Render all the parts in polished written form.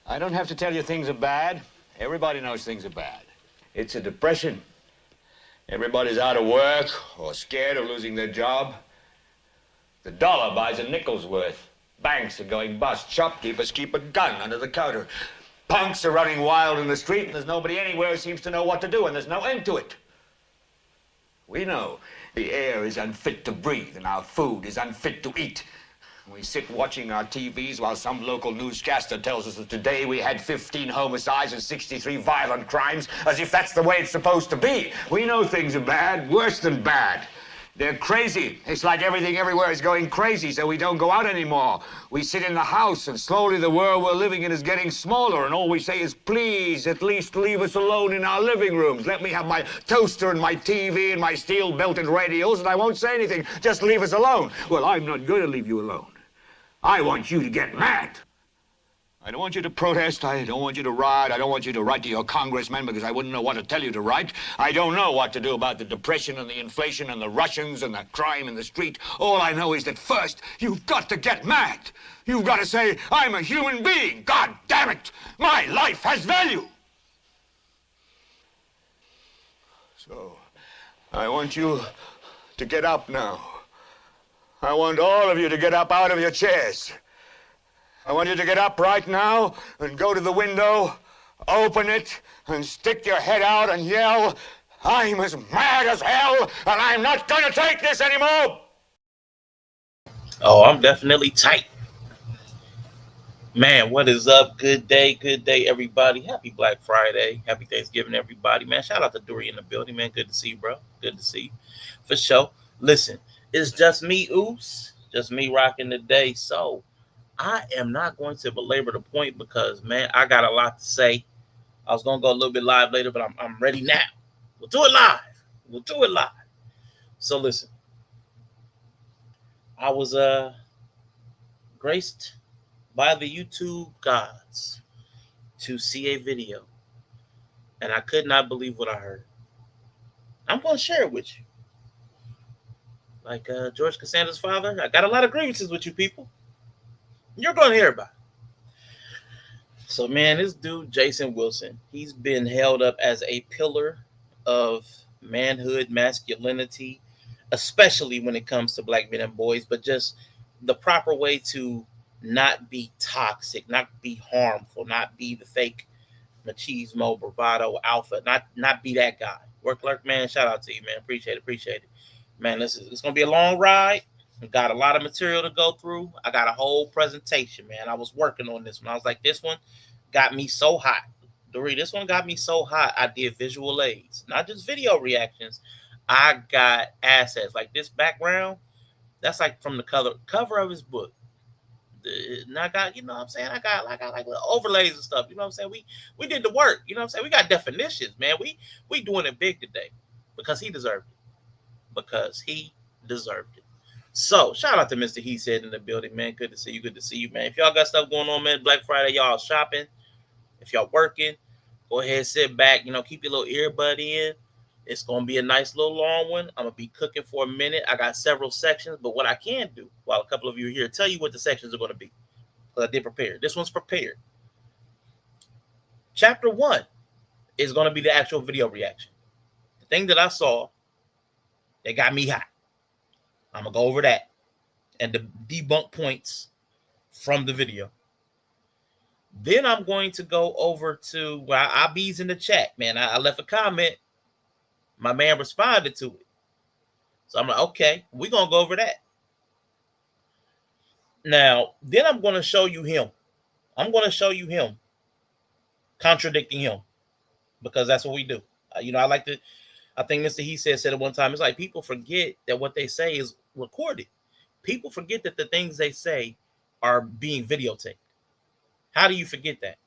I don't have to tell you things are bad. Everybody knows things are bad. It's a depression. Everybody's out of work or scared of losing their job. The dollar buys a nickel's worth. Banks are going bust. Shopkeepers keep a gun under the counter. Punks are running wild in the street, and there's nobody anywhere who seems to know what to do, and there's no end to it. We know the air is unfit to breathe, and our food is unfit to eat. We sit watching our TVs while some local newscaster tells us that today we had 15 homicides and 63 violent crimes, as if that's the way it's supposed to be. We know things are bad, worse than bad. They're crazy. It's like everything everywhere is going crazy, so we don't go out anymore. We sit in the house, and slowly the world we're living in is getting smaller, and all we say is, please, at least leave us alone in our living rooms. Let me have my toaster and my TV and my steel-belted radios, and I won't say anything. Just leave us alone. Well, I'm not going to leave you alone. I want you to get mad. I don't want you to protest. I don't want you to riot. I don't want you to write to your congressman because I wouldn't know what to tell you to write. I don't know what to do about the depression and the inflation and the Russians and the crime in the street. All I know is that first, you've got to get mad. You've got to say, I'm a human being. God damn it. My life has value. So, I want you to get up now. I want all of you to get up out of your chairs. I want you to get up right now and go to the window, open it, and stick your head out and yell, I'm as mad as hell, and I'm not going to take this anymore. Oh, I'm definitely tight. Man, what is up? Good day, everybody. Happy Black Friday. Happy Thanksgiving, everybody. Man, shout out to Dory in the building, man. Good to see you, bro. Good to see you. For sure. Listen, it's just me, Oos. Just me rocking the day. So, I am not going to belabor the point because, man, I got a lot to say. I was going to go a little bit live later, but I'm ready now. We'll do it live. So, listen. I was graced by the YouTube gods to see a video, and I could not believe what I heard. I'm going to share it with you. Like George Costanza's father, I got a lot of grievances with you people. You're going to hear about it. So, man, this dude, Jason Wilson, he's been held up as a pillar of manhood, masculinity, especially when it comes to black men and boys, but just the proper way to not be toxic, not be harmful, not be the fake machismo, bravado, alpha, not be that guy. Work clerk, man, shout out to you, man. Appreciate it. Man, it's going to be a long ride. I got a lot of material to go through. I got a whole presentation, man. I was working on this one. I was like, this one got me so hot. Dory, this one got me so hot. I did visual aids, not just video reactions. I got assets like this background. That's like from the cover of his book. And I got, you know what I'm saying? I got like little overlays and stuff. You know what I'm saying? We did the work. You know what I'm saying? We got definitions, man. We doing it big today because he deserved it. So, shout out to Mr. He Said in the building, man. Good to see you, man. If y'all got stuff going on, man, Black Friday, y'all shopping. If y'all working, go ahead, sit back, keep your little earbud in. It's going to be a nice little long one. I'm going to be cooking for a minute. I got several sections, but what I can do while a couple of you are here, tell you what the sections are going to be. Because I did prepare. This one's prepared. Chapter 1 is going to be the actual video reaction. The thing that I saw that got me hot. I'm going to go over that and the debunk points from the video. Then I'm going to go over to, well, IB's in the chat, man. I left a comment. My man responded to it. So I'm like, okay, we're going to go over that. Now, then I'm going to show you him. Contradicting him. Because that's what we do. I think Mr. He said it one time. It's like people forget that what they say is recorded. People forget that the things they say are being videotaped. How do you forget that?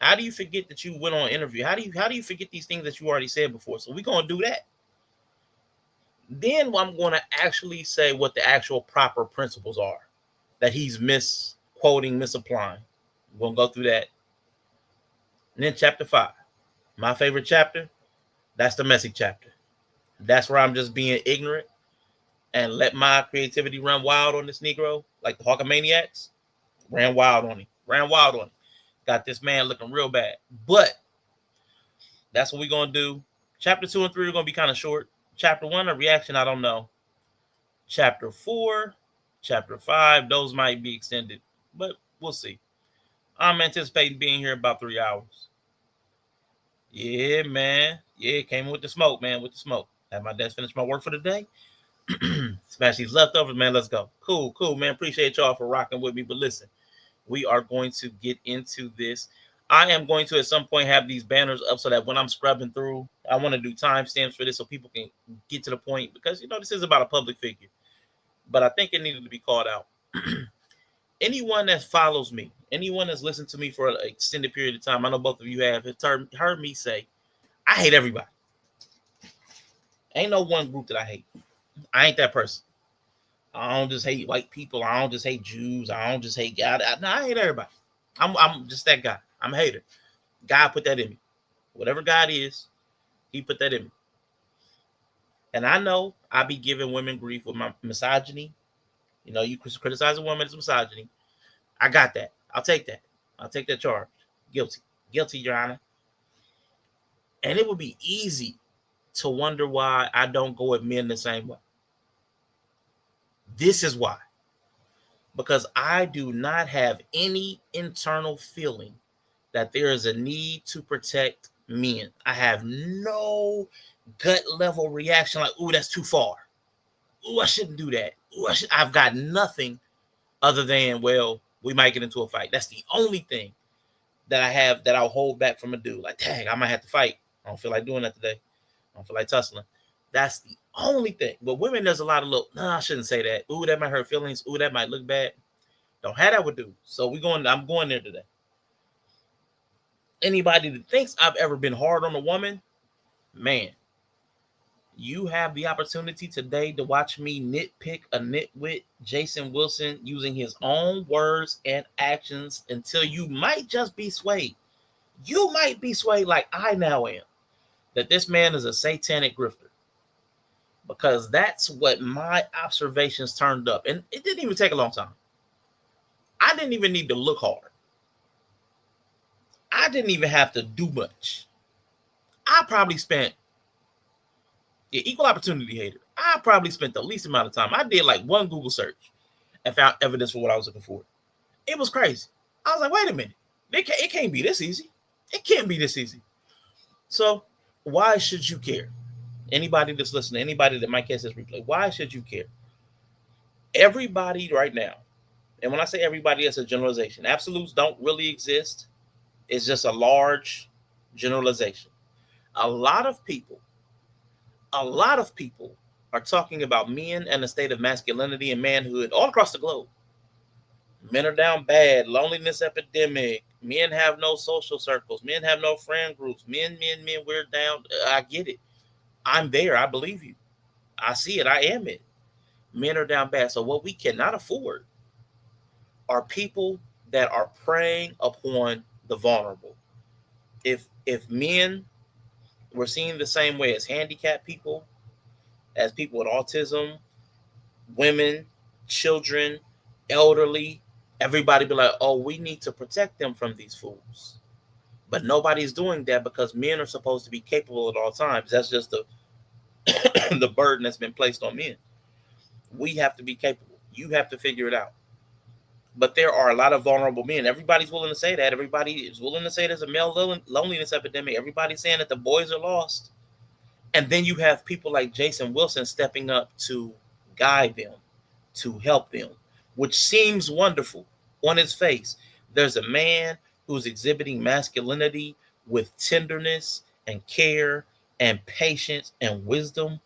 How do you forget that you went on an interview? How do you forget these things that you already said before? So we're going to do that. Then I'm going to actually say what the actual proper principles are that he's misquoting, misapplying. We're going to go through that. And then chapter 5, my favorite chapter, that's the messy chapter. That's where I'm just being ignorant and let my creativity run wild on this Negro, like the Hawkamaniacs. Ran wild on him. Got this man looking real bad. But that's what we're going to do. Chapter 2 and 3 are going to be kind of short. Chapter 1, a reaction, I don't know. Chapter 4, Chapter 5, those might be extended. But we'll see. I'm anticipating being here about 3 hours. Yeah, man. Yeah, came with the smoke, man. With the smoke. Have my desk finished my work for the day. Smash these leftovers, man. Let's go. Cool, man. Appreciate y'all for rocking with me. But listen, we are going to get into this. I am going to at some point have these banners up so that when I'm scrubbing through, I want to do timestamps for this so people can get to the point, because this is about a public figure. But I think it needed to be called out. Anyone that follows me, anyone that's listened to me for an extended period of time, I know both of you have heard me say, I hate everybody. Ain't no one group that I hate. I ain't that person. I don't just hate white people. I don't just hate Jews. I don't just hate God. I hate everybody. I'm just that guy. I'm a hater. God put that in me. Whatever God is, he put that in me. And I know I be giving women grief with my misogyny. You criticize a woman as misogyny. I got that. I'll take that. I'll take that charge. Guilty, Your Honor. And it would be easy to wonder why I don't go at men the same way. This is why. Because I do not have any internal feeling that there is a need to protect men. I have no gut level reaction like, ooh, that's too far. Ooh, I shouldn't do that. Ooh, I've got nothing other than, well, we might get into a fight. That's the only thing that I have that I'll hold back from a dude. Like, dang, I might have to fight. I don't feel like doing that today. I don't feel like tussling. That's the only thing. But women, there's a lot of I shouldn't say that. Ooh, that might hurt feelings. Ooh, that might look bad. Don't have that with dudes. So I'm going there today. Anybody that thinks I've ever been hard on a woman, man, you have the opportunity today to watch me nitpick a nitwit, Jason Wilson, using his own words and actions until you might just be swayed. You might be swayed like I now am, that this man is a satanic grifter. Because that's what my observations turned up. And it didn't even take a long time. I didn't even need to look hard. I didn't even have to do much. I probably spent equal opportunity hater. I probably spent the least amount of time. I did like one Google search and found evidence for what I was looking for. It was crazy. I was like, wait a minute. It can't be this easy. It can't be this easy. So why should you care? Anybody that's listening, anybody that might catch this replay, why should you care? Everybody right now, and when I say everybody, it's a generalization. Absolutes don't really exist. It's just a large generalization. A lot of people are talking about men and the state of masculinity and manhood all across the globe. Men are down bad, loneliness epidemic, men have no social circles, men have no friend groups, men, we're down. I get it. I'm there. I believe you. I see it. I am it. Men are down bad. So what we cannot afford are people that are preying upon the vulnerable. If men were seen the same way as handicapped people, as people with autism, women, children, elderly, everybody be like, oh, we need to protect them from these fools. But nobody's doing that because men are supposed to be capable at all times. That's just the burden that's been placed on men. We have to be capable. You have to figure it out. But there are a lot of vulnerable men. Everybody's willing to say that. Everybody is willing to say there's a male loneliness epidemic. Everybody's saying that the boys are lost. And then you have people like Jason Wilson stepping up to guide them, to help them, which seems wonderful on its face. There's a man who's exhibiting masculinity with tenderness and care and patience and wisdom.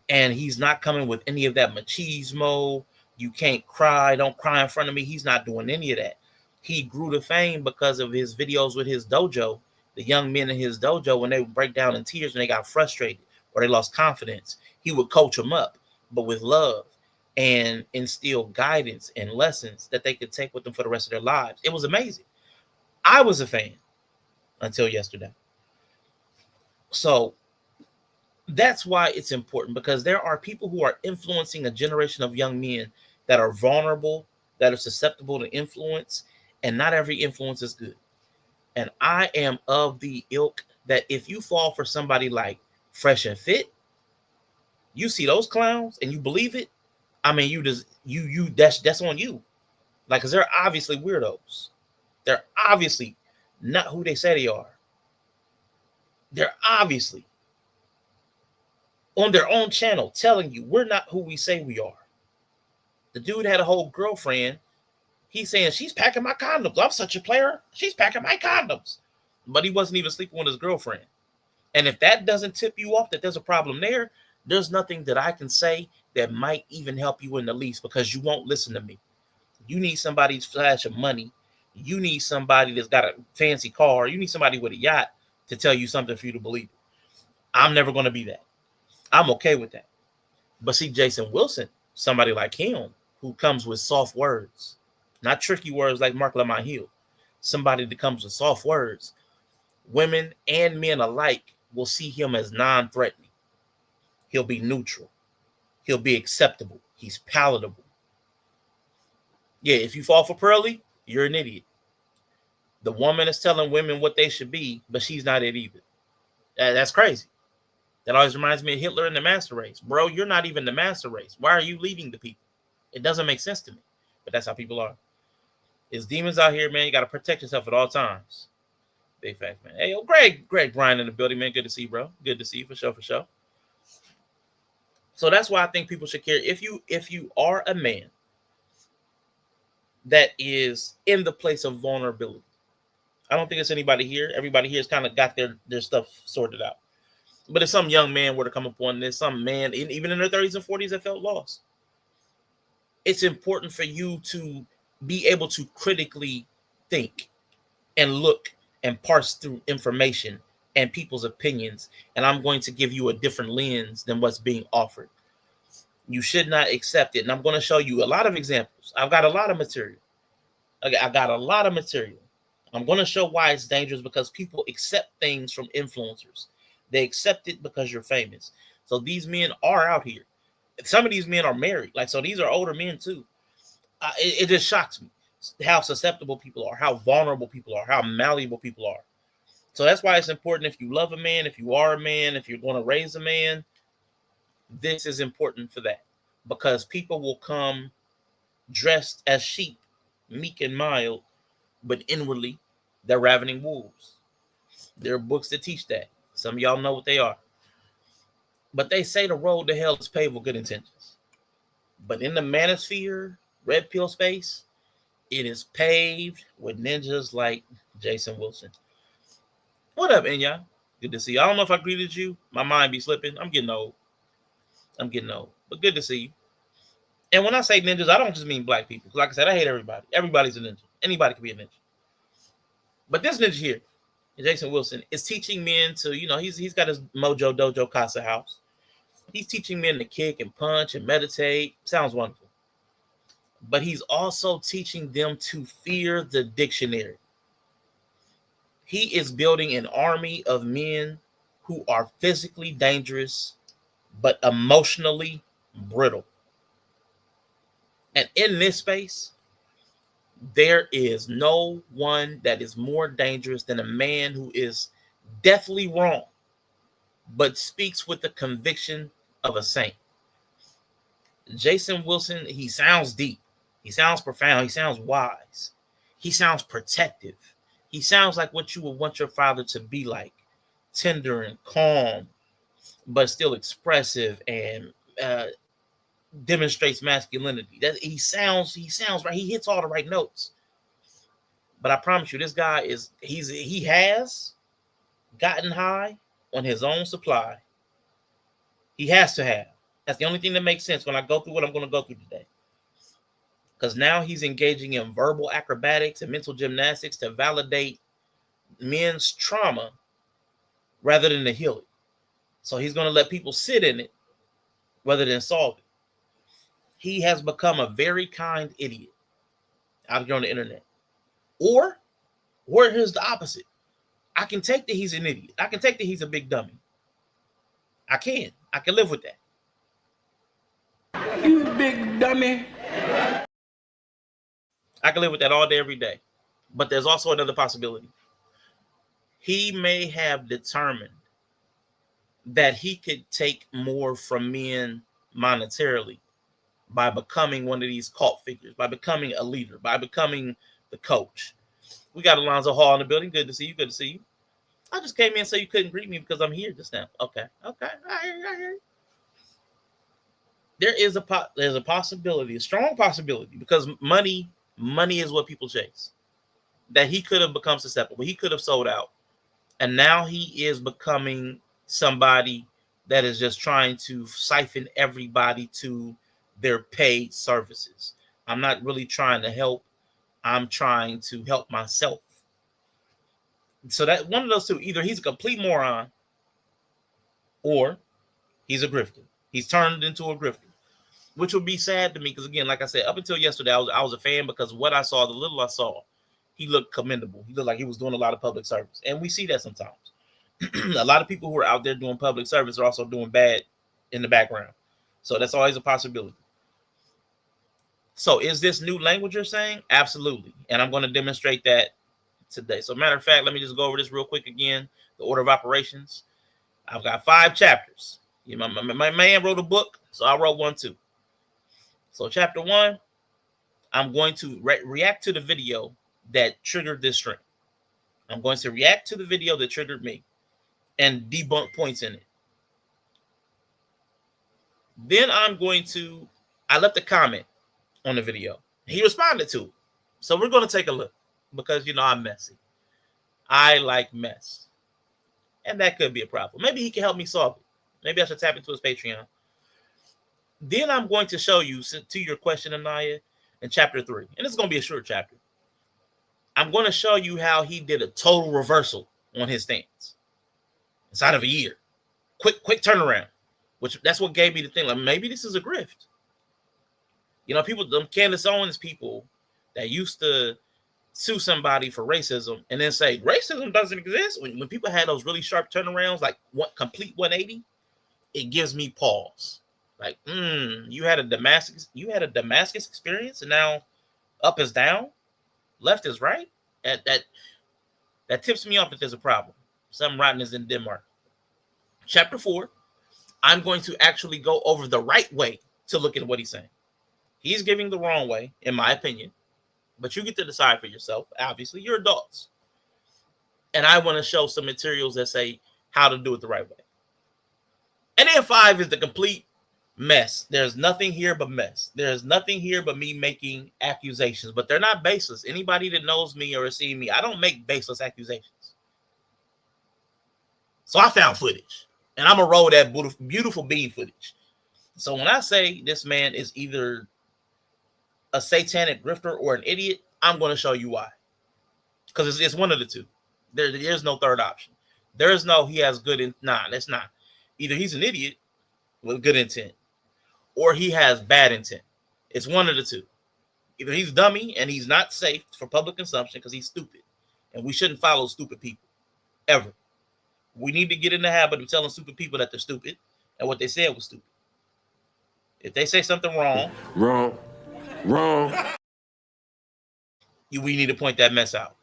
And he's not coming with any of that machismo. You can't cry. Don't cry in front of me. He's not doing any of that. He grew to fame because of his videos with his dojo. The young men in his dojo, when they would break down in tears and they got frustrated or they lost confidence, he would coach them up, but with love, and instill guidance and lessons that they could take with them for the rest of their lives. It was amazing. I was a fan until yesterday. So that's why it's important, because there are people who are influencing a generation of young men that are vulnerable, that are susceptible to influence, And not every influence is good. And I am of the ilk that if you fall for somebody like Fresh and Fit, you see those clowns and you believe it. I mean, that's on you. Like, because they're obviously weirdos. They're obviously not who they say they are. They're obviously on their own channel telling you we're not who we say we are. The dude had a whole girlfriend. He's saying she's packing my condoms. I'm such a player. She's packing my condoms. But he wasn't even sleeping with his girlfriend. And if that doesn't tip you off that there's a problem there, there's nothing that I can say that might even help you in the least, because you won't listen to me. You need somebody's flash of money. You need somebody that's got a fancy car. You need somebody with a yacht to tell you something for you to believe it. I'm never going to be that. I'm okay with that. But see, Jason Wilson, somebody like him who comes with soft words, not tricky words like Mark Lamont Hill, somebody that comes with soft words, women and men alike will see him as non-threatening. He'll be neutral. He'll be acceptable. He's palatable. Yeah, if you fall for Pearly, you're an idiot. The woman is telling women what they should be, but she's not it either. That's crazy. That always reminds me of Hitler and the master race. Bro, you're not even the master race. Why are you leading the people? It doesn't make sense to me. But that's how people are. There's demons out here, man. You got to protect yourself at all times. Big fact, man. Hey, yo, Greg Bryan in the building, man. Good to see you, bro. Good to see you for sure. So that's why I think people should care. If you are a man that is in the place of vulnerability, I don't think it's anybody here. Everybody here has kind of got their stuff sorted out. But if some young man were to come upon this, some man, even in their 30s and 40s, that felt lost, it's important for you to be able to critically think and look and parse through information and people's opinions. And I'm going to give you a different lens than what's being offered. You should not accept it. And I'm going to show you a lot of examples. I've got a lot of material. Okay, I got a lot of material. I'm going to show why it's dangerous, because people accept things from influencers. They accept it because you're famous. So these men are out here. Some of these men are married. So these are older men too. It just shocks me how susceptible people are, how vulnerable people are, how malleable people are. So that's why it's important, if you love a man, if you are a man, if you're going to raise a man, this is important for that. Because people will come dressed as sheep, meek and mild, but inwardly they're ravening wolves. There are books that teach that. Some of y'all know what they are. But they say the road to hell is paved with good intentions. But in the Manosphere, red pill space, it is paved with ninjas like Jason Wilson. What up, Inya? Good to see you. I don't know if I greeted you. My mind be slipping. I'm getting old. But good to see you. And when I say ninjas, I don't just mean black people. Like I said, I hate everybody. Everybody's a ninja. Anybody can be a ninja. But this ninja here, Jason Wilson, is teaching men to, he's got his Mojo Dojo Casa house. He's teaching men to kick and punch and meditate. Sounds wonderful. But he's also teaching them to fear the dictionary. He is building an army of men who are physically dangerous, but emotionally brittle. And in this space, there is no one that is more dangerous than a man who is deathly wrong, but speaks with the conviction of a saint. Jason Wilson, he sounds deep. He sounds profound. He sounds wise. He sounds protective. He sounds like what you would want your father to be like, tender and calm, but still expressive and demonstrates masculinity. That he sounds right. He hits all the right notes. But I promise you, this guy he has gotten high on his own supply. He has to have. That's the only thing that makes sense when I go through what I'm going to go through today. Because now he's engaging in verbal acrobatics and mental gymnastics to validate men's trauma rather than to heal it. So he's going to let people sit in it rather than solve it. He has become a very kind idiot out here on the internet. Or here's the opposite. I can take that he's an idiot. I can take that he's a big dummy. I can live with that. You big dummy. I can live with that all day, every day. But there's also another possibility. He may have determined that he could take more from men monetarily by becoming one of these cult figures, by becoming a leader, by becoming the coach. We got Alonzo Hall in the building. Good to see you. Good to see you. I just came in so you couldn't greet me because I'm here just now. Okay. I hear you. There's a possibility, a strong possibility, because money is what people chase. That he could have become susceptible. He could have sold out. And now he is becoming somebody that is just trying to siphon everybody to their paid services. I'm not really trying to help. I'm trying to help myself. So that one of those two, either he's a complete moron or he's a grifter. He's turned into a grifter, which would be sad to me because, again, like I said, up until yesterday, I was a fan because what I saw, the little I saw, he looked commendable. He looked like he was doing a lot of public service. And we see that sometimes. A lot of people who are out there doing public service are also doing bad in the background. So that's always a possibility. So is this new language you're saying? Absolutely. And I'm going to demonstrate that today. So matter of fact, let me just go over this real quick again. The order of operations. I've got 5 chapters. My man wrote a book, so I wrote one too. So chapter 1, I'm going to react to the video that triggered this string. I'm going to react to the video that triggered me and debunk points in it. Then I left a comment on the video. He responded to it. So we're going to take a look because, I'm messy. I like mess. And that could be a problem. Maybe he can help me solve it. Maybe I should tap into his Patreon. Then I'm going to show you, to your question, Anaya, in chapter 3. And it's going to be a short chapter. I'm going to show you how he did a total reversal on his stance inside of a year. Quick turnaround, which that's what gave me the thing. Like, maybe this is a grift. People, them Candace Owens people that used to sue somebody for racism and then say racism doesn't exist. When people had those really sharp turnarounds, like complete 180, it gives me pause. Like, you had a Damascus experience, and now up is down, left is right. That tips me off that there's a problem. Something rotten is in Denmark. Chapter 4, I'm going to actually go over the right way to look at what he's saying. He's giving the wrong way, in my opinion, but you get to decide for yourself. Obviously, you're adults. And I want to show some materials that say how to do it the right way. And then 5 is the complete mess. There's nothing here but mess. There's nothing here but me making accusations, but they're not baseless. Anybody that knows me or has seen me, I don't make baseless accusations. So I found footage, and I'm going to roll that beautiful bean footage. So when I say this man is either a satanic grifter or an idiot, I'm going to show you why. Because it's one of the two. There's no third option. There's no he has good that's not. Either he's an idiot with good intent, or he has bad intent. It's one of the two. Either he's dummy and he's not safe for public consumption because he's stupid. And we shouldn't follow stupid people. Ever. We need to get in the habit of telling stupid people that they're stupid and what they said was stupid. If they say something wrong. We need to point that mess out.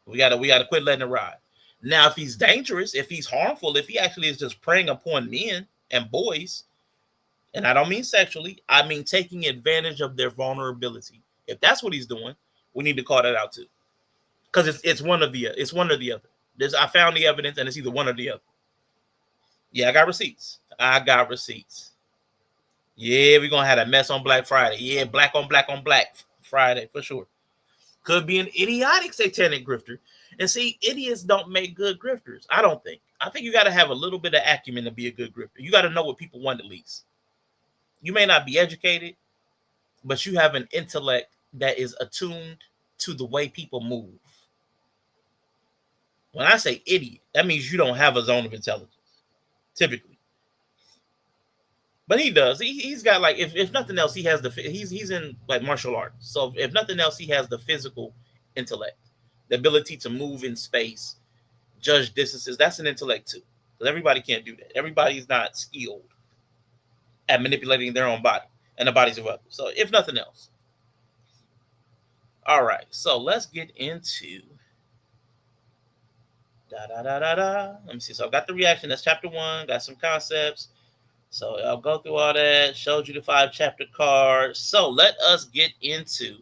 We gotta quit letting it ride. Now, if he's dangerous, if he's harmful, if he actually is just preying upon men and boys, and I don't mean sexually, I mean taking advantage of their vulnerability. If that's what he's doing, we need to call that out too. Because it's one or the other. I found the evidence, and it's either one or the other. Yeah, I got receipts. Yeah, we're gonna have a mess on Black Friday. Yeah, black on Black Friday for sure. Could be an idiotic satanic grifter. And see, idiots don't make good grifters. I don't think. I think you got to have a little bit of acumen to be a good grifter. You got to know what people want at least. You may not be educated, but you have an intellect that is attuned to the way people move. When I say idiot, that means you don't have a zone of intelligence, typically. But he does. He's got, like, if nothing else, he has he's in like martial arts. So if nothing else, he has the physical intellect, the ability to move in space, judge distances. That's an intellect too. Because everybody can't do that. Everybody's not skilled at manipulating their own body and the bodies of others. So if nothing else. All right, so let's get into Let me see. So I've got the reaction. That's chapter 1. Got some concepts. So I'll go through all that. Showed you the 5 chapter cards. So let us get into,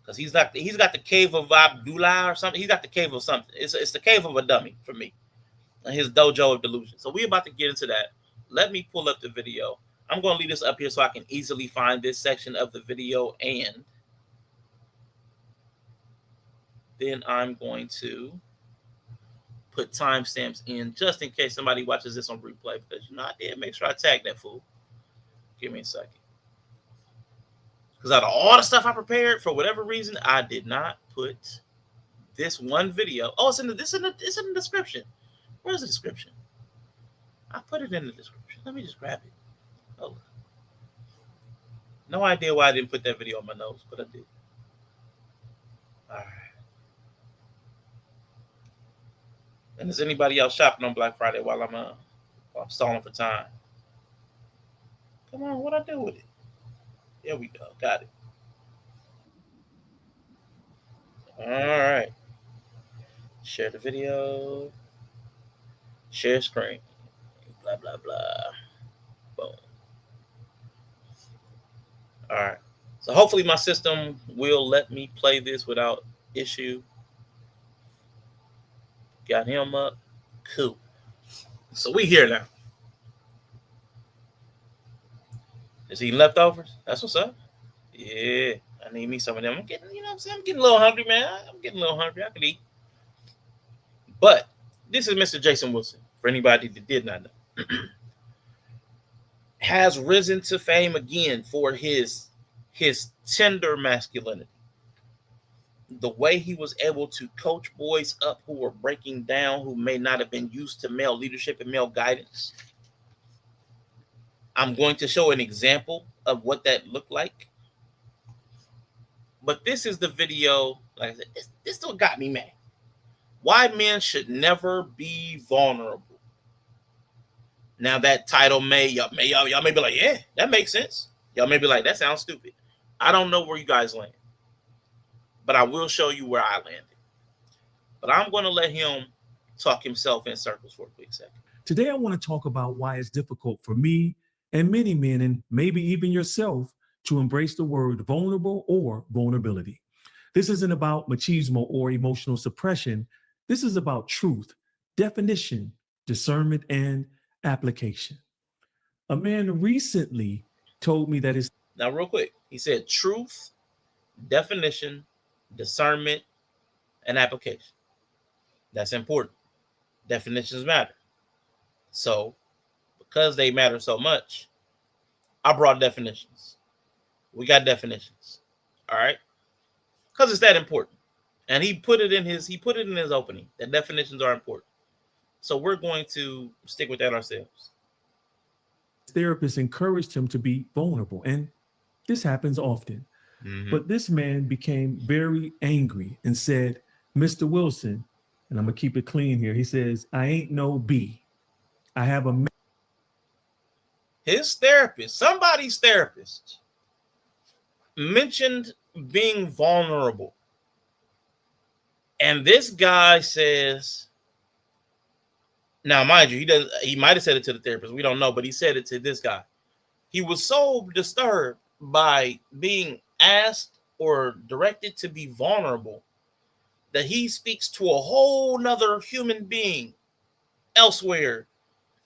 because he's got the cave of Abdullah or something. He's got the cave of something. It's the cave of a dummy for me. His dojo of delusion. So we're about to get into that. Let me pull up the video. I'm going to leave this up here so I can easily find this section of the video, and then I'm going to put timestamps in just in case somebody watches this on replay, because I did make sure I tag that fool. Give me a second. Because out of all the stuff I prepared, for whatever reason, I did not put this one video. Oh, it's in the description. Where's the description? I put it in the description. Let me just grab it. Oh, no idea why I didn't put that video on my notes, but I did. All right. And is anybody else shopping on Black Friday while I'm stalling for time? Come on, what I do with it? There we go. Got it. All right. Share the video. Share screen. Blah, blah, blah. Boom. All right. So hopefully my system will let me play this without issue. Got him up. Cool. So we here now. Is he leftovers? That's what's up. Yeah. I need me some of them. I'm getting, you know what I'm saying? I'm getting a little hungry, man. I'm getting a little hungry. I could eat. But this is Mr. Jason Wilson, for anybody that did not know. Has risen to fame again for his tender masculinity. The way he was able to coach boys up who were breaking down, who may not have been used to male leadership and male guidance. I'm going to show an example of what that looked like. But this is the video, like I said, this still got me mad. Why men should never be vulnerable. Now that title y'all may be like, yeah, that makes sense. Y'all may be like, that sounds stupid. I don't know where you guys land, but I will show you where I landed. But I'm going to let him talk himself in circles for a quick second. Today, I want to talk about why it's difficult for me and many men, and maybe even yourself, to embrace the word vulnerable or vulnerability. This isn't about machismo or emotional suppression. This is about truth, definition, discernment, and application. A man recently told me that his... Now, real quick, he said truth, definition, discernment, and application. That's important. Definitions matter. So, because they matter so much, I brought definitions. We got definitions. All right? Because it's that important. And he put it in his opening. That definitions are important. So we're going to stick with that ourselves. Therapist encouraged him to be vulnerable, and this happens often. Mm-hmm. But this man became very angry and said, Mr. Wilson, and I'm going to keep it clean here. He says, I ain't no B. I have a... His therapist, somebody's therapist, mentioned being vulnerable. And this guy says, now mind you, he might have said it to the therapist. We don't know, but he said it to this guy. He was so disturbed by being asked or directed to be vulnerable that he speaks to a whole nother human being elsewhere.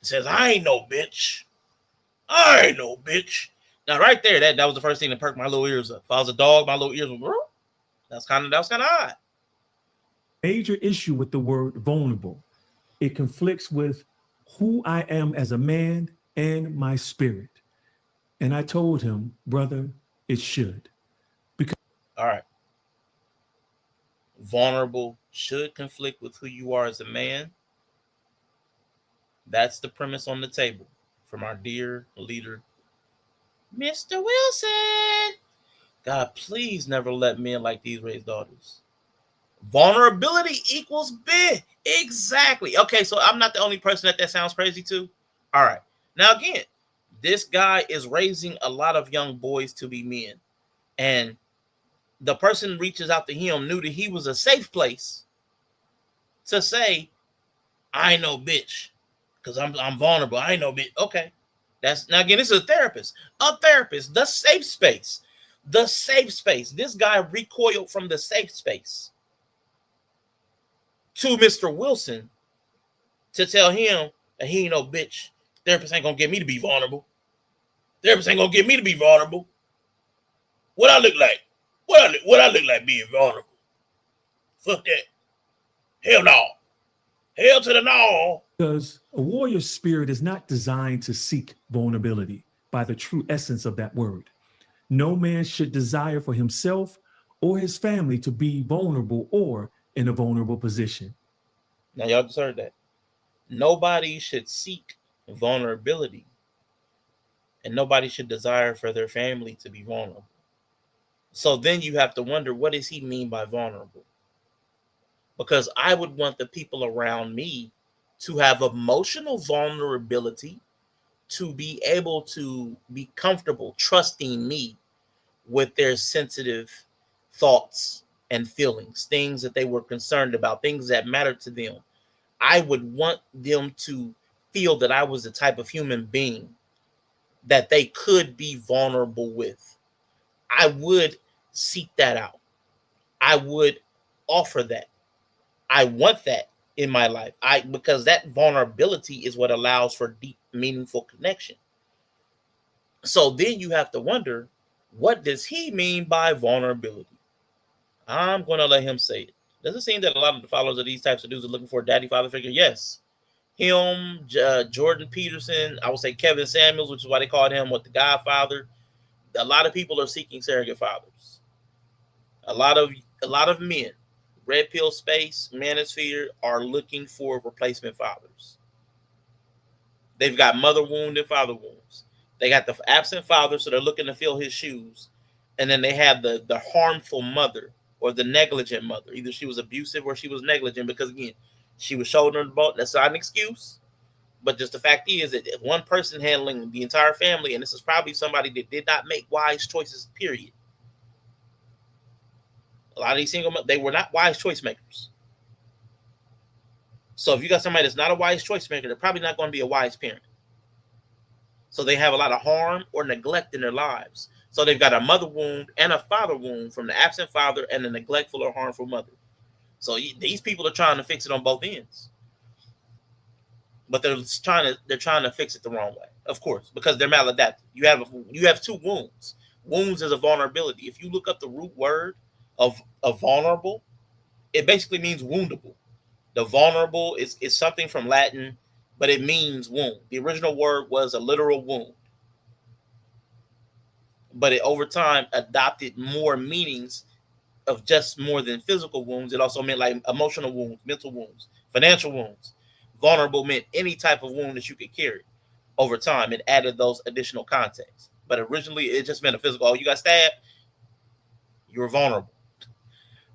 He says, I ain't no bitch. I ain't no bitch. Now, right there, that was the first thing that perked my little ears up. If I was a dog, my little ears would, that's kind of odd. Major issue with the word vulnerable. It conflicts with who I am as a man and my spirit. And I told him, brother, it should. Because all right. Vulnerable should conflict with who you are as a man. That's the premise on the table from our dear leader, Mr. Wilson. God, please never let men like these raise daughters. Vulnerability equals big. Exactly. Okay, so I'm not the only person that sounds crazy to. All right. Now, again, this guy is raising a lot of young boys to be men. And the person reaches out to him knew that he was a safe place to say, I ain't no bitch, because I'm vulnerable. I ain't no bitch. Okay. That's now again, this is a therapist. A therapist, the safe space. The safe space. This guy recoiled from the safe space to Mr. Wilson to tell him that he ain't no bitch. Therapist ain't gonna get me to be vulnerable. Therapist ain't gonna get me to be vulnerable. What I look like? What I look like being vulnerable? Fuck that. Hell no. Hell to the no. Because a warrior spirit is not designed to seek vulnerability by the true essence of that word. No man should desire for himself or his family to be vulnerable or in a vulnerable position. Now y'all just heard that. Nobody should seek vulnerability, and nobody should desire for their family to be vulnerable. So then you have to wonder, what does he mean by vulnerable? Because I would want the people around me to have emotional vulnerability, to be able to be comfortable trusting me with their sensitive thoughts and feelings, things that they were concerned about, things that mattered to them. I would want them to feel that I was the type of human being that they could be vulnerable with. I would seek that out. I would offer that. I want that in my life. Because that vulnerability is what allows for deep, meaningful connection. So then you have to wonder, what does he mean by vulnerability? I'm going to let him say it. Does it seem that a lot of the followers of these types of dudes are looking for a daddy father figure? Yes. Him, Jordan Peterson, I would say Kevin Samuels, which is why they called him the Godfather. A lot of people are seeking surrogate fathers. A lot of men, red pill space, manosphere, are looking for replacement fathers. They've got mother wound and father wounds. They got the absent father, so they're looking to fill his shoes. And then they have the harmful mother or the negligent mother. Either she was abusive or she was negligent, because again, she was shouldering the boat. That's not an excuse. But just the fact is that if one person handling the entire family, and this is probably somebody that did not make wise choices, period. A lot of these single mothers, they were not wise choice makers. So if you got somebody that's not a wise choice maker, they're probably not going to be a wise parent. So they have a lot of harm or neglect in their lives. So they've got a mother wound and a father wound from the absent father and the neglectful or harmful mother. So these people are trying to fix it on both ends. But they're trying to fix it the wrong way, of course, because they're maladaptive. You have two wounds. Wounds is a vulnerability. If you look up the root word of vulnerable, it basically means woundable. The vulnerable is something from Latin, but it means wound. The original word was a literal wound, but it over time adopted more meanings of just more than physical wounds. It also meant like emotional wounds, mental wounds, financial wounds. Vulnerable meant any type of wound that you could carry. Over time, it added those additional contexts. But originally, it just meant a physical. Oh, you got stabbed? You were vulnerable.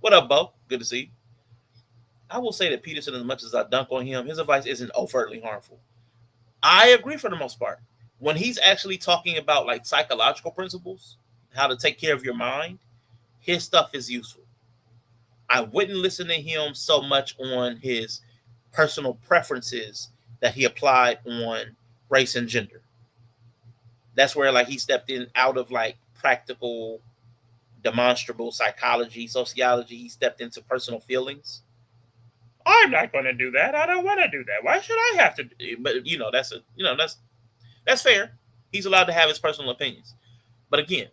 What up, Bo? Good to see you. I will say that Peterson, as much as I dunk on him, his advice isn't overtly harmful. I agree for the most part. When he's actually talking about like psychological principles, how to take care of your mind, his stuff is useful. I wouldn't listen to him so much on his personal preferences that he applied on race and gender. That's where like he stepped in out of like practical, demonstrable psychology, sociology. He stepped into personal feelings. I'm not going to do that. I don't want to do that. Why should I have to? But that's fair. He's allowed to have his personal opinions. But again,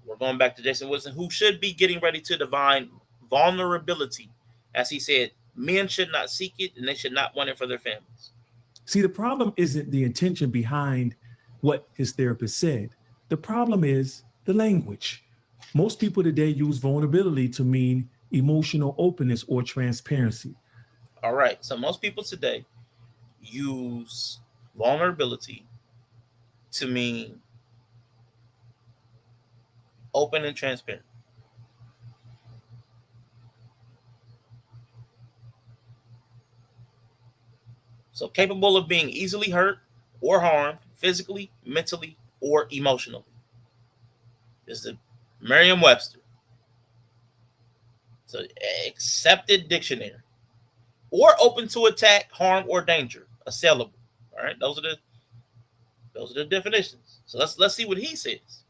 we're going back to Jason Wilson, who should be getting ready to divine vulnerability. As he said, men should not seek it and they should not want it for their families. See, the problem isn't the intention behind what his therapist said. The problem is the language. Most people today use vulnerability to mean emotional openness or transparency. All right. So most people today use vulnerability to mean open and transparent. So capable of being easily hurt or harmed physically, mentally, or emotionally. This is Merriam-Webster. So accepted dictionary. Or open to attack, harm, or danger. Assailable. All right, those are the definitions. So let's see what he says.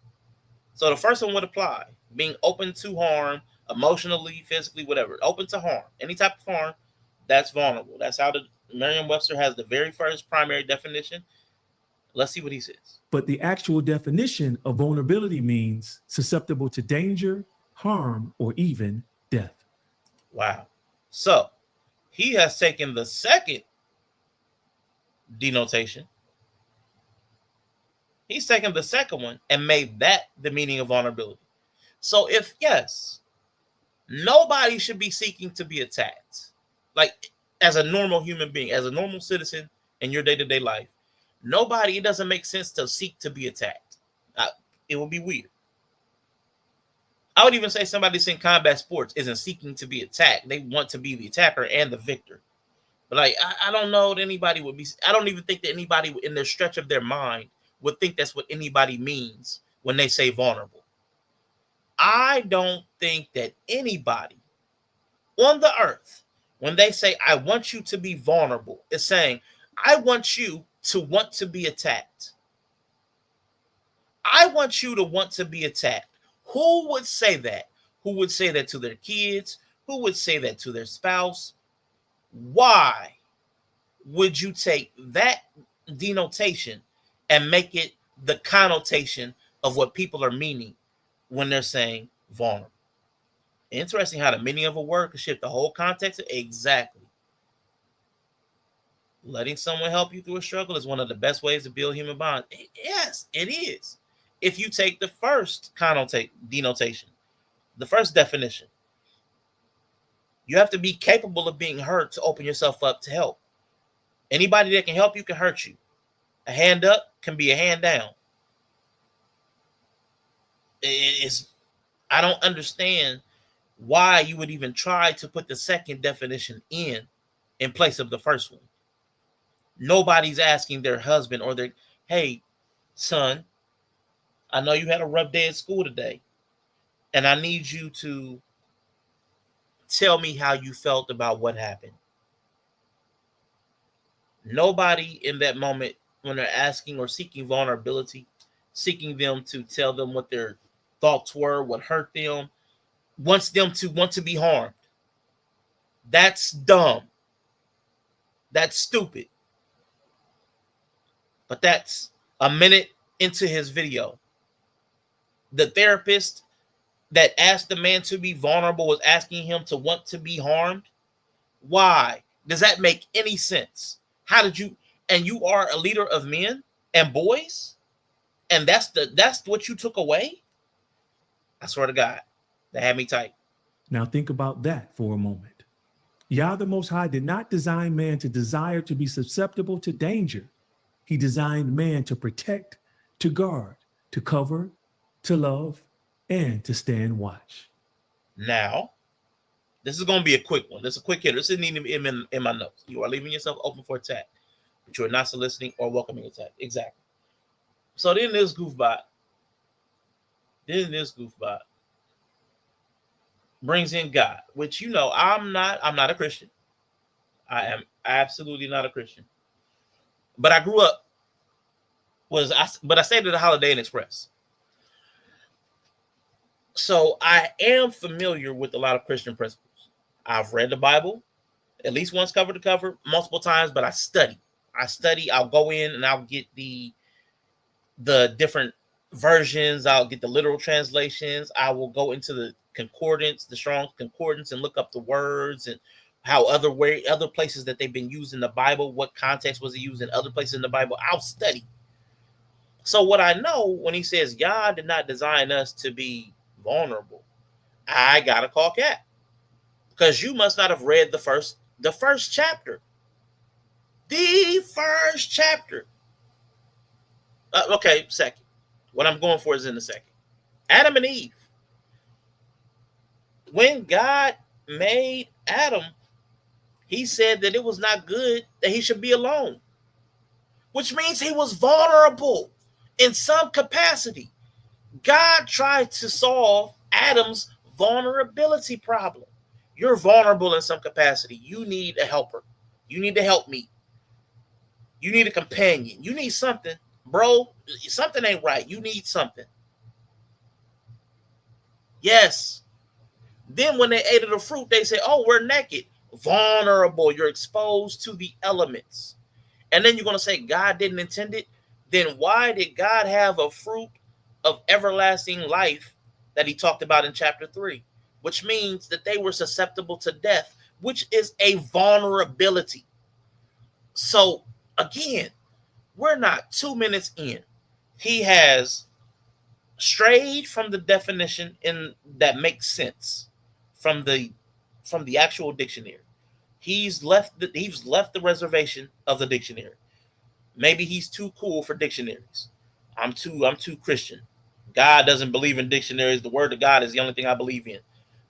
So the first one would apply. Being open to harm, emotionally, physically, whatever. Open to harm. Any type of harm, that's vulnerable. That's how the Merriam-Webster has the very first primary definition. Let's see what he says. But the actual definition of vulnerability means susceptible to danger, harm, or even death. Wow. So he has taken the second denotation. He's taken the second one and made that the meaning of vulnerability. So if yes, nobody should be seeking to be attacked. Like as a normal human being, as a normal citizen in your day-to-day life, it doesn't make sense to seek to be attacked. It would be weird. I would even say somebody that's in combat sports isn't seeking to be attacked. They want to be the attacker and the victor. But like, I don't know that anybody would be, I don't even think that anybody in their stretch of their mind would think that's what anybody means when they say vulnerable. I don't think that anybody on the earth, when they say, I want you to be vulnerable, is saying, I want you to want to be attacked. I want you to want to be attacked. Who would say that? Who would say that to their kids? Who would say that to their spouse? Why would you take that denotation and make it the connotation of what people are meaning when they're saying vulnerable? Interesting how the meaning of a word could shift the whole context. Exactly. Letting someone help you through a struggle is one of the best ways to build human bonds. Yes, it is. If you take the first denotation, the first definition, you have to be capable of being hurt to open yourself up to help. Anybody that can help you can hurt you. A hand up can be a hand down. I don't understand why you would even try to put the second definition in place of the first one. Nobody's asking their husband or their, hey, son, I know you had a rough day at school today, and I need you to tell me how you felt about what happened. Nobody in that moment, when they're asking or seeking vulnerability, seeking them to tell them what their thoughts were, what hurt them, wants them to want to be harmed. That's dumb. That's stupid. But that's a minute into his video. The therapist that asked the man to be vulnerable was asking him to want to be harmed. Why? Does that make any sense? How did you, and you are a leader of men and boys, and that's what you took away? I swear to God, that had me tight. Now think about that for a moment. Yah the Most High did not design man to desire to be susceptible to danger. He designed man to protect, to guard, to cover, to love, and to stand watch. Now, this is going to be a quick one. This is a quick hitter. This isn't even in my notes. You are leaving yourself open for attack, but you are not soliciting or welcoming attack. Exactly. So then this goofbot brings in God, which, you know, I'm not a Christian. I am absolutely not a Christian. But I grew up but I stayed at the Holiday Inn Express. So I am familiar with a lot of Christian principles. I've read the Bible at least once cover to cover, multiple times, but I study. I'll go in and I'll get the different versions. I'll get the literal translations. I will go into the concordance, the Strong's Concordance, and look up the words and how other places that they've been used in the Bible, what context was it used in other places in the Bible. I'll study. So what I know when he says God did not design us to be vulnerable, I gotta call cat, because you must not have read the first chapter. The first chapter. Okay, second. What I'm going for is in a second. Adam and Eve. When God made Adam, he said that it was not good that he should be alone, which means he was vulnerable in some capacity. God tried to solve Adam's vulnerability problem. You're vulnerable in some capacity. You need a helper. You need to help me. You need a companion. You need something, bro. Something ain't right. You need something. Yes. Then when they ate of the fruit, they say, oh, we're naked. Vulnerable. You're exposed to the elements. And then you're going to say God didn't intend it. Then why did God have a fruit of everlasting life that he talked about in chapter 3? Which means that they were susceptible to death, which is a vulnerability. So again, we're not 2 minutes in. He has strayed from the definition in that makes sense from the actual dictionary. He's left the reservation of the dictionary. Maybe he's too cool for dictionaries. I'm too Christian. God doesn't believe in dictionaries. The word of God is the only thing I believe in.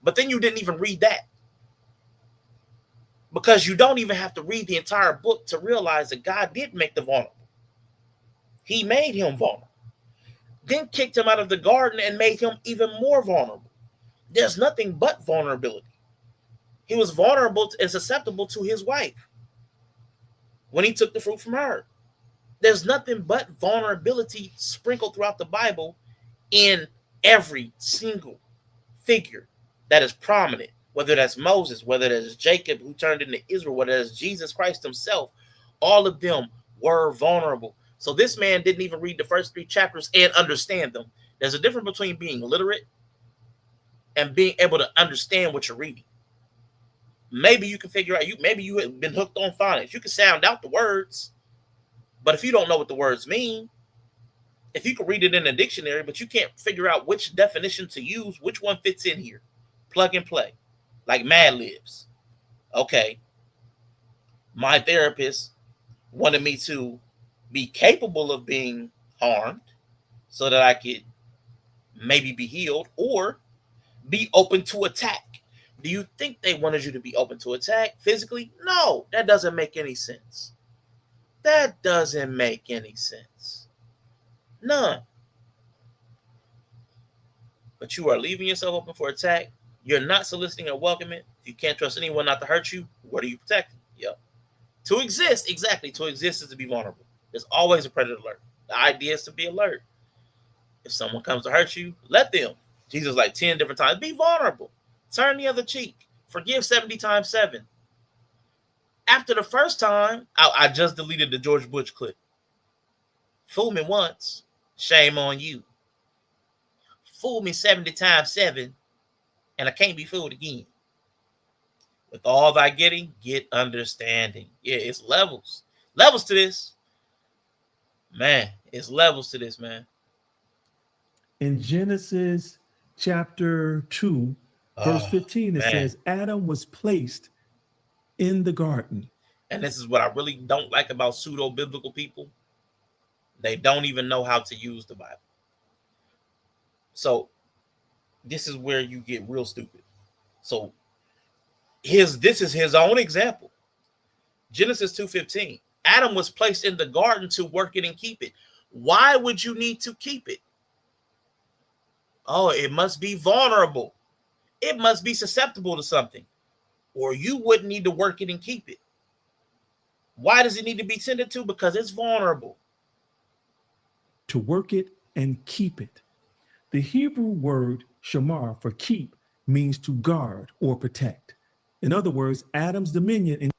But then you didn't even read that. Because you don't even have to read the entire book to realize that God did make the vulnerable. He made him vulnerable. Then kicked him out of the garden and made him even more vulnerable. There's nothing but vulnerability. He was vulnerable and susceptible to his wife when he took the fruit from her. There's nothing but vulnerability sprinkled throughout the Bible in every single figure that is prominent, whether that's Moses, whether that's Jacob who turned into Israel, whether that's Jesus Christ himself. All of them were vulnerable. So this man didn't even read the first 3 chapters and understand them. There's a difference between being literate and being able to understand what you're reading. Maybe you can figure out, maybe you have been hooked on phonics. You can sound out the words, but if you don't know what the words mean, if you can read it in a dictionary, but you can't figure out which definition to use, which one fits in here, plug and play, like Mad Libs. Okay, my therapist wanted me to be capable of being harmed so that I could maybe be healed or be open to attack. Do you think they wanted you to be open to attack physically? No, that doesn't make any sense. That doesn't make any sense. None. But you are leaving yourself open for attack. You're not soliciting or welcoming. If you can't trust anyone not to hurt you, what are you protecting? Yep. To exist, exactly. To exist is to be vulnerable. There's always a predator alert. The idea is to be alert. If someone comes to hurt you, let them. Jesus like 10 different times. Be vulnerable. Turn the other cheek. Forgive 70 times 7. After the first time, I just deleted the George Bush clip. Fool me once, shame on you. Fool me 70 times 7, and I can't be fooled again. With all thy getting, get understanding. Yeah, it's levels. Levels to this. Man, it's levels to this, man. In Genesis chapter 2, verse 15, it says, Adam was placed in the garden. And this is what I really don't like about pseudo-biblical people. They don't even know how to use the Bible. So this is where you get real stupid. So this is his own example. Genesis 2:15. Adam was placed in the garden to work it and keep it. Why would you need to keep it? Oh, it must be vulnerable. It must be susceptible to something. Or you wouldn't need to work it and keep it. Why does it need to be tended to? Because it's vulnerable. To work it and keep it. The Hebrew word shamar for keep means to guard or protect. In other words, Adam's dominion.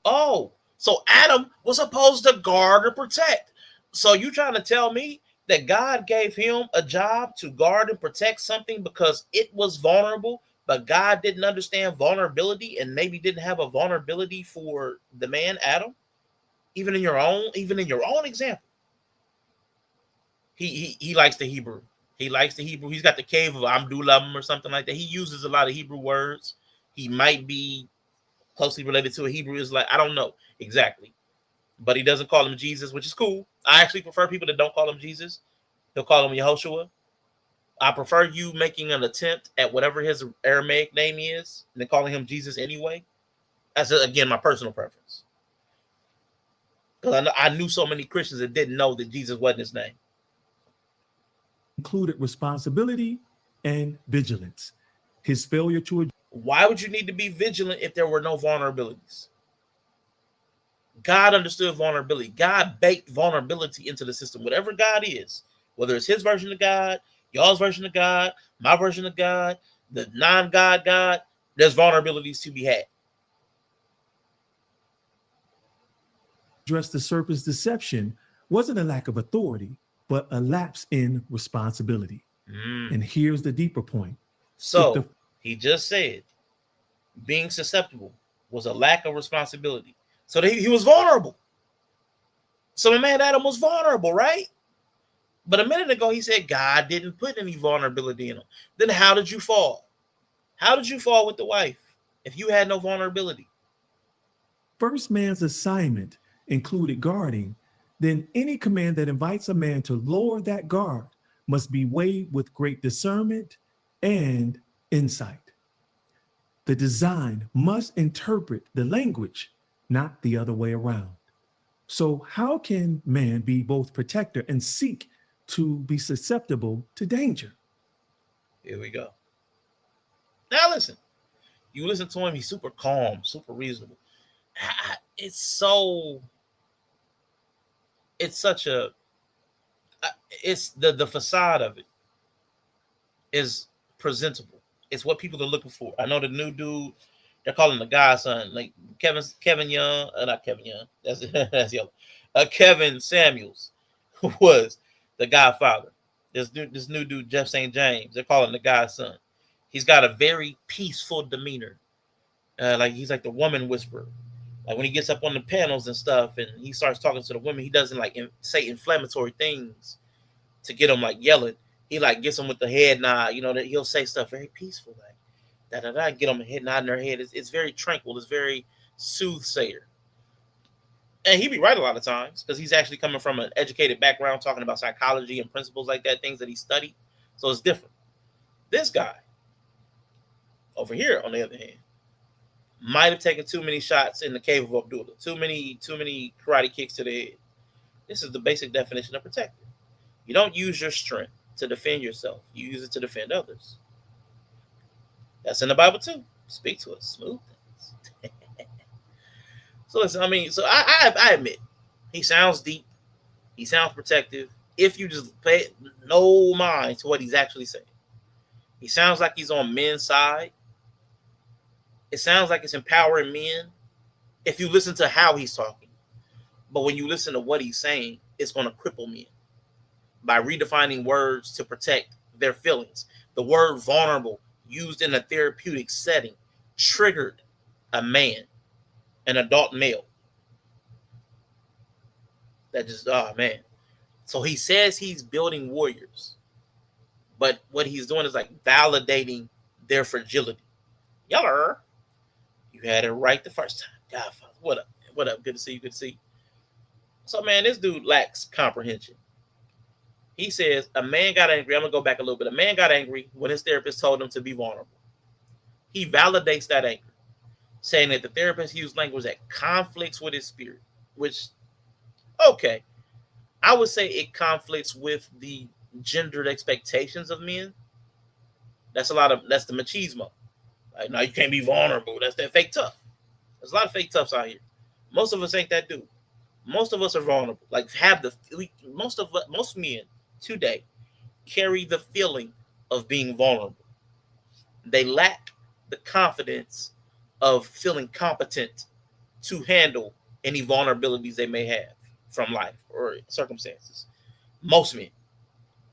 So Adam was supposed to guard or protect. So you trying to tell me that God gave him a job to guard and protect something because it was vulnerable, but God didn't understand vulnerability and maybe didn't have a vulnerability for the man Adam? Even in your own example. He likes the Hebrew. He likes the Hebrew. He's got the cave of Adullam or something like that. He uses a lot of Hebrew words. He might be closely related to a Hebrew Israelite. I don't know exactly. But he doesn't call him Jesus, which is cool. I actually prefer people that don't call him Jesus. He'll call him Yehoshua. I prefer you making an attempt at whatever his Aramaic name is and then calling him Jesus anyway. That's, again, my personal preference. Because I knew so many Christians that didn't know that Jesus wasn't his name. Included responsibility and vigilance. His failure to Why would you need to be vigilant if there were no vulnerabilities? God understood vulnerability. God baked vulnerability into the system. Whatever God is, whether it's his version of God, y'all's version of God, my version of God, the non-God God, there's vulnerabilities to be had. Address the serpent's deception wasn't a lack of authority, but a lapse in responsibility. And here's the deeper point. So he just said being susceptible was a lack of responsibility. So he was vulnerable. So the man Adam was vulnerable, right? But a minute ago, he said God didn't put any vulnerability in him. Then how did you fall? How did you fall with the wife if you had no vulnerability? First man's assignment included guarding. Then any command that invites a man to lower that guard must be weighed with great discernment and insight. The design must interpret the language, not the other way around. So how can man be both protector and seek to be susceptible to danger? Here we go. Now listen, you listen to him, he's super calm, super reasonable. It's such a, it's the facade of it is presentable. It's what people are looking for. I know the new dude, they're calling the godson, like Kevin Young, not Kevin Young, that's Yella. Kevin Samuels was the godfather. This new dude, Jeff St. James, they're calling the godson. He's got a very peaceful demeanor. Like he's like the woman whisperer. Like when he gets up on the panels and stuff and he starts talking to the women, he doesn't like say inflammatory things to get them like yelling. He like gets them with the head nod, you know, that he'll say stuff very peaceful, like da-da-da, get them a head nod in their head. It's very tranquil. It's very soothsayer. And he be right a lot of times because he's actually coming from an educated background talking about psychology and principles like that, things that he studied. So it's different. This guy over here, on the other hand, might have taken too many shots in the cave of Abdullah. Too many karate kicks to the head. This is the basic definition of protector. You don't use your strength to defend yourself. You use it to defend others. That's in the Bible too. Speak to us. Smooth things. So listen, I admit, he sounds deep. He sounds protective. If you just pay no mind to what he's actually saying. He sounds like he's on men's side. It sounds like it's empowering men if you listen to how he's talking. But when you listen to what he's saying, it's going to cripple men by redefining words to protect their feelings. The word vulnerable used in a therapeutic setting triggered a man, an adult male. That just, oh man. So he says he's building warriors, but what he's doing is like validating their fragility. Yella, you had it right the first time. God, what up? What up? Good to see you. Good to see you. So man, this dude lacks comprehension. He says a man got angry. I'm gonna go back a little bit. A man got angry when his therapist told him to be vulnerable. He validates that anger, saying that the therapist used language that conflicts with his spirit, which, okay, I would say it conflicts with the gendered expectations of men. That's the machismo. Like, no, you can't be vulnerable. That's that fake tough. There's a lot of fake toughs out here. Most of us ain't that dude. Most of us are vulnerable. Like most men today carry the feeling of being vulnerable. They lack the confidence of feeling competent to handle any vulnerabilities they may have from life or circumstances. Most men.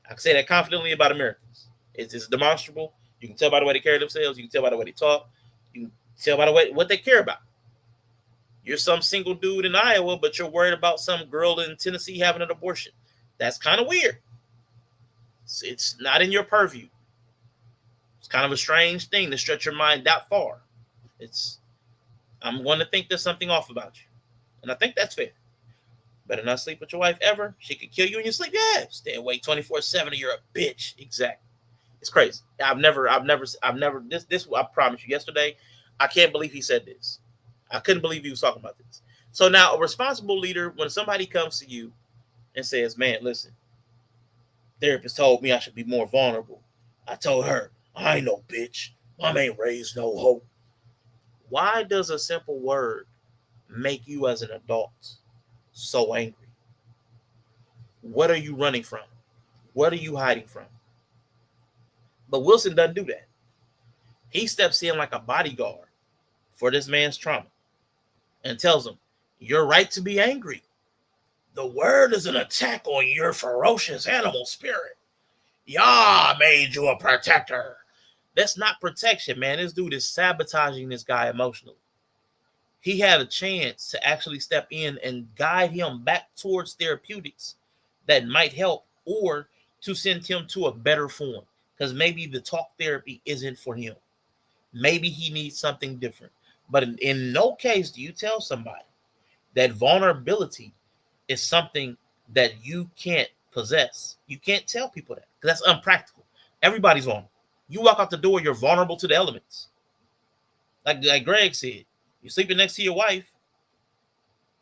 I can say that confidently about Americans. It's demonstrable. You can tell by the way they carry themselves. You can tell by the way they talk. You can tell by the way what they care about. You're some single dude in Iowa, but you're worried about some girl in Tennessee having an abortion. That's kind of weird. It's not in your purview. It's kind of a strange thing to stretch your mind that far. I'm going to think there's something off about you. And I think that's fair. Better not sleep with your wife ever. She could kill you in your sleep. Yeah. Stay awake 24/7 or you're a bitch. Exactly. It's crazy. I've never, this, I promise you, yesterday, I can't believe he said this. I couldn't believe he was talking about this. So now a responsible leader, when somebody comes to you and says, man, listen, therapist told me I should be more vulnerable. I told her, I ain't no bitch. Mom ain't raised no hope. Why does a simple word make you as an adult so angry? What are you running from? What are you hiding from? But Wilson doesn't do that. He steps in like a bodyguard for this man's trauma and tells him, you're right to be angry. The word is an attack on your ferocious animal spirit. Yah made you a protector. That's not protection, man. This dude is sabotaging this guy emotionally. He had a chance to actually step in and guide him back towards therapeutics that might help, or to send him to a better form, because maybe the talk therapy isn't for him. Maybe he needs something different. But in no case do you tell somebody that vulnerability is something that you can't possess. You can't tell people that, because that's unpractical. Everybody's vulnerable. You walk out the door, you're vulnerable to the elements. Like Greg said, you're sleeping next to your wife,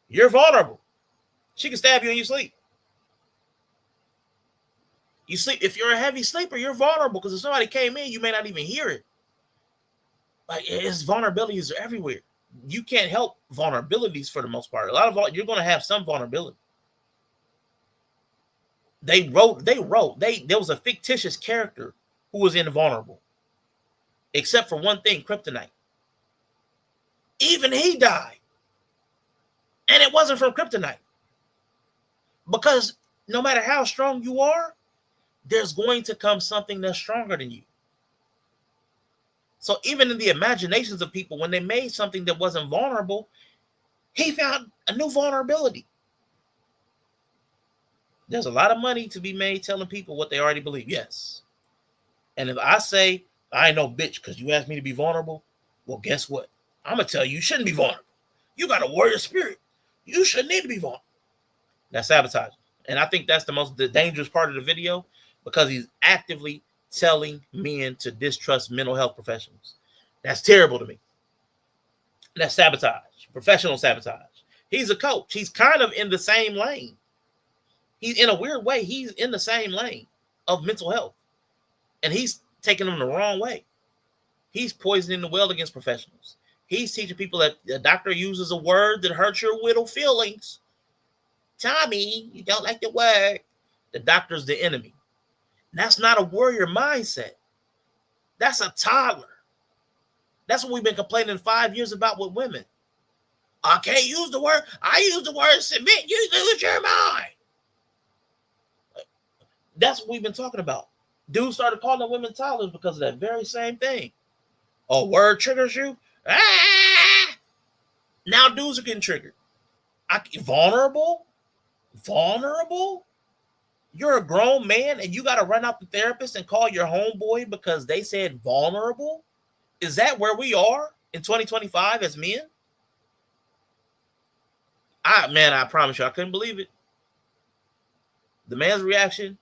you're vulnerable. She can stab you in your sleep. You sleep, if you're a heavy sleeper, you're vulnerable, because if somebody came in, you may not even hear it. Like, it's vulnerabilities are everywhere. You can't help vulnerabilities for the most part. A lot of you're going to have some vulnerability. There was a fictitious character who was invulnerable, except for one thing, kryptonite. Even he died, and it wasn't from kryptonite. Because no matter how strong you are, there's going to come something that's stronger than you. So even in the imaginations of people, when they made something that wasn't vulnerable, he found a new vulnerability. There's a lot of money to be made telling people what they already believe. Yes. And if I say, I ain't no bitch because you asked me to be vulnerable, well, guess what? I'm going to tell you, you shouldn't be vulnerable. You got a warrior spirit. You shouldn't need to be vulnerable. That's sabotage. And I think that's the dangerous part of the video, because he's actively telling men to distrust mental health professionals. That's terrible to me. That's sabotage, professional sabotage. He's a coach. He's kind of in the same lane. He's, in a weird way, he's in the same lane of mental health. And he's taking them the wrong way. He's poisoning the well against professionals. He's teaching people that the doctor uses a word that hurts your little feelings. Tommy, you don't like the word. The doctor's the enemy. That's not a warrior mindset. That's a toddler. That's what we've been complaining 5 years about with women. I can't use the word. I use the word submit. You lose your mind. That's what we've been talking about. Dudes started calling women toddlers because of that very same thing. A word triggers you. Ah! Now dudes are getting triggered. Vulnerable? You're a grown man and you got to run out the therapist and call your homeboy because they said vulnerable? Is that where we are in 2025 as men? I promise you, I couldn't believe it. The man's reaction,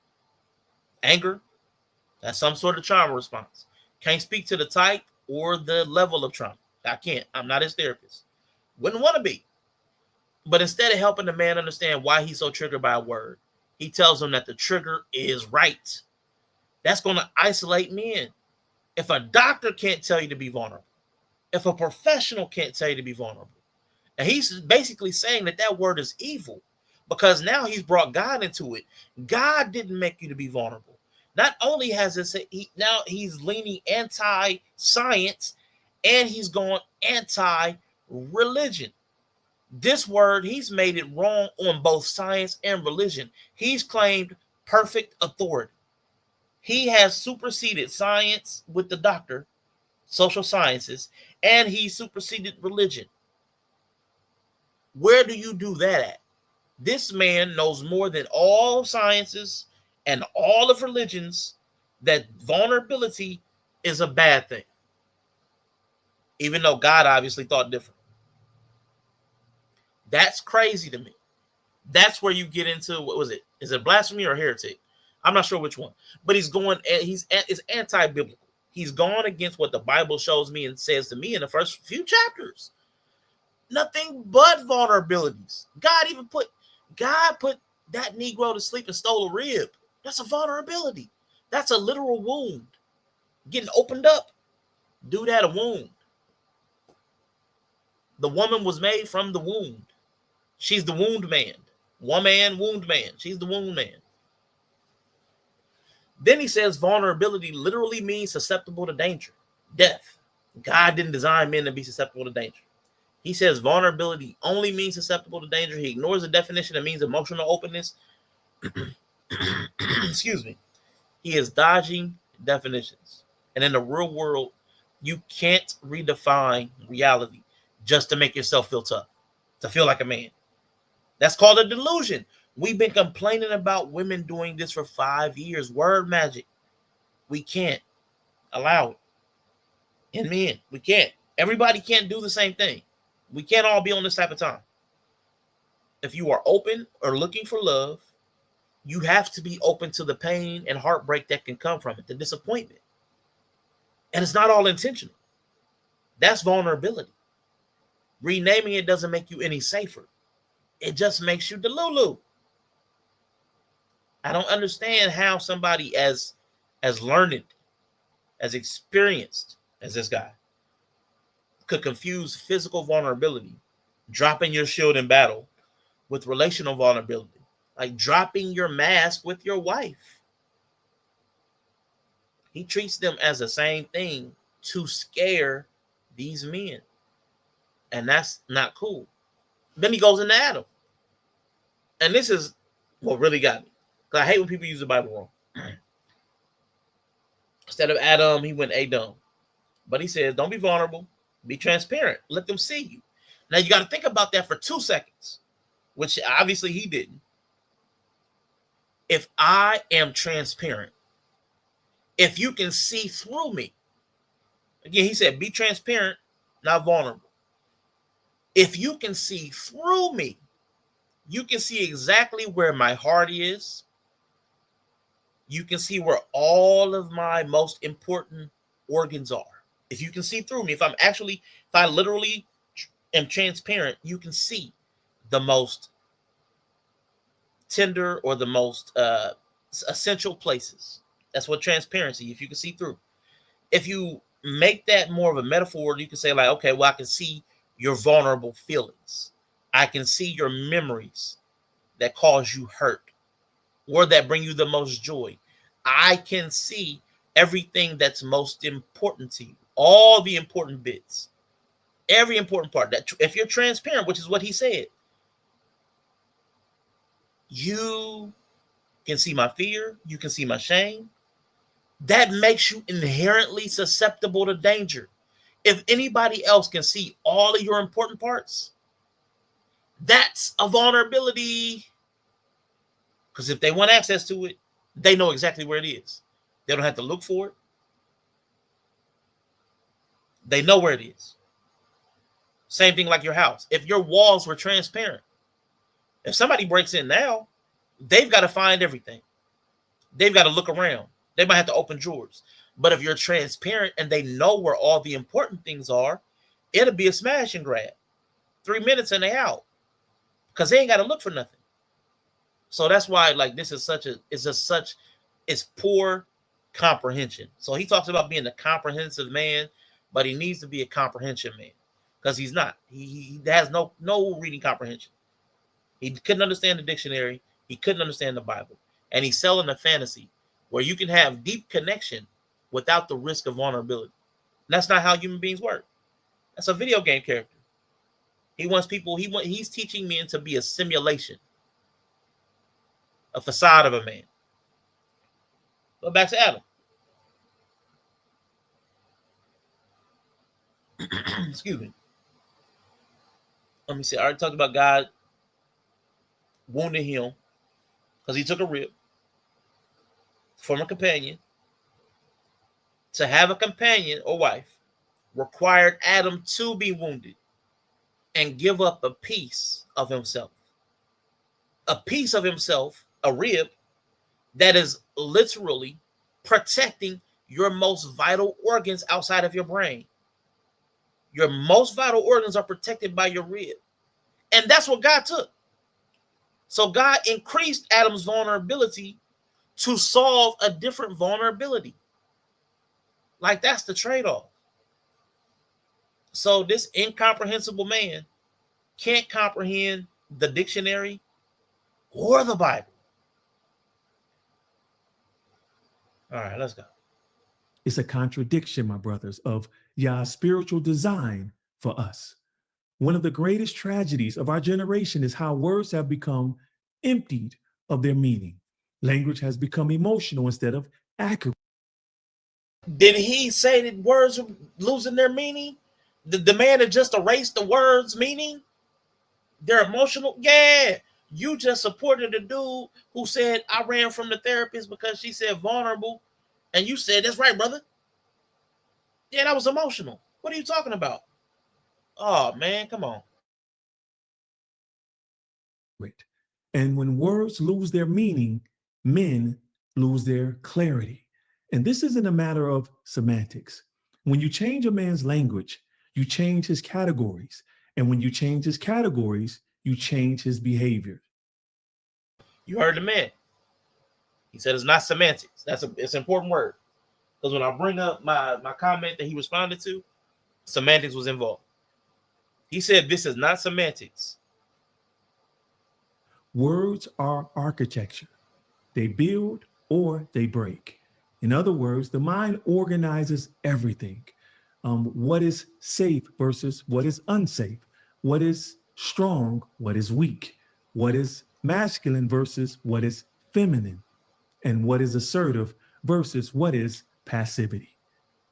anger, that's some sort of trauma response. Can't speak to the type or the level of trauma. I can't. I'm not his therapist. Wouldn't want to be. But instead of helping the man understand why he's so triggered by a word, he tells him that the trigger is right. That's going to isolate men. If a doctor can't tell you to be vulnerable, if a professional can't tell you to be vulnerable, and he's basically saying that that word is evil, because now he's brought God into it. God didn't make you to be vulnerable. Not only has it, now he's leaning anti-science, and he's going anti-religion. This word, he's made it wrong on both science and religion. He's claimed perfect authority. He has superseded science with the doctor, social sciences, and he superseded religion. Where do you do that at? This man knows more than all of sciences and all of religions that vulnerability is a bad thing. Even though God obviously thought different. That's crazy to me. That's where you get into, what was it? Is it blasphemy or heretic? I'm not sure which one. But it's anti-biblical. He's gone against what the Bible shows me and says to me in the first few chapters. Nothing but vulnerabilities. God put that Negro to sleep and stole a rib. That's a vulnerability. That's a literal wound getting opened up. Dude had a wound. The woman was made from the wound. She's the wound man. Woman, wound man. She's the wound man. Then he says vulnerability literally means susceptible to danger, death. God didn't design men to be susceptible to danger. He says vulnerability only means susceptible to danger. He ignores the definition that means emotional openness. Excuse me. He is dodging definitions. And in the real world, you can't redefine reality just to make yourself feel tough, to feel like a man. That's called a delusion. We've been complaining about women doing this for 5 years. Word magic. We can't allow it. And men, we can't. Everybody can't do the same thing. We can't all be on this type of time. If you are open or looking for love, you have to be open to the pain and heartbreak that can come from it, the disappointment. And it's not all intentional. That's vulnerability. Renaming it doesn't make you any safer. It just makes you delulu. I don't understand how somebody as learned, as experienced as this guy could confuse physical vulnerability, dropping your shield in battle, with relational vulnerability, like dropping your mask with your wife. He treats them as the same thing to scare these men. And that's not cool. Then he goes into Adam. And this is what really got me. Because I hate when people use the Bible wrong. Instead of Adam, he went Adullam. But he says, don't be vulnerable. Be transparent. Let them see you. Now, you got to think about that for 2 seconds, which obviously he didn't. If I am transparent, if you can see through me, again, he said, be transparent, not vulnerable. If you can see through me, you can see exactly where my heart is. You can see where all of my most important organs are. If you can see through me, if I literally am transparent, you can see the most tender or the most essential places. That's what transparency, if you can see through. If you make that more of a metaphor, you can say like, okay, well, I can see your vulnerable feelings. I can see your memories that cause you hurt or that bring you the most joy. I can see everything that's most important to you, all the important bits, every important part. That if you're transparent, which is what he said, you can see my fear, you can see my shame. That makes you inherently susceptible to danger. If anybody else can see all of your important parts, that's a vulnerability. Because if they want access to it, they know exactly where it is. They don't have to look for it. They know where it is. Same thing like your house. If your walls were transparent, if somebody breaks in now, they've got to find everything. They've got to look around. They might have to open drawers. But if you're transparent and they know where all the important things are, it'll be a smash and grab. 3 minutes and they out. Because they ain't got to look for nothing. So that's why, like, this is it's poor comprehension. So he talks about being a comprehensive man, but he needs to be a comprehension man. Because he's not. He has no reading comprehension. He couldn't understand the dictionary. He couldn't understand the Bible. And he's selling a fantasy where you can have deep connection without the risk of vulnerability. And that's not how human beings work. That's a video game character. He wants people, he's teaching men to be a simulation, a facade of a man. But back to Adam. Excuse me. Let me see. I already talked about God wounding him because he took a rib from a companion. To have a companion or wife required Adam to be wounded and give up a piece of himself. A piece of himself, a rib, that is literally protecting your most vital organs outside of your brain. Your most vital organs are protected by your rib. And that's what God took. So God increased Adam's vulnerability to solve a different vulnerability. Like, that's the trade-off. So this incomprehensible man can't comprehend the dictionary or the Bible. All right, let's go. It's a contradiction, my brothers, of Yah's spiritual design for us. One of the greatest tragedies of our generation is how words have become emptied of their meaning. Language has become emotional instead of accurate. Did he say that words are losing their meaning? The man that just erased the words' meaning? They're emotional? Yeah. You just supported a dude who said, I ran from the therapist because she said vulnerable. And you said, that's right, brother. Yeah, that was emotional. What are you talking about? Oh, man, come on. And when words lose their meaning, men lose their clarity. And this isn't a matter of semantics. When you change a man's language, you change his categories. And when you change his categories, you change his behavior. You heard the man. He said it's not semantics. It's an important word. Because when I bring up my comment that he responded to, semantics was involved. He said this is not semantics. Words are architecture. They build or they break. In other words, the mind organizes everything. What is safe versus what is unsafe? What is strong? What is weak? What is masculine versus what is feminine? And what is assertive versus what is passivity?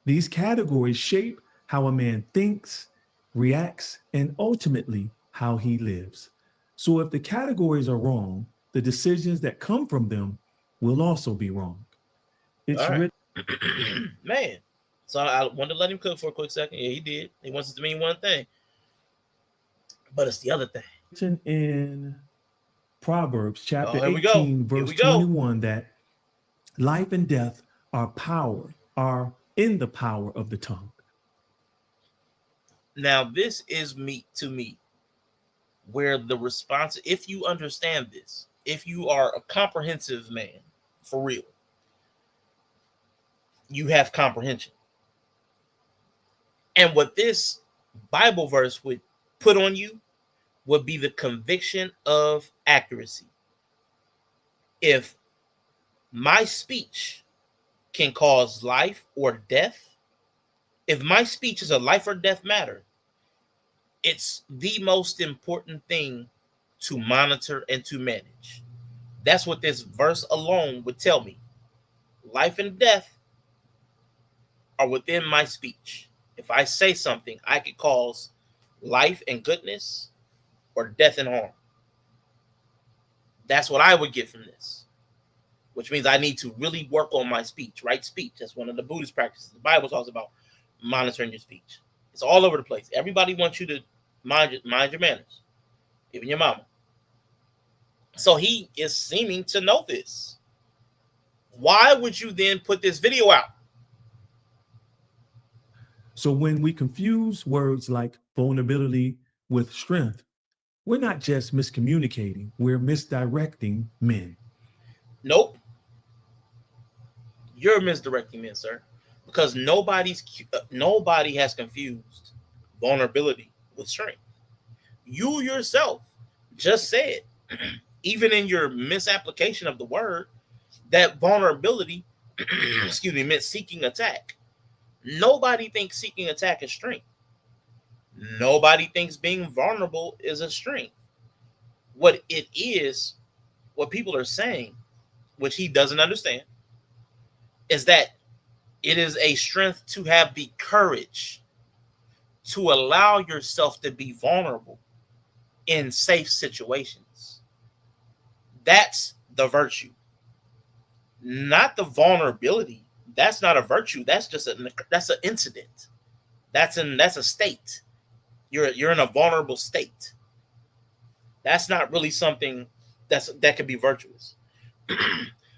These categories shape how a man thinks, reacts, and ultimately how he lives. So if the categories are wrong, the decisions that come from them will also be wrong. It's All right. written. Man. So I wanted to let him cook for a quick second. Yeah, he did. He wants it to mean one thing. But it's the other thing. Written in Proverbs chapter here we 18, go. Here verse we go. 21, that life and death are in the power of the tongue. Now, this is meat to me, where the response, if you understand this, if you are a comprehensive man, for real, you have comprehension. And what this Bible verse would put on you would be the conviction of accuracy. If my speech can cause life or death, if my speech is a life or death matter, it's the most important thing to monitor and to manage. That's what this verse alone would tell me. Life and death are within my speech. If I say something, I could cause life and goodness or death and harm. That's what I would get from this, which means I need to really work on my speech, right? Speech. That's one of the Buddhist practices. The Bible talks about monitoring your speech. It's all over the place. Everybody wants you to mind your manners, even your mama. So he is seeming to know this. Why would you then put this video out? So when we confuse words like vulnerability with strength, we're not just miscommunicating, we're misdirecting men. Nope. You're misdirecting men, sir, because nobody has confused vulnerability with strength. You yourself just said, even in your misapplication of the word, that vulnerability, meant seeking attack. Nobody thinks seeking attack is strength. Nobody thinks being vulnerable is a strength. What it is, what people are saying, which he doesn't understand, is that it is a strength to have the courage to allow yourself to be vulnerable in safe situations. That's the virtue, not the vulnerability. That's not a virtue. That's just that's an incident. That's a state. You're in a vulnerable state. That's not really something that could be virtuous.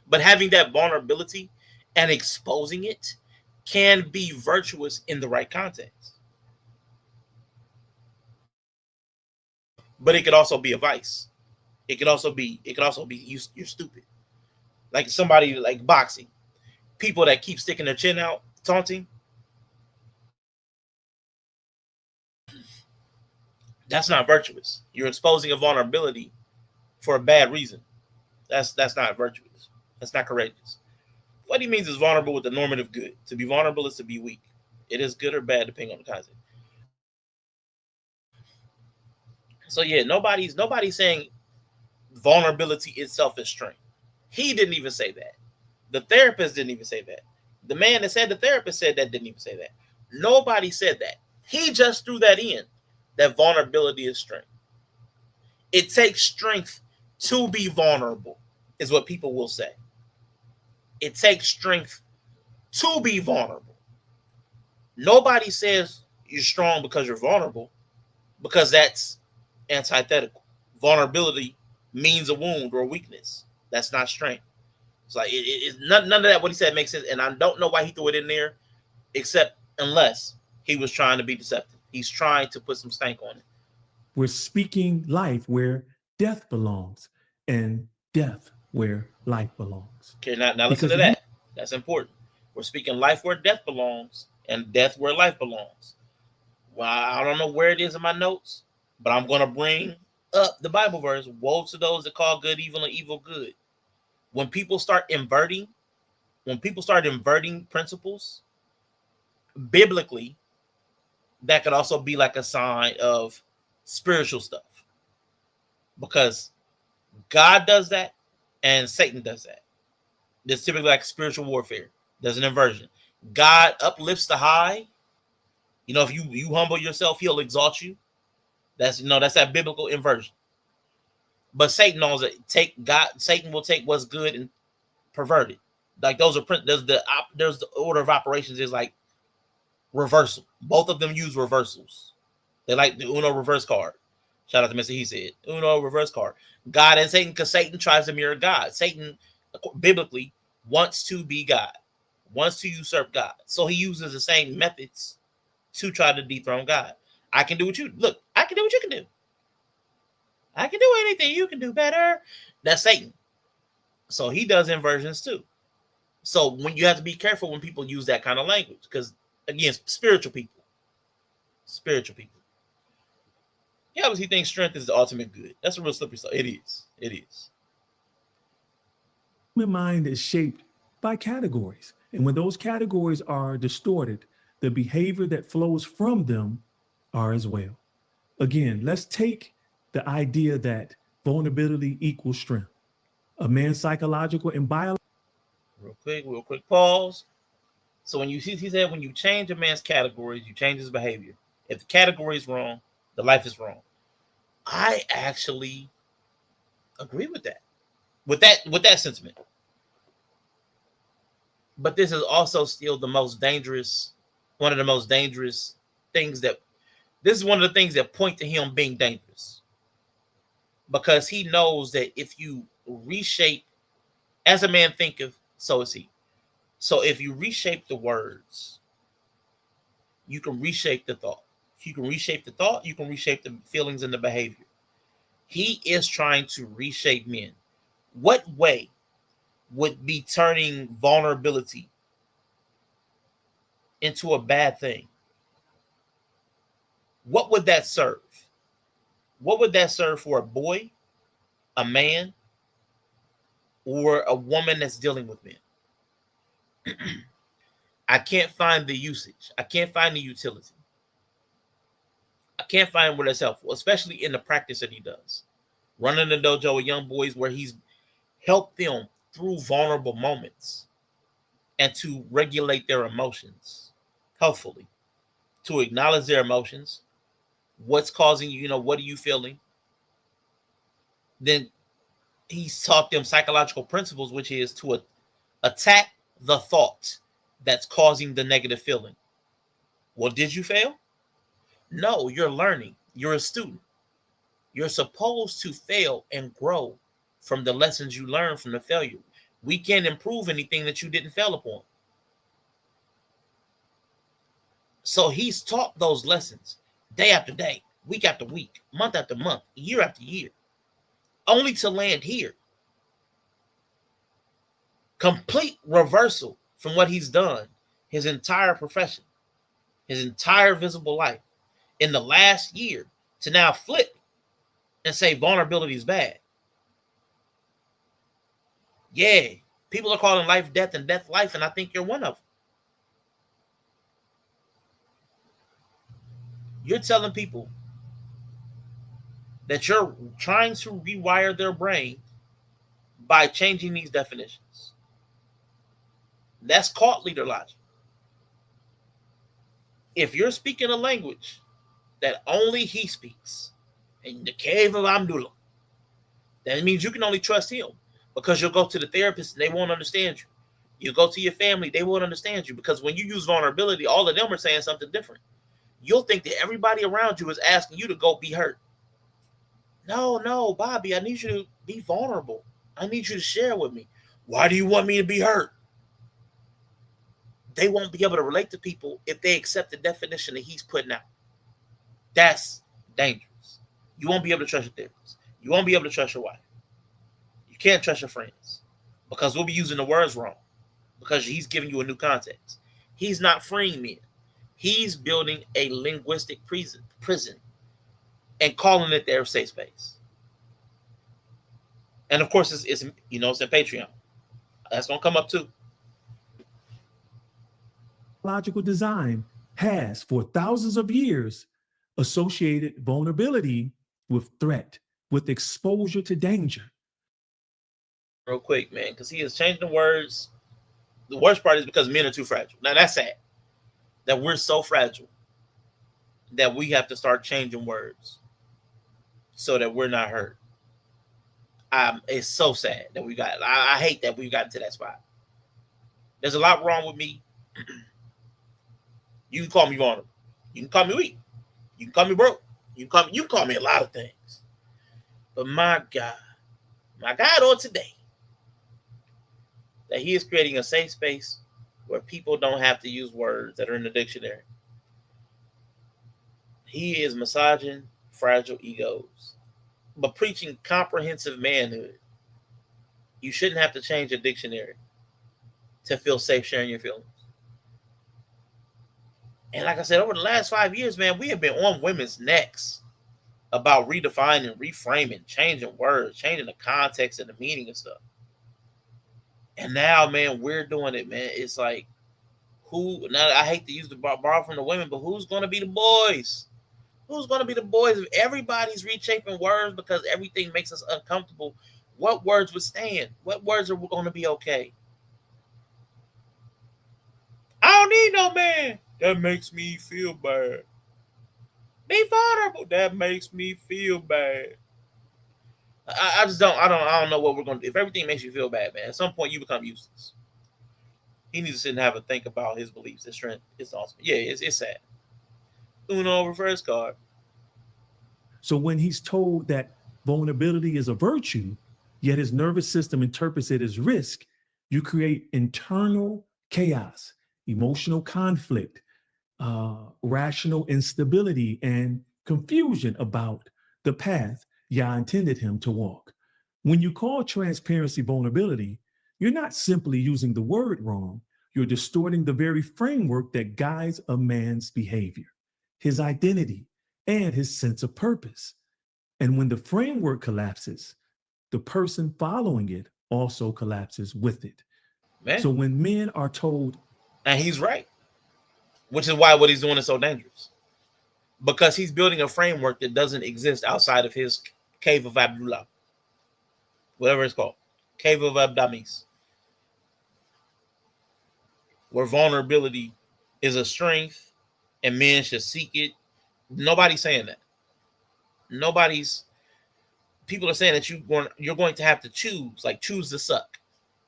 But having that vulnerability and exposing it can be virtuous in the right context. But it could also be a vice. It could also be you're stupid. Like somebody like boxing. People that keep sticking their chin out, taunting. That's not virtuous. You're exposing a vulnerability for a bad reason. That's not virtuous. That's not courageous. What he means is vulnerable with the normative good. To be vulnerable is to be weak. It is good or bad depending on the context. So yeah, nobody's saying vulnerability itself is strength. He didn't even say that. The therapist didn't even say that. The man that said the therapist said that didn't even say that. Nobody said that. He just threw that in, that vulnerability is strength. It takes strength to be vulnerable, is what people will say. It takes strength to be vulnerable. Nobody says you're strong because you're vulnerable, because that's antithetical. Vulnerability means a wound or a weakness. That's not strength. It's like it's none of that. What he said makes sense, and I don't know why he threw it in there, except unless he was trying to be deceptive. He's trying to put some stank on it. We're speaking life where death belongs, and death where life belongs. Okay, now listen to that. That's important. We're speaking life where death belongs, and death where life belongs. Well, I don't know where it is in my notes, but I'm going to bring up the Bible verse. Woe to those that call good evil and evil good. When people start inverting principles, biblically, that could also be like a sign of spiritual stuff. Because God does that and Satan does that. There's typically like spiritual warfare. There's an inversion. God uplifts the high. You know, if you humble yourself, he'll exalt you. That's that biblical inversion. But Satan knows that Satan will take what's good and pervert it. Like there's the order of operations is like reversal. Both of them use reversals. They like the Uno reverse card. Shout out to Mr. He said Uno reverse card. God and Satan, because Satan tries to mirror God. Satan biblically wants to be God, wants to usurp God. So he uses the same methods to try to dethrone God. I can do what you can do what you can do. I can do anything you can do better. That's Satan. So he does inversions too. So when you have to be careful when people use that kind of language, because again, spiritual people. Yeah, but he thinks strength is the ultimate good. That's a real slippery stuff. It is. Human mind is shaped by categories. And when those categories are distorted, the behavior that flows from them are as well. Again, let's take the idea that vulnerability equals strength. A man's psychological and biological. Real quick pause. So when he said when you change a man's categories, you change his behavior. If the category is wrong, the life is wrong. I actually agree with that. With that sentiment. But this is also still one of the most dangerous things this is one of the things that point to him being dangerous. Because he knows that if you reshape, as a man thinketh, so is he. So if you reshape the words, you can reshape the thought. If you can reshape the thought, you can reshape the feelings and the behavior. He is trying to reshape men. What way would be turning vulnerability into a bad thing? What would that serve? What would that serve for a boy, a man, or a woman that's dealing with men? I can't find the usage. I can't find the utility. I can't find where that's helpful, especially in the practice that he does. Running the dojo with young boys where he's helped them through vulnerable moments and to regulate their emotions healthfully, to acknowledge their emotions. What's causing you, what are you feeling? Then he's taught them psychological principles, which is to attack the thought that's causing the negative feeling. Well, did you fail? No, you're learning. You're a student. You're supposed to fail and grow from the lessons you learn from the failure. We can't improve anything that you didn't fail upon. So he's taught those lessons day after day, week after week, month after month, year after year, only to land here. Complete reversal from what he's done his entire profession, his entire visible life. In the last year, to now flip and say vulnerability is bad. Yeah, people are calling life death and death life, and I think you're one of them. You're telling people that you're trying to rewire their brain by changing these definitions. That's cult leader logic. If you're speaking a language that only he speaks in the cave of Adullam, that means you can only trust him, because you'll go to the therapist and they won't understand you. You go to your family, they won't understand you, because when you use vulnerability, all of them are saying something different. You'll think that everybody around you is asking you to go be hurt. No, Bobby, I need you to be vulnerable. I need you to share with me. Why do you want me to be hurt? They won't be able to relate to people if they accept the definition that he's putting out. That's dangerous. You won't be able to trust your therapist. You won't be able to trust your wife. You can't trust your friends, because we'll be using the words wrong, because he's giving you a new context. He's not freeing men. He's building a linguistic prison and calling it their safe space. And of course, it's in Patreon. That's going to come up too. Logical design has for thousands of years associated vulnerability with threat, with exposure to danger. Real quick, man, because he is changing the words. The worst part is because men are too fragile. Now, that's sad that we're so fragile that we have to start changing words so that we're not hurt. It's so sad that we got. I hate that we've gotten to that spot. There's a lot wrong with me. You can call me vulnerable. You can call me weak. You can call me broke. You can call me a lot of things. But my God on today, that he is creating a safe space where people don't have to use words that are in the dictionary. He is massaging fragile egos, but preaching comprehensive manhood. You shouldn't have to change a dictionary to feel safe sharing your feelings. And like I said, over the last 5 years, man, we have been on women's necks about redefining, reframing, changing words, changing the context and the meaning and stuff. And now, man, we're doing it, man. It's like, now I hate to use the borrow from the women, but who's going to be the boys? Who's going to be the boys if everybody's reshaping words because everything makes us uncomfortable? What words would stand? What words are going to be okay? I don't need no man. That makes me feel bad. Be vulnerable. That makes me feel bad. I just don't. I don't know what we're going to do. If everything makes you feel bad, man, at some point you become useless. He needs to sit and have a think about his beliefs, his strength, his awesome. Yeah, it's sad. Uno reverse card. So when he's told that vulnerability is a virtue, yet his nervous system interprets it as risk, you create internal chaos, emotional conflict, rational instability, and confusion about the path Yah intended him to walk. When you call transparency vulnerability, you're not simply using the word wrong, you're distorting the very framework that guides a man's behavior, his identity, and his sense of purpose. And when the framework collapses, the person following it also collapses with it. Man. So when men are told, and he's right, which is why what he's doing is so dangerous, because he's building a framework that doesn't exist outside of his cave of Adullam, whatever it's called, cave of Abdamis, where vulnerability is a strength and men should seek it. Nobody's saying that. People are saying that you're going to have to choose, like choose to suck.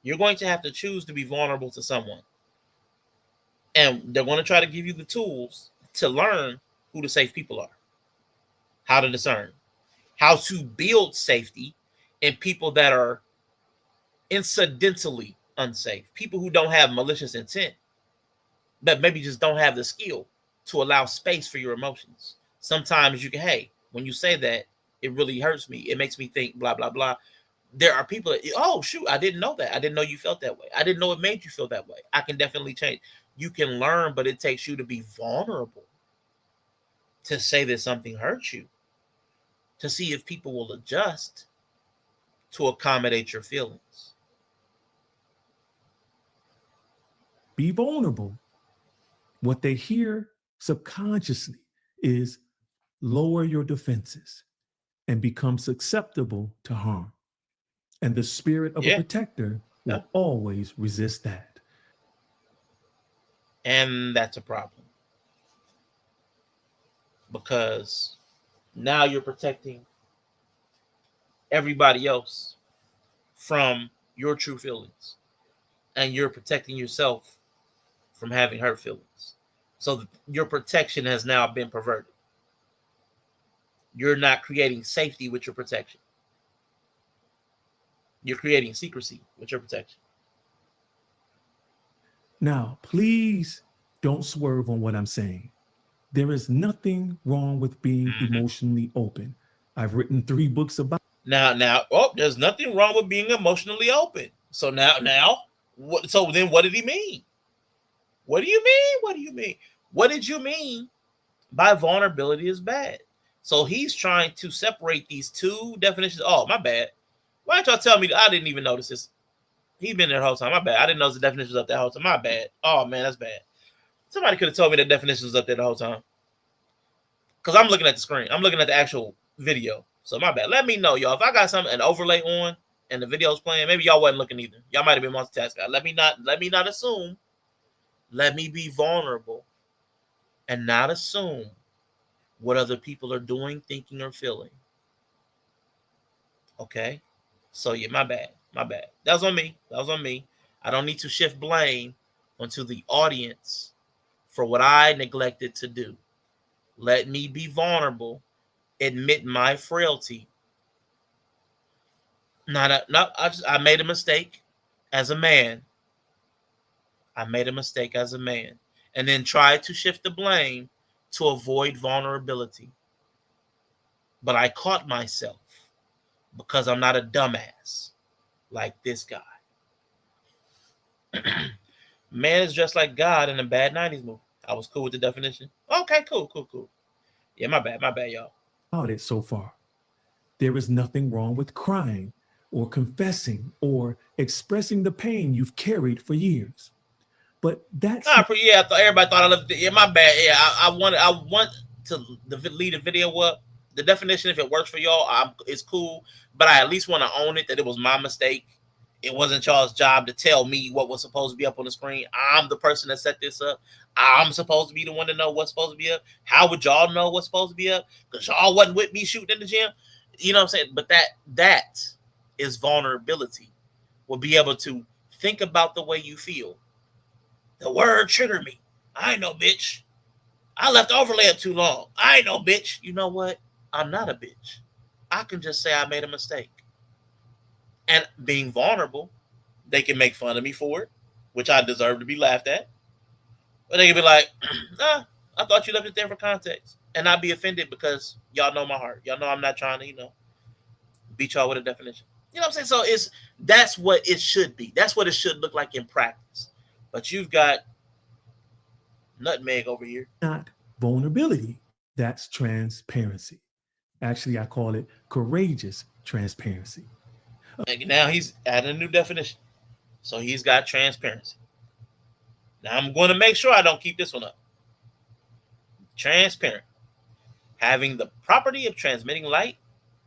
You're going to have to choose to be vulnerable to someone. And they're going to try to give you the tools to learn who the safe people are, how to discern, how to build safety in people that are incidentally unsafe, people who don't have malicious intent, but maybe just don't have the skill to allow space for your emotions. Sometimes you can, hey, when you say that, it really hurts me. It makes me think blah, blah, blah. There are people that, oh, shoot, I didn't know that. I didn't know you felt that way. I didn't know it made you feel that way. I can definitely change. You can learn, but it takes you to be vulnerable to say that something hurts you. to see if people will adjust to accommodate your feelings. Be vulnerable. What they hear subconsciously is lower your defenses and become susceptible to harm. And the spirit of a protector will always resist that. And that's a problem. Because now you're protecting everybody else from your true feelings. And you're protecting yourself from having hurt feelings. So your protection has now been perverted. You're not creating safety with your protection. You're creating secrecy with your protection. Now, please don't swerve on what I'm saying. There is nothing wrong with being emotionally open. I've written 3 books about. There's nothing wrong with being emotionally open. So what? So then, what did he mean? What do you mean? What do you mean? What did you mean by vulnerability is bad? So he's trying to separate these 2 definitions. Oh, my bad. Why don't y'all tell me? I didn't even notice this. He's been there the whole time. My bad. I didn't know the definition was up there the whole time. My bad. Oh, man, that's bad. Somebody could have told me the definition was up there the whole time. Because I'm looking at the screen. I'm looking at the actual video. So my bad. Let me know, y'all. If I got an overlay on and the video's playing, maybe y'all wasn't looking either. Y'all might have been multitasking. Let me not assume. Let me be vulnerable and not assume what other people are doing, thinking, or feeling. Okay? So yeah, my bad. That was on me. I don't need to shift blame onto the audience for what I neglected to do. Let me be admit my frailty. I made a mistake as a man. And then tried to shift the blame to avoid vulnerability. But I caught myself because I'm not a dumbass like this guy. Man is dressed like God in a bad 90s movie. I was cool with the definition. Okay, cool. Yeah, my bad, y'all. About it so far. There is nothing wrong with crying or confessing or expressing the pain you've carried for years. But that's I thought everybody thought I lived. Yeah, my bad. Yeah, I want to lead a video up. The definition, if it works for y'all, it's cool. But I at least want to own it that it was my mistake. It wasn't y'all's job to tell me what was supposed to be up on the screen. I'm the person that set this up. I'm supposed to be the one to know what's supposed to be up. How would y'all know what's supposed to be up? Because y'all wasn't with me shooting in the gym. You know what I'm saying? But that is vulnerability. We'll be able to think about the way you feel. The word triggered me. I know, bitch. I left overlay up too long. I know, bitch. You know what? I'm not a bitch. I can just say I made a mistake. And being vulnerable, they can make fun of me for it, which I deserve to be laughed at. But they can be like, I thought you left it there for context. And I'd be offended because y'all know my heart. Y'all know I'm not trying to, beat y'all with a definition. You know what I'm saying? So that's what it should be. That's what it should look like in practice. But you've got nutmeg over here. Not vulnerability. That's transparency. Actually, I call it courageous transparency. And now he's adding a new definition. So he's got transparency. Now I'm going to make sure I don't keep this one up. Transparent. Having the property of transmitting light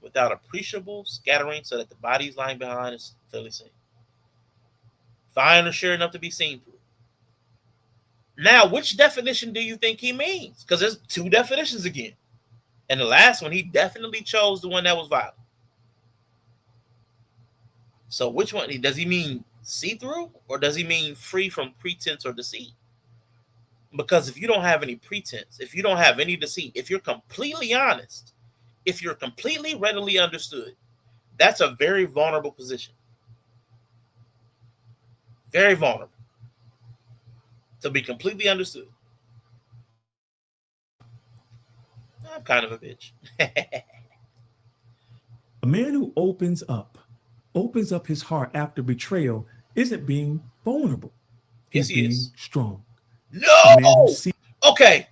without appreciable scattering so that the bodies lying behind is clearly seen. Fine or sure enough to be seen through. Now, which definition do you think he means? Because there's 2 definitions again. And the last one, he definitely chose the one that was violent. So which one? Does he mean see-through or does he mean free from pretense or deceit? Because if you don't have any pretense, if you don't have any deceit, if you're completely honest, if you're completely readily understood, that's a very vulnerable position. Very vulnerable. To be completely understood. I'm kind of a bitch. A man who opens up his heart after betrayal isn't being vulnerable. He's being strong. No! Okay.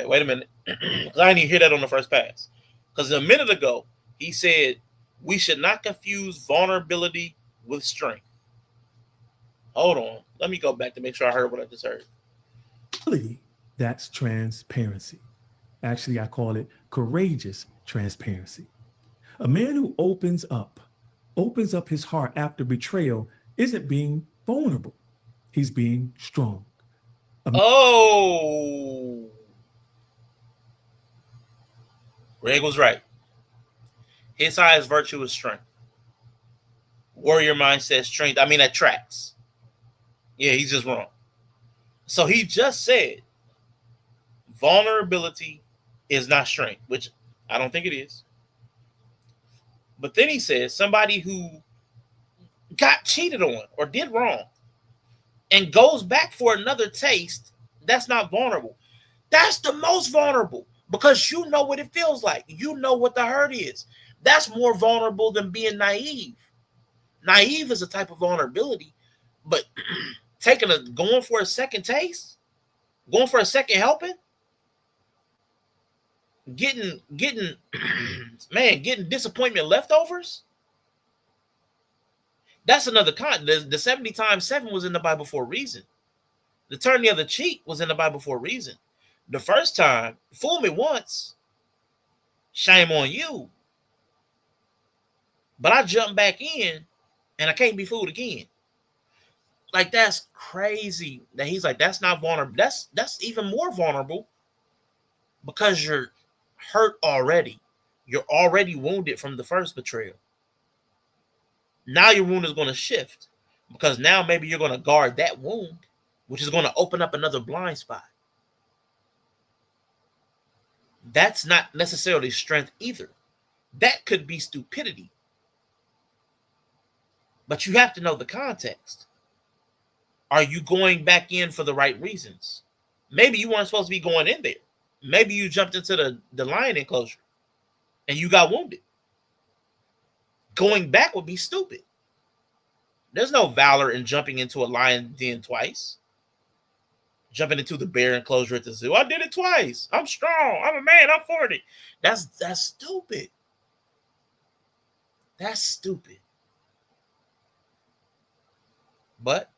Wait a minute. I didn't even hear that on the first pass. Because a minute ago, he said we should not confuse vulnerability with strength. Hold on. Let me go back to make sure I heard what I just heard. That's transparency. Actually, I call it courageous transparency. A man who opens up his heart after betrayal isn't being vulnerable. He's being strong. Oh, Greg was right. His highest virtue is strength. Warrior mind says strength. I mean, that tracks. Yeah, he's just wrong. So he just said vulnerability is not strength, which I don't think it is. But then he says somebody who got cheated on or did wrong and goes back for another taste, that's not vulnerable. That's the most vulnerable because you know what it feels like. You know what the hurt is. That's more vulnerable than being naive. Naive is a type of vulnerability, but going for a second taste, going for a second helping, getting disappointment leftovers. That's another kind. The 70 times 7 was in the Bible for a reason. The turn the other cheek was in the Bible for a reason. The first time, fool me once, shame on you. But I jump back in and I can't be fooled again. Like, that's crazy that he's like, that's not vulnerable. That's even more vulnerable because you're hurt already. You're already wounded from the first betrayal. Now your wound is going to shift because now maybe you're going to guard that wound, which is going to open up another blind spot. That's not necessarily strength either. That could be stupidity. But you have to know the context. Are you going back in for the right reasons? Maybe you weren't supposed to be going in there. Maybe you jumped into the lion enclosure and you got wounded. Going back would be stupid. There's no valor in jumping into a lion den twice. Jumping into the bear enclosure at the zoo. I did it twice. I'm strong. I'm a man. I'm 40. That's stupid. That's stupid. But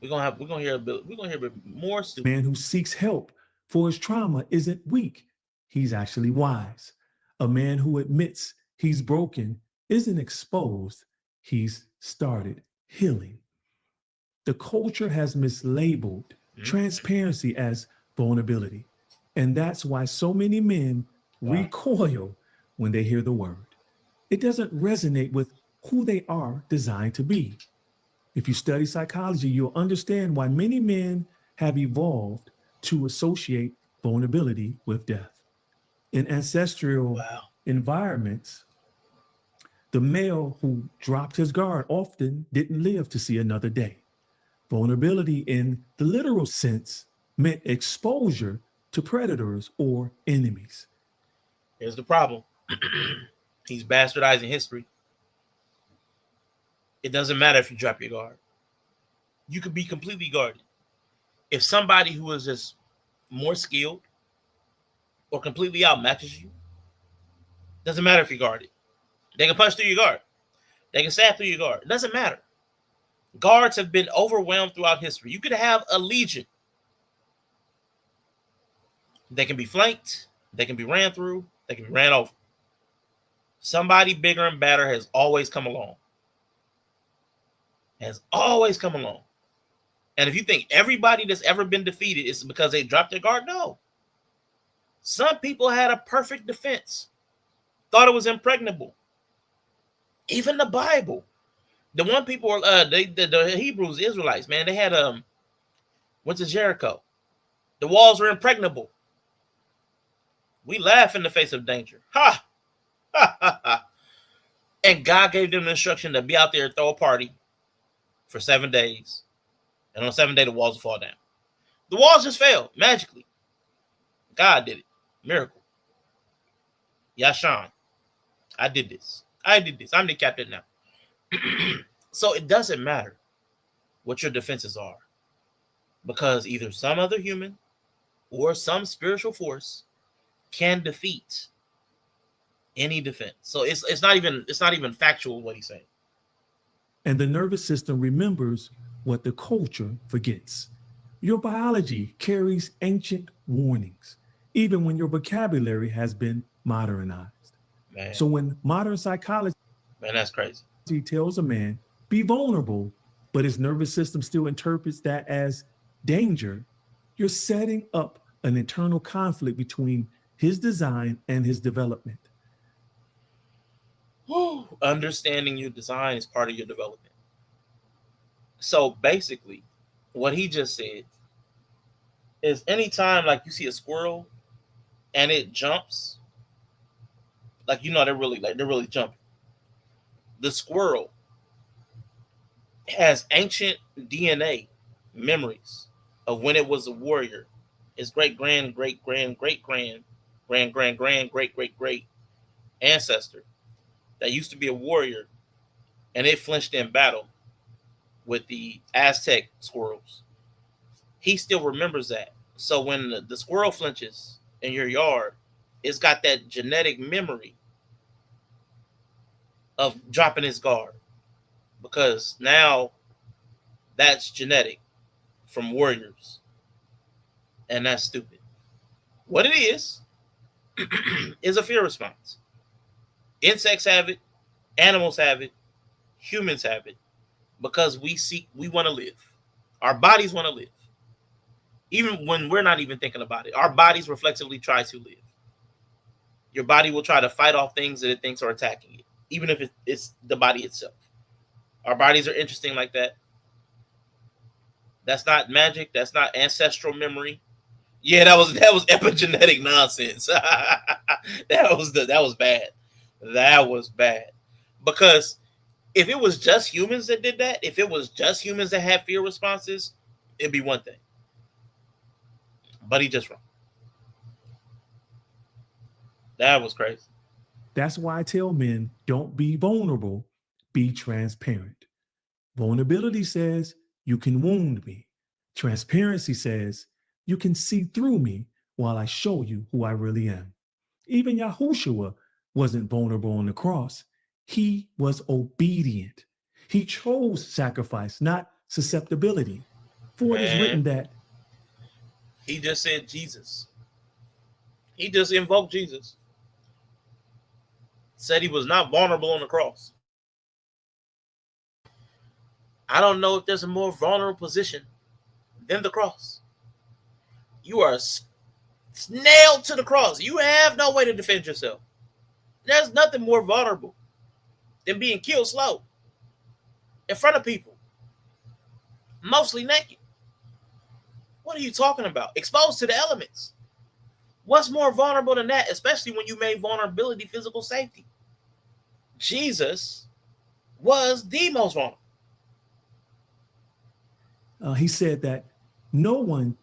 we're gonna hear a bit more stupid. Man who seeks help for his trauma isn't weak. He's actually wise. A man who admits he's broken isn't exposed. He's started healing. The culture has mislabeled transparency as vulnerability. And that's why so many men recoil when they hear the word. It doesn't resonate with who they are designed to be. If you study psychology, you'll understand why many men have evolved to associate vulnerability with death. In ancestral environments, the male who dropped his guard often didn't live to see another day. Vulnerability in the literal sense meant exposure to predators or enemies. Here's the problem. He's bastardizing history. It doesn't matter if you drop your guard. You could be completely guarded. If somebody who is just more skilled or completely outmatches you, doesn't matter if you're guarded. They can punch through your guard. They can stab through your guard. It doesn't matter. Guards have been overwhelmed throughout history. You could have a legion. They can be flanked. They can be ran through. They can be ran over. Somebody bigger and badder has always come along. Has always come along. And if you think everybody that's ever been defeated is because they dropped their guard, no. Some people had a perfect defense. Thought it was impregnable. Even the Bible. The one people, the Hebrews, the Israelites, man, they had went to Jericho. The walls were impregnable. We laugh in the face of danger. Ha! Ha ha ha. And God gave them the instruction to be out there and throw a party for 7 days. And on the 7th day, the walls will fall down. The walls just fell magically. God did it. Miracle. Yashan. I did this. I'm the captain now. So it doesn't matter what your defenses are, because either some other human or some spiritual force can defeat any defense. So it's not even factual what he's saying. And the nervous system remembers what the culture forgets. Your biology carries ancient warnings, even when your vocabulary has been modernized. Man, So when modern psychology that's crazy. tells a man, be vulnerable, but his nervous system still interprets that as danger, you're setting up an internal conflict between his design and his development. Understanding your design is part of your development. So basically, what he just said is anytime like you see a squirrel and it jumps, like they're really jumping. The squirrel has ancient DNA memories of when it was a warrior. His great grand great grand great grand grand grand grand great great great ancestor that used to be a warrior, and it flinched in battle with the Aztec squirrels. He still remembers that. So when the squirrel flinches in your yard, it's got that genetic memory of dropping his guard, because now that's genetic from warriors, and that's stupid. What it is a fear response. Insects have it, animals have it, humans have it, because we want to live. Our bodies want to live. Even when we're not even thinking about it, our bodies reflexively try to live. Your body will try to fight off things that it thinks are attacking it, even if it's the body itself. Our bodies are interesting like that. That's not magic. That's not ancestral memory. Yeah, that was epigenetic nonsense. that was bad. That was bad. Because if it was just humans that did that, if it was just humans that had fear responses, it'd be one thing. But he just wrong. That was crazy. That's why I tell men, don't be vulnerable, be transparent. Vulnerability says you can wound me. Transparency says you can see through me while I show you who I really am. Even Yahushua wasn't vulnerable on the cross. He was obedient. He chose sacrifice, not susceptibility. For it is written that he just said Jesus. He just invoked Jesus. Said he was not vulnerable on the cross. I don't know if there's a more vulnerable position than the cross. You are nailed to the cross. You have no way to defend yourself. There's nothing more vulnerable than being killed slow in front of people, mostly naked. What are you talking about? Exposed to the elements. What's more vulnerable than that, especially when you made vulnerability physical safety? Jesus was the most vulnerable. He said that no one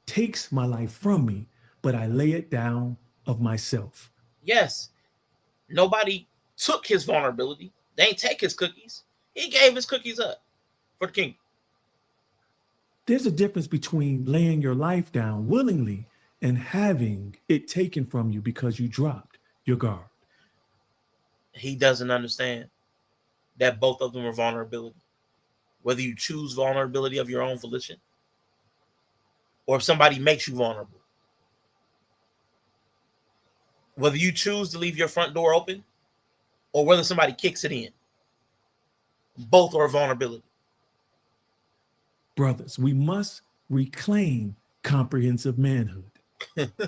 takes my life from me, but I lay it down of myself. Yes, nobody took his vulnerability. They ain't take his cookies. He gave his cookies up for the kingdom. There's a difference between laying your life down willingly and having it taken from you because you dropped your guard. He doesn't understand that both of them are vulnerability. Whether you choose vulnerability of your own volition or if somebody makes you vulnerable. Whether you choose to leave your front door open or whether somebody kicks it in. Both are vulnerability. Brothers, we must reclaim comprehensive manhood.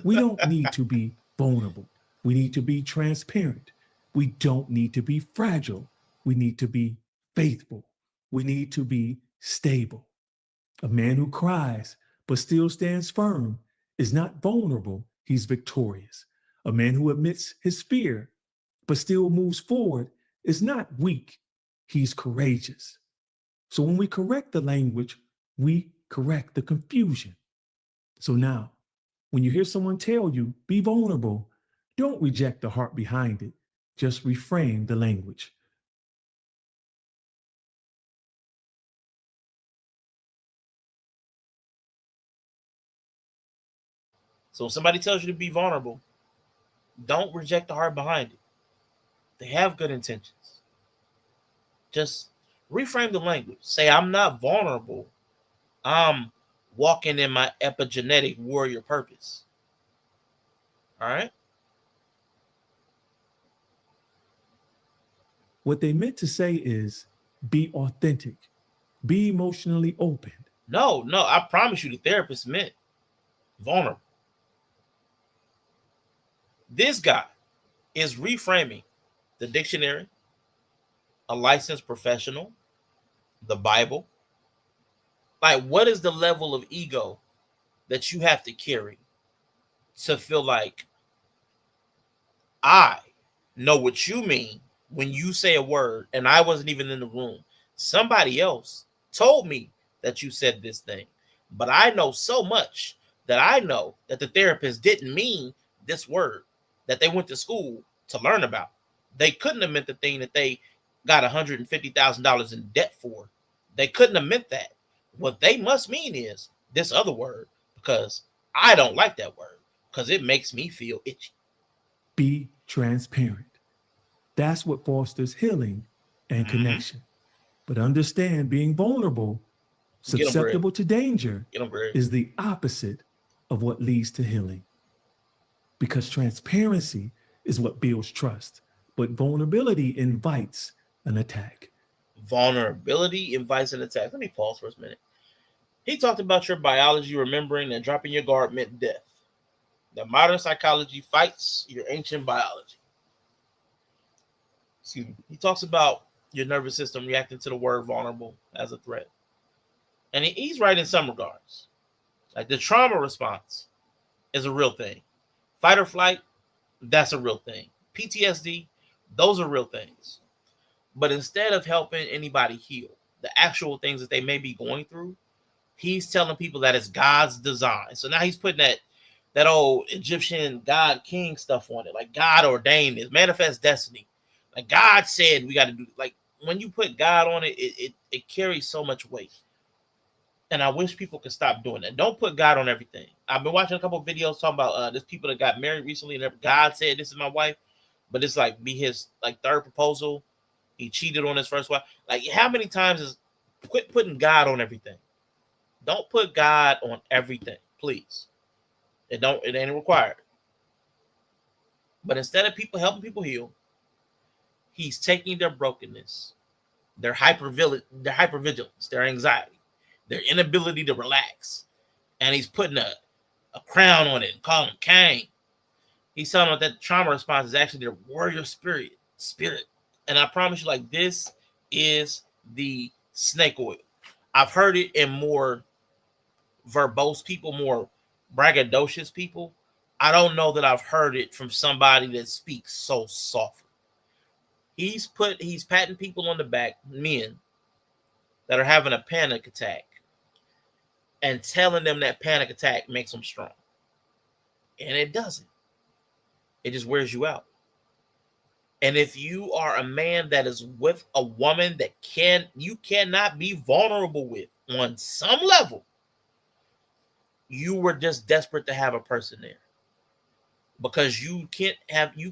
We don't need to be vulnerable. We need to be transparent. We don't need to be fragile. We need to be faithful. We need to be stable. A man who cries but still stands firm is not vulnerable. He's victorious. A man who admits his fear but still moves forward is not weak. He's courageous. So when we correct the language, we correct the confusion. So now, when you hear someone tell you, be vulnerable, don't reject the heart behind it. Just reframe the language. So when somebody tells you to be vulnerable, Don't reject the heart behind it. They have good intentions. Just reframe the language. Say, I'm not vulnerable. I'm walking in my epigenetic warrior purpose. All right? What they meant to say is be authentic, be emotionally open. No, I promise you the therapist meant vulnerable. This guy is reframing the dictionary, a licensed professional, the Bible. Like, what is the level of ego that you have to carry to feel like I know what you mean when you say a word and I wasn't even in the room? Somebody else told me that you said this thing, but I know so much that I know that the therapist didn't mean this word that they went to school to learn about. They couldn't have meant the thing that they got $150,000 in debt for. They couldn't have meant that. What they must mean is this other word, because I don't like that word because it makes me feel itchy. Be transparent. That's what fosters healing and connection. But understand, being vulnerable, susceptible to danger, is the opposite of what leads to healing. Because transparency is what builds trust, but vulnerability invites an attack. Vulnerability invites an attack. Let me pause for a minute. He talked about your biology remembering that dropping your guard meant death. That modern psychology fights your ancient biology. Excuse me. He talks about your nervous system reacting to the word vulnerable as a threat. And he's right in some regards. Like, the trauma response is a real thing. Fight or flight, that's a real thing. PTSD, those are real things. But instead of helping anybody heal the actual things that they may be going through, he's telling people that it's God's design. So now he's putting that old Egyptian God king stuff on it. Like, God ordained this, manifest destiny. Like, God said we got to do. Like, when you put God on it, it carries so much weight. And I wish people could stop doing that. Don't put God on everything. I've been watching a couple of videos talking about there's people that got married recently and God said this is my wife, but it's like be his like third proposal. He cheated on his first wife. Like, how many times is quit putting God on everything? Don't put God on everything, please. It ain't required. But instead of people helping people heal, he's taking their brokenness, their hypervigilance, their anxiety, their inability to relax, and he's putting a crown on it and calling him Cain. He's telling them that the trauma response is actually their warrior spirit. And I promise you, like, this is the snake oil. I've heard it in more verbose people, more braggadocious people. I don't know that I've heard it from somebody that speaks so softly. He's patting people on the back, men that are having a panic attack, and telling them that panic attack makes them strong. And it doesn't. It just wears you out. And if you are a man that is with a woman that you cannot be vulnerable with on some level, you were just desperate to have a person there. Because you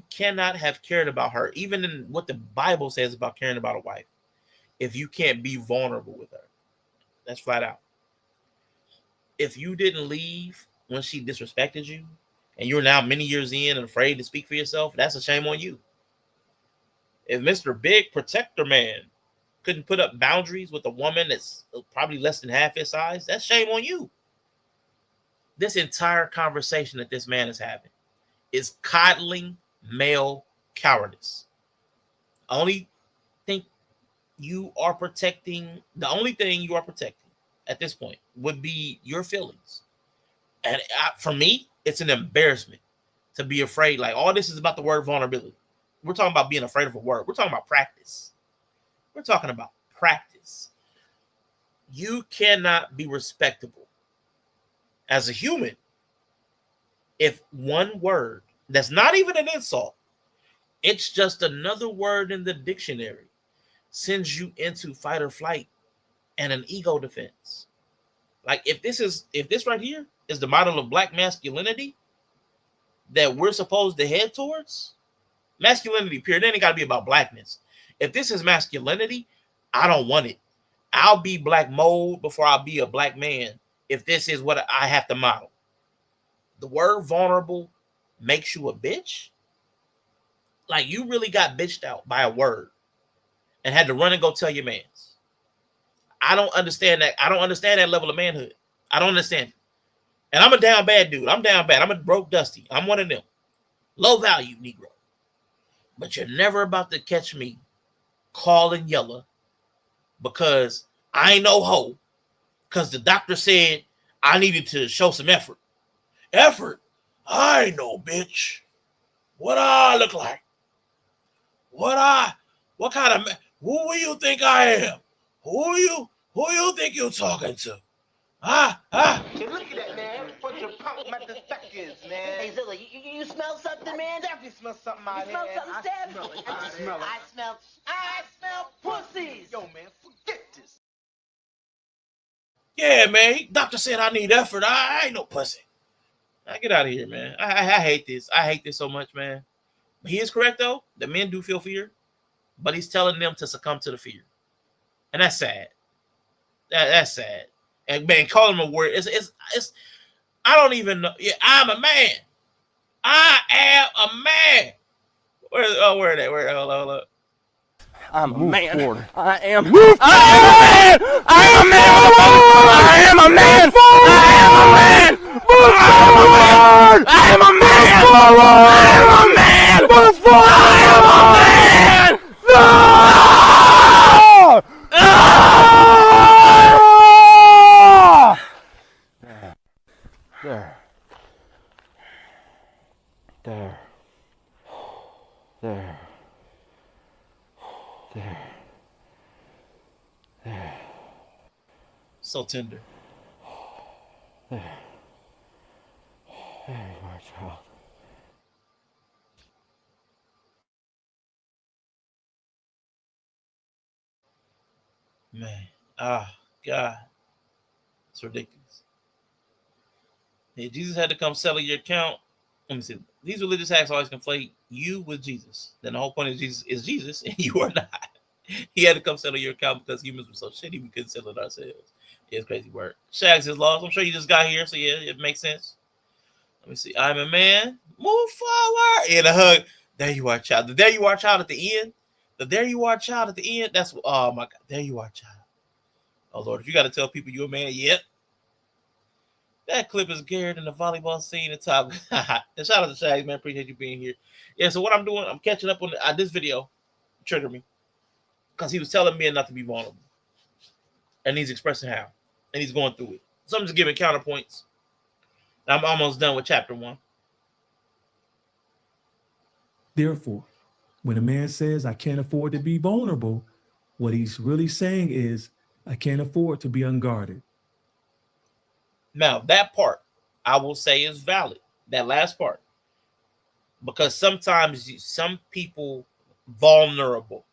cannot have cared about her, even in what the Bible says about caring about a wife, if you can't be vulnerable with her. That's flat out. If you didn't leave when she disrespected you, and you're now many years in and afraid to speak for yourself, that's a shame on you. If Mr. Big Protector Man couldn't put up boundaries with a woman that's probably less than half his size, that's shame on you. This entire conversation that this man is having is coddling male cowardice. The only thing you are protecting at this point would be your feelings. And for me, it's an embarrassment to be afraid. Like, all this is about the word vulnerability. We're talking about being afraid of a word. We're talking about practice. You cannot be respectable as a human if one word that's not even an insult, it's just another word in the dictionary, sends you into fight or flight and an ego defense. Like, if this right here is the model of black masculinity, that we're supposed to head towards? Masculinity, period. It ain't got to be about blackness. If this is masculinity, I don't want it. I'll be black mode before I'll be a black man if this is what I have to model. The word vulnerable makes you a bitch? Like, you really got bitched out by a word and had to run and go tell your mans. I don't understand that. I don't understand that level of manhood. I don't understand it. And I'm a down bad dude. I'm down bad. I'm a broke dusty. I'm one of them. Low value Negro. But you're never about to catch me calling Yella because I ain't no hoe. Because the doctor said I needed to show some effort. Effort? I ain't no bitch. What I look like? What kind of, who do you think I am? Who you think you're talking to? Hey, look at that, man. Bunch of punk motherfuckers, man. Hey, Zilla, you smell something, man? Definitely smell something out You smell here. something, Stab? I smell pussies. Yo, man, forget this. Yeah, man. Doctor said I need effort. I ain't no pussy. Now get out of here, man. I hate this. I hate this so much, man. He is correct, though. The men do feel fear, but he's telling them to succumb to the fear. And that's sad. That's sad. And man, call him a word. It's I don't even know. Yeah, I'm a man. I am a man. Where are they? Hold on. I'm a man. Forward. I am a man. I am a man. I am a man. I am a man. I am a man. I am a man. Move forward. I am a man. There. So tender. There you are, child. Man. God. It's ridiculous. Hey, Jesus had to come settle your account. Let me see. These religious acts always conflate you with Jesus. Then the whole point of Jesus is Jesus, and you are not. He had to come settle your account because humans were so shitty we couldn't settle it ourselves. Yeah, it's crazy word. Shags is lost. I'm sure you just got here, so yeah, it makes sense. Let me see. I'm a man. Move forward. And a hug. There you are, child. The there you are, child at the end. The there you are, child at the end. That's, oh my God. There you are, child. Oh, Lord, if you got to tell people you're a man, yep. That clip is Garrett in the volleyball scene at top. And shout out to Shags, man. Appreciate you being here. Yeah, so what I'm doing, I'm catching up on this video. Triggered me. Because he was telling men not to be vulnerable. And he's expressing how. And he's going through it. So I'm just giving counterpoints. I'm almost done with chapter 1. Therefore, when a man says, I can't afford to be vulnerable, what he's really saying is, I can't afford to be unguarded. Now, that part, I will say is valid. That last part. Because sometimes some people vulnerable.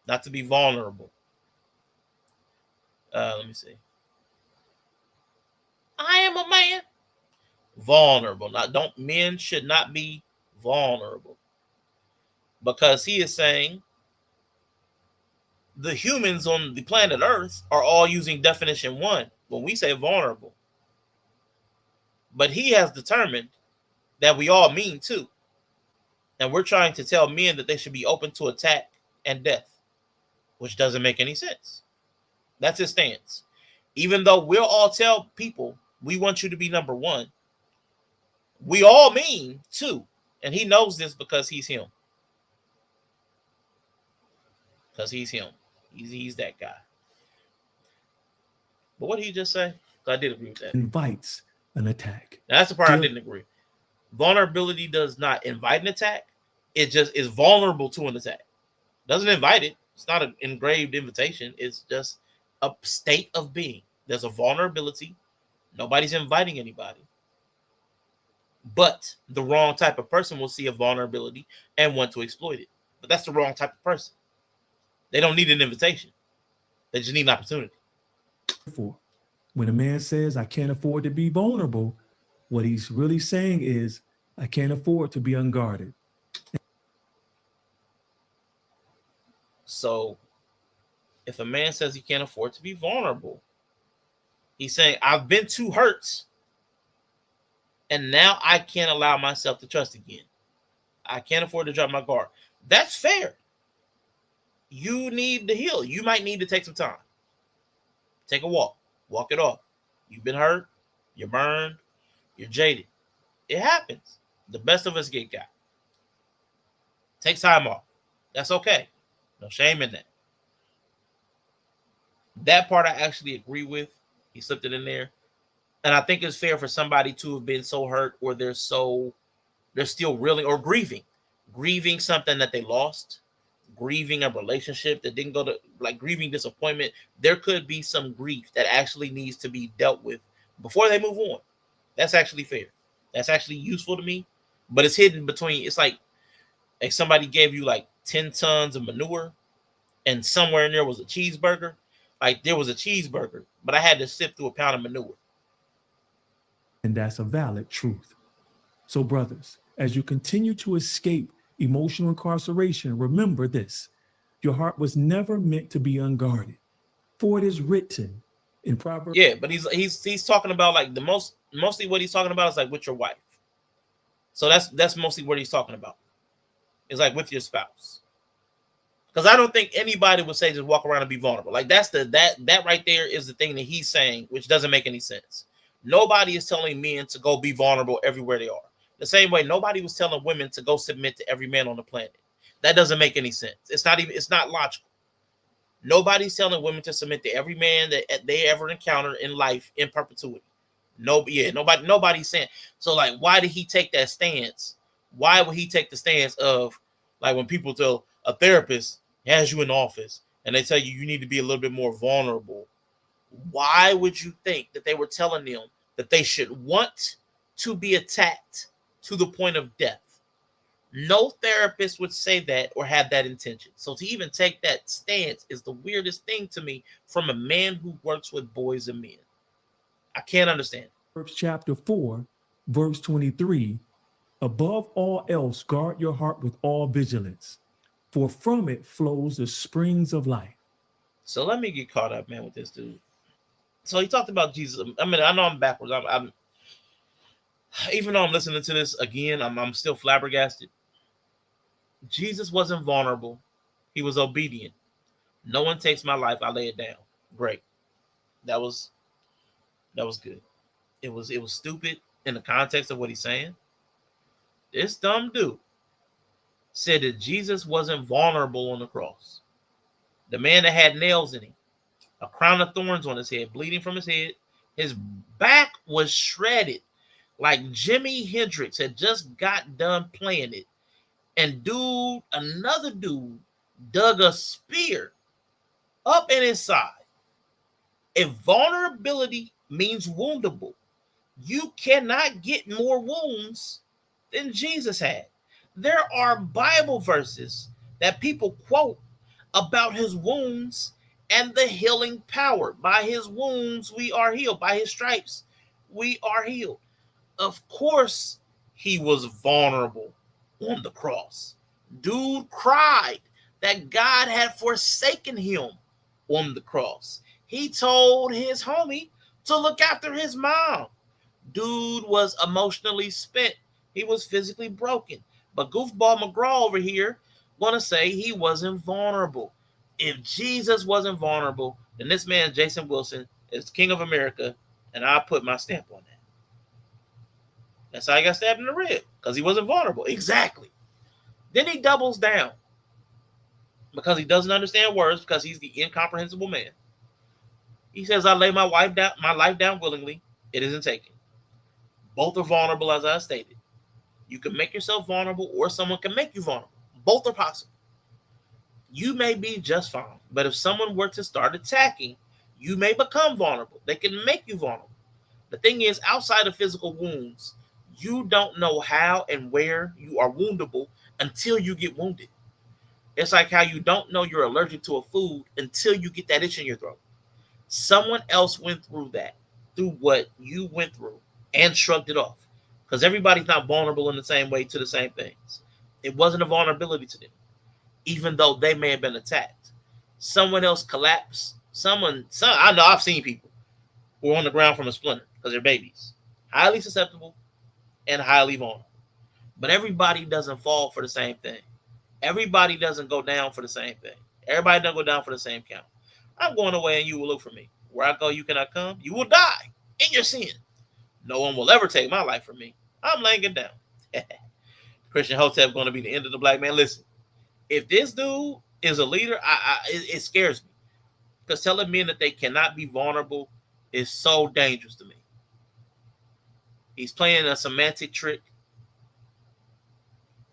Not to be vulnerable. Let me see. I am a man. Vulnerable. Now, men should not be vulnerable. Because he is saying the humans on the planet Earth are all using definition 1 when we say vulnerable. But he has determined that we all mean 2. And we're trying to tell men that they should be open to attack and death, which doesn't make any sense. That's his stance. Even though we'll all tell people we want you to be number 1, we all mean 2. And he knows this because he's him. Because he's him. He's that guy. But what did he just say? I did agree with that. Invites an attack. Now, that's the part I didn't agree. Vulnerability does not invite an attack. It just is vulnerable to an attack. Doesn't invite it. It's not an engraved invitation. It's just a state of being. There's a vulnerability. Nobody's inviting anybody. But the wrong type of person will see a vulnerability and want to exploit it. But that's the wrong type of person. They don't need an invitation. They just need an opportunity. Therefore, when a man says, I can't afford to be vulnerable, what he's really saying is, I can't afford to be unguarded. So if a man says he can't afford to be vulnerable, he's saying, I've been too hurt, and now I can't allow myself to trust again. I can't afford to drop my guard. That's fair. You need to heal. You might need to take some time. Take a walk. Walk it off. You've been hurt. You're burned. You're jaded. It happens. The best of us get got. Take time off. That's okay. No shame in that. That part I actually agree with. He slipped it in there. And I think it's fair for somebody to have been so hurt, or they're still reeling or grieving something that they lost, grieving a relationship that didn't go to, like grieving disappointment. There could be some grief that actually needs to be dealt with before they move on. That's actually fair. That's actually useful to me, but it's hidden between. It's like somebody gave you like 10 tons of manure, and somewhere in there was a cheeseburger. Like there was a cheeseburger, but I had to sift through a pound of manure. And that's a valid truth. So, brothers, as you continue to escape emotional incarceration, remember this: your heart was never meant to be unguarded, for it is written in Proverbs. Yeah, but he's talking about like mostly what he's talking about is like with your wife. So that's mostly what he's talking about. It's like with your spouse. Because I don't think anybody would say just walk around and be vulnerable. Like that right there is the thing that he's saying, which doesn't make any sense. Nobody is telling men to go be vulnerable everywhere they are. The same way nobody was telling women to go submit to every man on the planet. That doesn't make any sense. It's not logical. Nobody's telling women to submit to every man that they ever encounter in life in perpetuity. Nobody's saying. So like, why did he take that stance? Why would he take the stance of like when people tell a therapist has you in the office and they tell you need to be a little bit more vulnerable? Why would you think that they were telling them that they should want to be attacked to the point of death? No therapist would say that or have that intention. So to even take that stance is the weirdest thing to me from a man who works with boys and men. I can't understand. Proverbs chapter 4, verse 23, above all else, guard your heart with all vigilance, for from it flows the springs of life. So let me get caught up, man, with this dude. So he talked about Jesus. I mean, I know I'm backwards. I'm even though I'm listening to this again, I'm still flabbergasted. Jesus wasn't vulnerable. He was obedient. No one takes my life, I lay it down. Great. That was good. It was stupid in the context of what he's saying. This dumb dude said that Jesus wasn't vulnerable on the cross. The man that had nails in him, a crown of thorns on his head, bleeding from his head, his back was shredded like Jimi Hendrix had just got done playing it. And another dude dug a spear up in his side. If vulnerability means woundable, you cannot get more wounds than Jesus had. There are Bible verses that people quote about his wounds and the healing power. By his wounds, we are healed. By his stripes, we are healed. Of course, he was vulnerable on the cross. Dude cried that God had forsaken him on the cross. He told his homie to look after his mom. Dude was emotionally spent. He was physically broken. But Goofball McGraw over here gonna say he wasn't vulnerable. If Jesus wasn't vulnerable, then this man, Jason Wilson, is King of America, and I put my stamp on that. That's how he got stabbed in the rib, because he wasn't vulnerable. Exactly. Then he doubles down because he doesn't understand words, because he's the incomprehensible man. He says, I lay my life down willingly. It isn't taken. Both are vulnerable, as I stated. You can make yourself vulnerable, or someone can make you vulnerable. Both are possible. You may be just fine, but if someone were to start attacking, you may become vulnerable. They can make you vulnerable. The thing is, outside of physical wounds, you don't know how and where you are woundable until you get wounded. It's like how you don't know you're allergic to a food until you get that itch in your throat. Someone else went through that, through what you went through, and shrugged it off. because everybody's not vulnerable in the same way to the same things. It wasn't a vulnerability to them, even though they may have been attacked. Someone else collapsed. I know I've seen people who are on the ground from a splinter because they're babies, highly susceptible and highly vulnerable. But everybody doesn't fall for the same thing. Everybody doesn't go down for the same thing. Everybody doesn't go down for the same count. I'm going away and you will look for me. Where I go, you cannot come. You will die in your sin. No one will ever take my life from me. I'm laying it down. Christian Hotep going to be the end of the black man. Listen, if this dude is a leader, it scares me. Because telling men that they cannot be vulnerable is so dangerous to me. He's playing a semantic trick.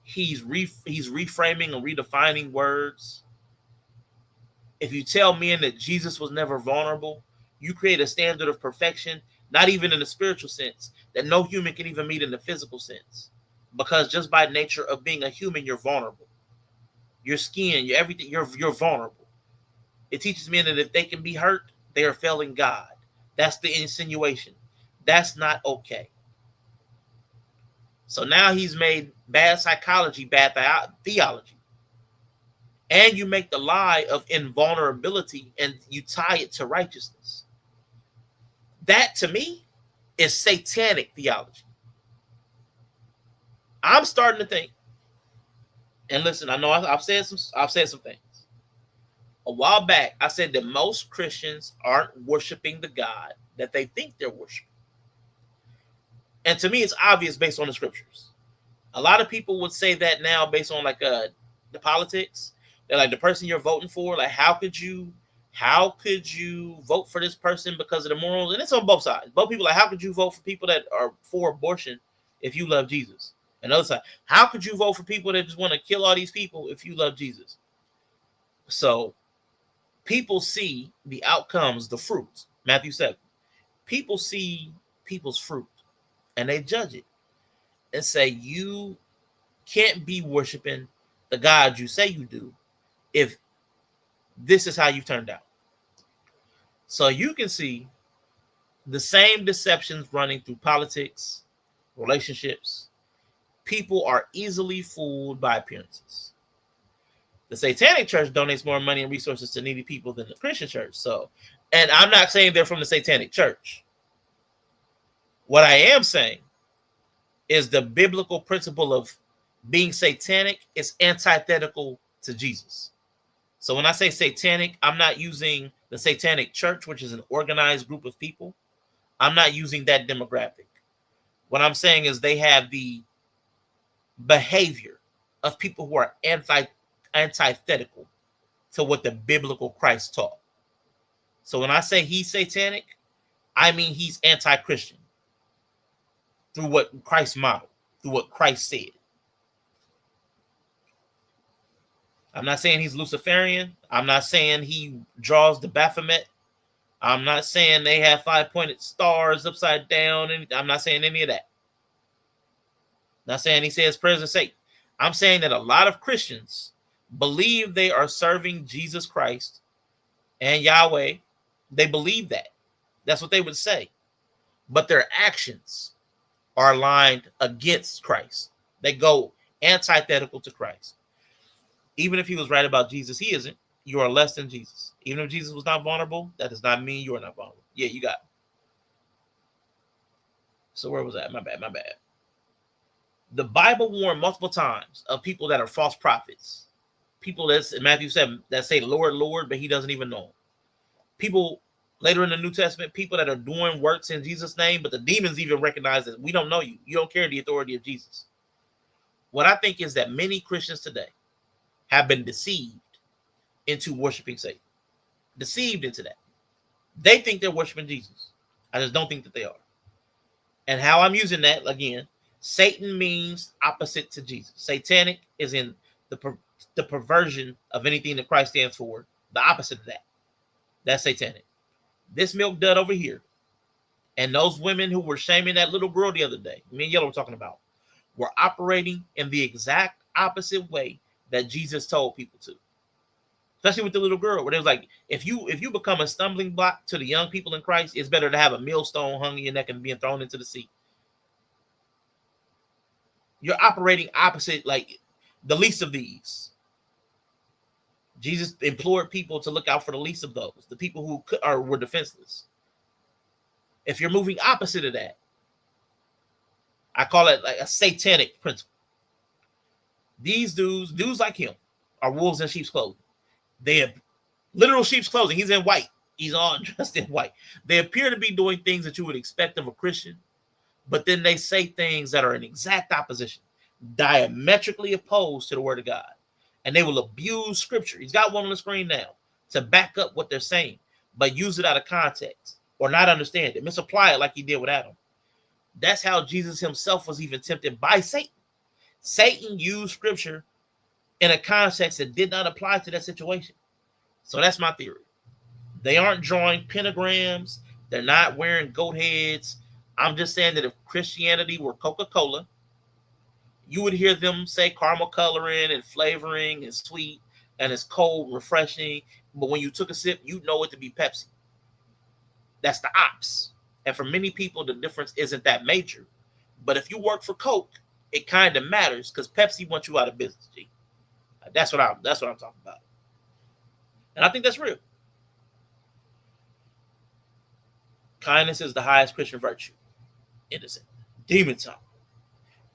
He's reframing and redefining words. If you tell men that Jesus was never vulnerable, you create a standard of perfection, not even in the spiritual sense, that no human can even meet in the physical sense. Because just by nature of being a human, you're vulnerable. Your skin, your everything, you're vulnerable. It teaches men that if they can be hurt, they are failing God. That's the insinuation. That's not okay. So now he's made bad psychology, bad theology. And you make the lie of invulnerability and you tie it to righteousness. That to me is satanic theology. I'm starting to think, and listen, I know I've said some things. A while back, I said that most Christians aren't worshiping the God that they think they're worshiping. And to me, it's obvious based on the scriptures. A lot of people would say that now based on like the politics. They're like, the person you're voting for, like how could you vote for this person because of the morals? And it's on both sides. Both people like, how could you vote for people that are for abortion if you love Jesus? And the other side, how could you vote for people that just want to kill all these people if you love Jesus? So people see the outcomes, the fruit. Matthew 7. People see people's fruit and they judge it and say, you can't be worshiping the God you say you do if this is how you've turned out. So you can see the same deceptions running through politics, relationships. People are easily fooled by appearances. The Satanic Church donates more money and resources to needy people than the Christian church. So, and I'm not saying they're from the Satanic Church. What I am saying is the biblical principle of being satanic is antithetical to Jesus. So when I say satanic, I'm not using the Satanic Church, which is an organized group of people. I'm not using that demographic. What I'm saying is they have the behavior of people who are antithetical to what the biblical Christ taught. So when I say he's satanic, I mean he's anti-Christian through what Christ modeled, through what Christ said. I'm not saying he's Luciferian. I'm not saying he draws the Baphomet. I'm not saying they have 5-pointed stars upside down. I'm not saying any of that. I'm not saying he says prayers of Satan. I'm saying that a lot of Christians believe they are serving Jesus Christ and Yahweh. They believe that. That's what they would say. But their actions are aligned against Christ. They go antithetical to Christ. Even if he was right about Jesus, he isn't. You are less than Jesus. Even if Jesus was not vulnerable, that does not mean you are not vulnerable. Yeah, you got it. So where was that? My bad. The Bible warned multiple times of people that are false prophets. People that's in Matthew 7 that say, Lord, Lord, but he doesn't even know him. People later in the New Testament, people that are doing works in Jesus' name, but the demons even recognize that we don't know you. You don't carry the authority of Jesus. What I think is that many Christians today have been deceived into worshiping Satan. Deceived into that. They think they're worshiping Jesus. I just don't think that they are. And how I'm using that, again, Satan means opposite to Jesus. Satanic is in the perversion of anything that Christ stands for. The opposite of that. That's satanic. This milk dud over here, and those women who were shaming that little girl the other day, me and Yella were talking about, were operating in the exact opposite way that Jesus told people to. Especially with the little girl, where it was like, if you become a stumbling block to the young people in Christ, it's better to have a millstone hung in your neck and being thrown into the sea. You're operating opposite, like the least of these. Jesus implored people to look out for the least of those, the people who were defenseless. If you're moving opposite of that, I call it like a satanic principle. These dudes like him, are wolves in sheep's clothing. They have literal sheep's clothing. He's in white. He's all dressed in white. They appear to be doing things that you would expect of a Christian, but then they say things that are in exact opposition, diametrically opposed to the word of God. And they will abuse scripture. He's got one on the screen now to back up what they're saying, but use it out of context or not understand it, misapply it like he did with Adam. That's how Jesus himself was even tempted by Satan. Satan used scripture in a context that did not apply to that situation. So that's my theory. They aren't drawing pentagrams. They're not wearing goat heads. I'm just saying that if Christianity were Coca-Cola, you would hear them say caramel coloring and flavoring and sweet and it's cold, refreshing. But when you took a sip, you know it to be Pepsi. That's the ops. And for many people, the difference isn't that major. But if you work for Coke, it kind of matters because Pepsi wants you out of business. G. That's what I'm talking about. And I think that's real. Kindness is the highest Christian virtue. Innocent. Demon talk.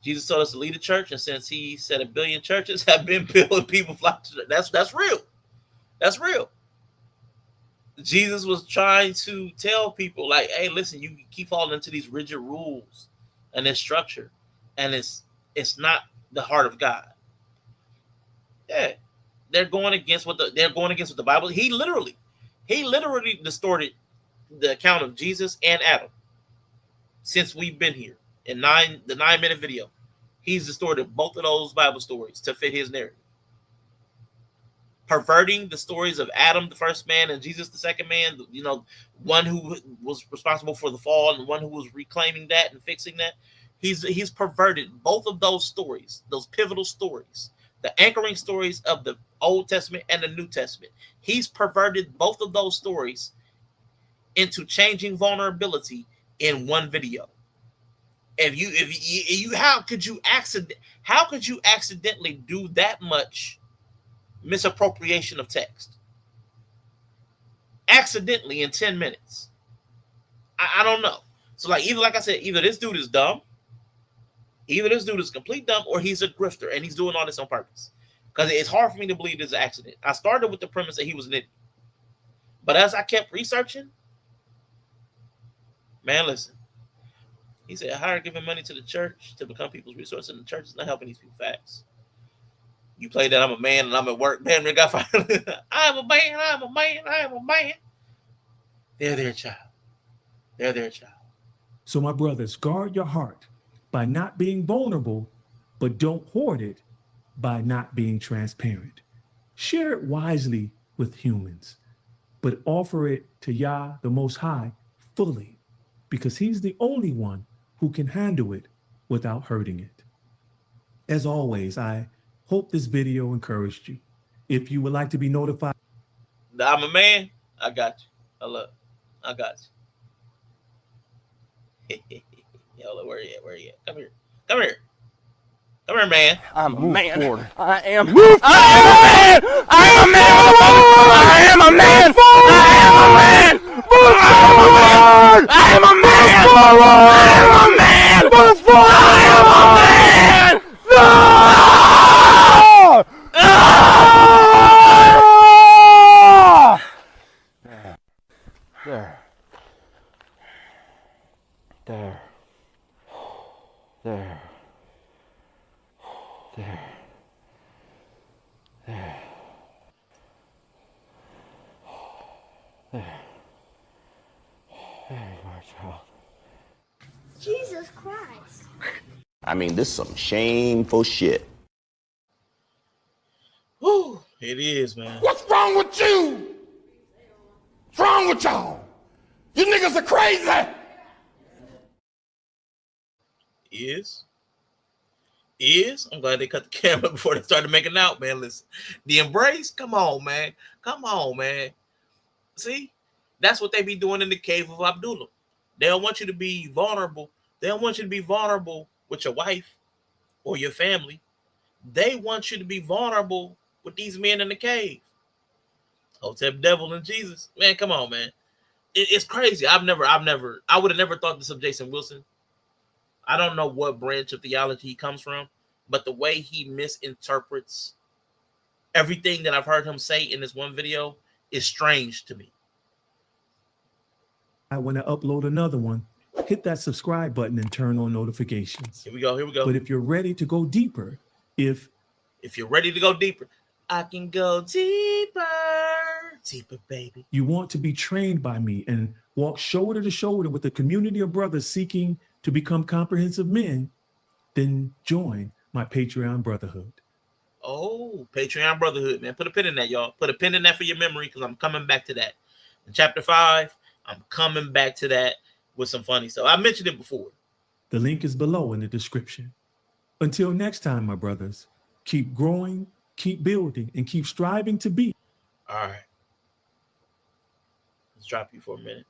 Jesus told us to lead a church, and since he said 1 billion churches have been built and people flock to church, that's real. That's real. Jesus was trying to tell people, like, hey, listen, you keep falling into these rigid rules and this structure, and it's not the heart of God. Yeah, they're going against what the Bible. He literally distorted the account of Jesus and Adam since we've been here in the 9-minute video. He's distorted both of those Bible stories to fit his narrative, perverting the stories of Adam, the first man, and Jesus, the second man. You know, one who was responsible for the fall and one who was reclaiming that and fixing that. He's perverted both of those stories, those pivotal stories, the anchoring stories of the Old Testament and the New Testament. He's perverted both of those stories into changing vulnerability in one video. How could you accidentally do that much misappropriation of text? Accidentally in 10 minutes. I don't know. So like I said, either this dude is dumb, either this dude is complete dumb, or he's a grifter and he's doing all this on purpose. Because it's hard for me to believe this is an accident. I started with the premise that he was an idiot. But as I kept researching, man, listen. He said, how are giving money to the church to become people's resource, and the church is not helping these people. Facts. You play that I'm a man and I'm at work. Man, we got fired. I'm a man. They're their child. So, my brothers, guard your heart by not being vulnerable, but don't hoard it by not being transparent. Share it wisely with humans, but offer it to Yah, the Most High, fully, because he's the only one who can handle it without hurting it. As always, I hope this video encouraged you. If you would like to be notified, I'm a man. I got you. I got you. Yella, where you at? Come here, man. I'm a man. Forward. I am a man. I am a man. Move forward. Jesus Christ. I mean, this is some shameful shit. Whew, it is, man. What's wrong with you? What's wrong with y'all? You niggas are crazy. Is I'm glad they cut the camera before they started making out, man. Listen, the embrace, come on, man. See, that's what they be doing in the cave of Adullam. They don't want you to be vulnerable. They don't want you to be vulnerable with your wife. or your family, they want you to be vulnerable with these men in the cave. Hotep, devil, and Jesus. Man, come on, man. It's crazy. I would have never thought this of Jason Wilson. I don't know what branch of theology he comes from, but the way he misinterprets everything that I've heard him say in this one video is strange to me. When I upload another one, hit that subscribe button and turn on notifications. Here we go. But if you're ready to go deeper, if you're ready to go deeper, I can go deeper, baby. You want to be trained by me and walk shoulder to shoulder with a community of brothers seeking to become comprehensive men, then join my Patreon brotherhood. Oh, Patreon brotherhood, man. Put a pin in that, y'all. Put a pin in that for your memory, because I'm coming back to that. In chapter 5, I'm coming back to that with some funny stuff. I mentioned it before. The link is below in the description. Until next time, my brothers, keep growing, keep building, and keep striving to be. All right. Let's drop you for a minute.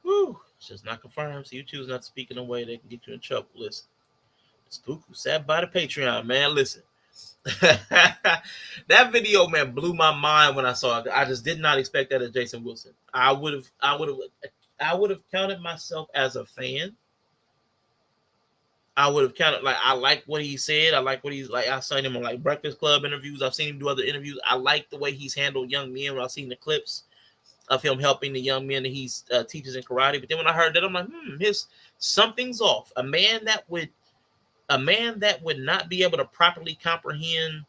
Woo. It's just not confirmed. So you choose not to speak in a way that can get you in trouble. Listen. Spook who sat by the Patreon, man. Listen. That video, man, blew my mind when I saw it. I just did not expect that of Jason Wilson. I would have counted myself as a fan. I would have counted, like, I like what he said. I like what he's like. I've seen him on like Breakfast Club interviews. I've seen him do other interviews. I like the way he's handled young men. When I've seen the clips of him helping the young men that he's teaches in karate. But then when I heard that, I'm like, something's off. A man that would not be able to properly comprehend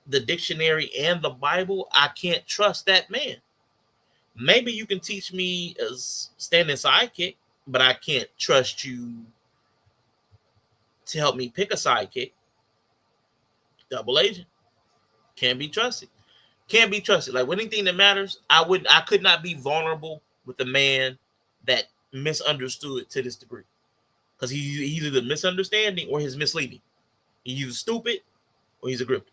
the dictionary and the Bible, I can't trust that man. Maybe you can teach me as standing sidekick, but I can't trust you to help me pick a sidekick. Double agent. Can't be trusted. Can't be trusted. Like, with anything that matters, I could not be vulnerable with a man that misunderstood to this degree. Because he's either misunderstanding or he's misleading. He's either stupid or he's a grifter.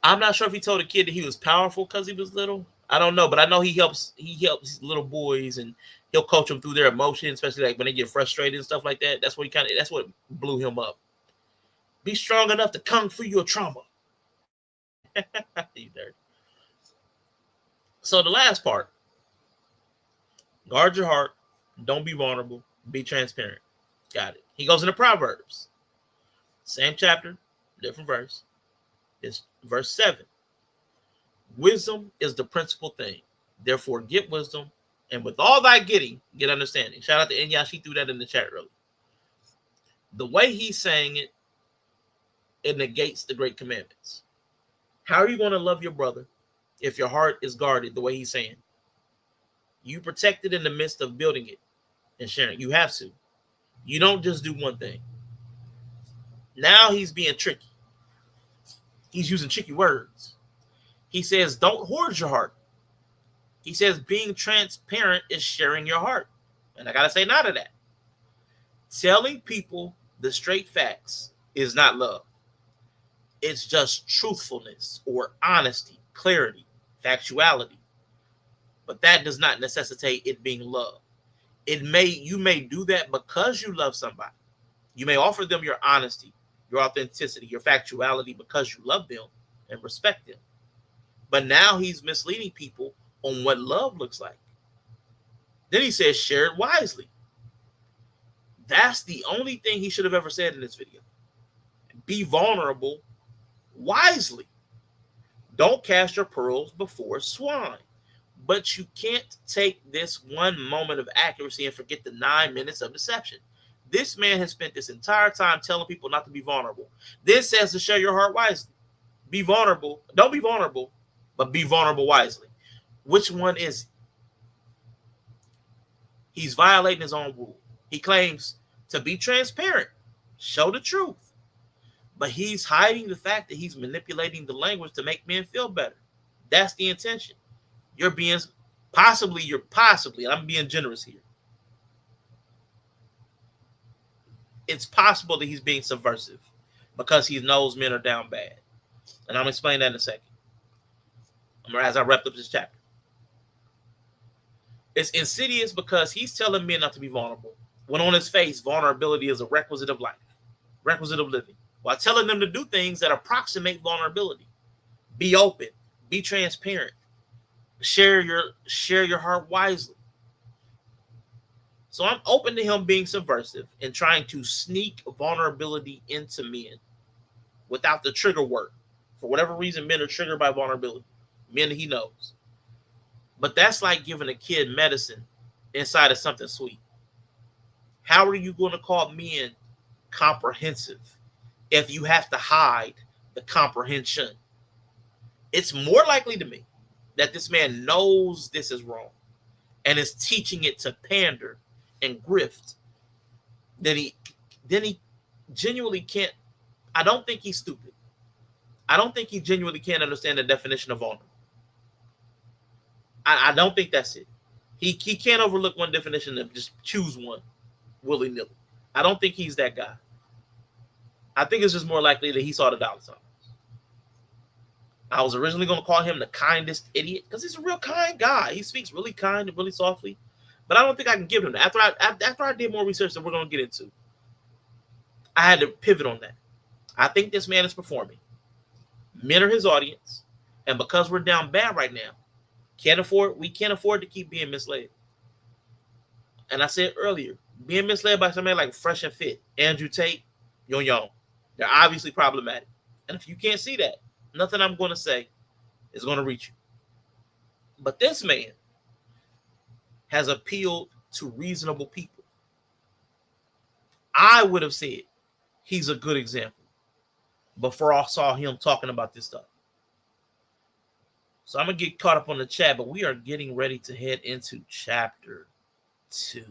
I'm not sure if he told a kid that he was powerful because he was little. I don't know, but I know he helps little boys, and he'll coach them through their emotions, especially like when they get frustrated and stuff like that. That's what blew him up. Be strong enough to kung fu your trauma. You dirty. So the last part. Guard your heart. Don't be vulnerable. Be transparent. Got it. He goes into Proverbs. Same chapter, different verse. It's verse 7. Wisdom is the principal thing. Therefore, get wisdom. And with all thy getting, get understanding. Shout out to Enya. She threw that in the chat earlier. The way he's saying it, it negates the great commandments. How are you going to love your brother if your heart is guarded the way he's saying? You protect it in the midst of building it and sharing. You have to. You don't just do one thing. Now he's being tricky. He's using tricky words. He says, don't hoard your heart. He says, being transparent is sharing your heart. And I got to say no to that. Telling people the straight facts is not love. It's just truthfulness or honesty, clarity, factuality. But that does not necessitate it being love. You may do that because you love somebody. You may offer them your honesty, your authenticity, your factuality because you love them and respect them. But now he's misleading people on what love looks like. Then he says, share it wisely. That's the only thing he should have ever said in this video. Be vulnerable wisely. Don't cast your pearls before swine. But you can't take this one moment of accuracy and forget the 9 minutes of deception. This man has spent this entire time telling people not to be vulnerable. This says to share your heart wisely. Be vulnerable. Don't be vulnerable, but be vulnerable wisely. Which one is it? He's violating his own rule. He claims to be transparent, show the truth. But he's hiding the fact that he's manipulating the language to make men feel better. That's the intention. You're possibly, I'm being generous here. It's possible that he's being subversive because he knows men are down bad. And I'm going to explain that in a second. As I wrap up this chapter. It's insidious because he's telling men not to be vulnerable, when on his face, vulnerability is a requisite of life, requisite of living, while telling them to do things that approximate vulnerability. Be open, be transparent, share your heart wisely. So I'm open to him being subversive and trying to sneak vulnerability into men without the trigger word. For whatever reason, men are triggered by vulnerability. Men he knows. But that's like giving a kid medicine inside of something sweet. How are you going to call men comprehensive if you have to hide the comprehension? It's more likely to me that this man knows this is wrong and is teaching it to pander and grift. Then he genuinely can't. I don't think he's stupid. I don't think he genuinely can't understand the definition of vulnerable. I don't think that's it. He can't overlook one definition and just choose one willy-nilly. I don't think he's that guy. I think it's just more likely that he saw the dollar signs. I was originally going to call him the kindest idiot because he's a real kind guy. He speaks really kind and really softly. But I don't think I can give him that. After I did more research that we're going to get into, I had to pivot on that. I think this man is performing. Men are his audience. And because we're down bad right now, we can't afford to keep being misled. And I said earlier, being misled by somebody like Fresh and Fit, Andrew Tate, Yo, they're obviously problematic. And if you can't see that, nothing I'm going to say is going to reach you. But this man has appealed to reasonable people. I would have said he's a good example before I saw him talking about this stuff. So I'm going to get caught up on the chat, but we are getting ready to head into chapter 2.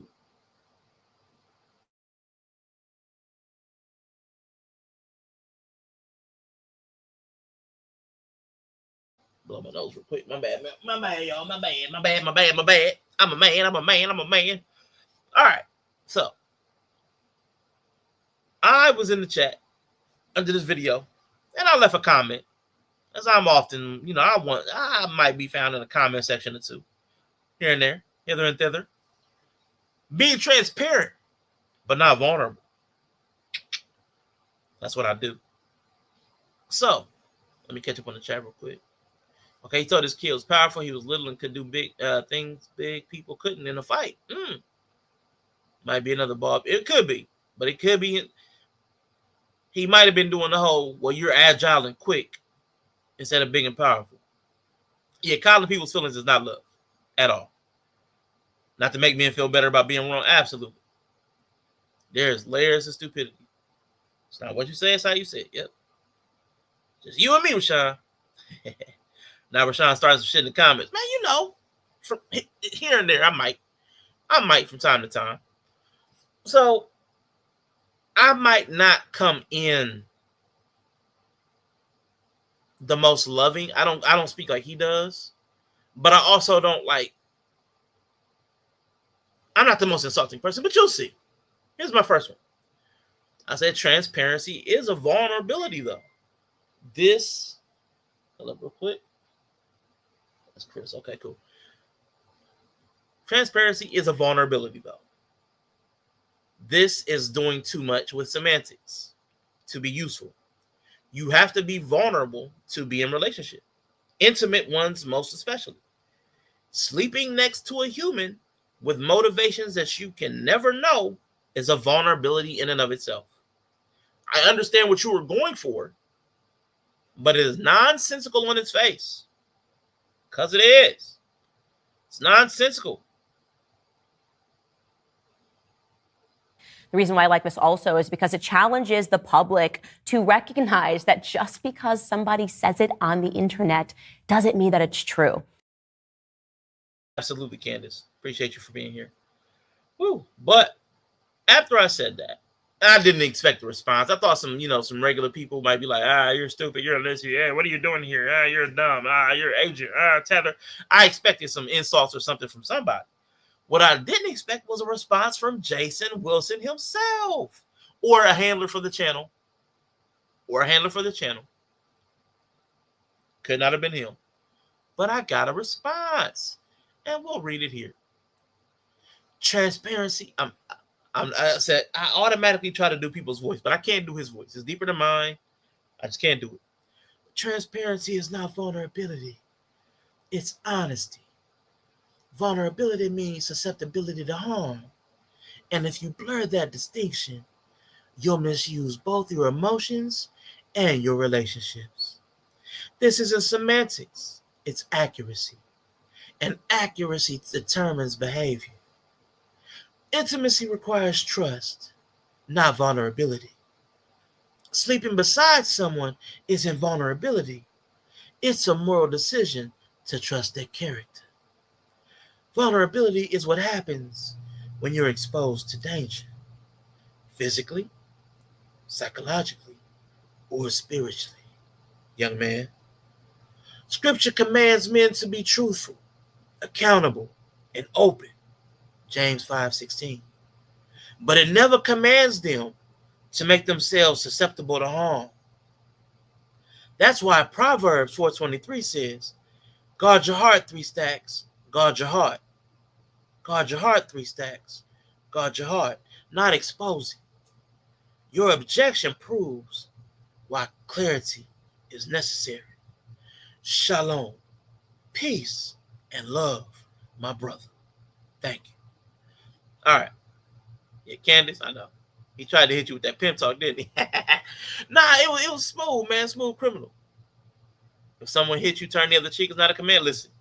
Blow my nose real quick. My bad, y'all. My bad. I'm a man. All right. So I was in the chat under this video, and I left a comment. As I'm often, I might be found in the comment section or two, here and there, hither and thither. Being transparent, but not vulnerable. That's what I do. So, let me catch up on the chat real quick. Okay, he told his kid was powerful. He was little and could do big things big people couldn't in a fight. Might be another Bob. It could be, but it could be. He might have been doing the whole, well, you're agile and quick instead of big and powerful. Yeah, calling people's feelings is not love at all. Not to make men feel better about being wrong. Absolutely. There's layers of stupidity. It's not what you say, it's how you say it. Yep. Just you and me, Rashawn. Now Rashawn starts some shit in the comments. Man, from here and there, I might from time to time. So I might not come in the most loving. I don't speak like he does, but I also don't I'm not the most insulting person, but you'll see. Here's my first one. I said transparency is a vulnerability, though. Hold up real quick. That's Chris. Okay, cool. Transparency is a vulnerability, though. This is doing too much with semantics to be useful. You have to be vulnerable to be in relationship. Intimate ones most especially. Sleeping next to a human with motivations that you can never know is a vulnerability in and of itself. I understand what you were going for, but it is nonsensical on its face. Because it is. It's nonsensical. The reason why I like this also is because it challenges the public to recognize that just because somebody says it on the internet doesn't mean that it's true. Absolutely, Candace. Appreciate you for being here. Woo. But after I said that, I didn't expect a response. I thought some regular people might be like, you're stupid, you're a lizard, what are you doing here? You're dumb, you're an agent, tether. I expected some insults or something from somebody. What I didn't expect was a response from Jason Wilson himself, or a handler for the channel. Could not have been him. But I got a response, and we'll read it here. Transparency. I said I automatically try to do people's voice, but I can't do his voice. It's deeper than mine. I just can't do it. Transparency is not vulnerability. It's honesty. Vulnerability means susceptibility to harm. And if you blur that distinction, you'll misuse both your emotions and your relationships. This isn't semantics, it's accuracy. And accuracy determines behavior. Intimacy requires trust, not vulnerability. Sleeping beside someone isn't vulnerability. It's a moral decision to trust their character. Vulnerability is what happens when you're exposed to danger, physically, psychologically, or spiritually. Young man, Scripture commands men to be truthful, accountable, and open. James 5:16. But it never commands them to make themselves susceptible to harm. That's why Proverbs 4:23 says, guard your heart, 3 stacks, guard your heart. Guard your heart, 3 stacks, guard your heart, not exposing. Your objection proves why clarity is necessary. Shalom, peace, and love, my brother. Thank you. All right. Yeah, Candace, I know. He tried to hit you with that pimp talk, didn't he? Nah, it was smooth, man. Smooth criminal. If someone hits you, turn the other cheek is not a command. Listen.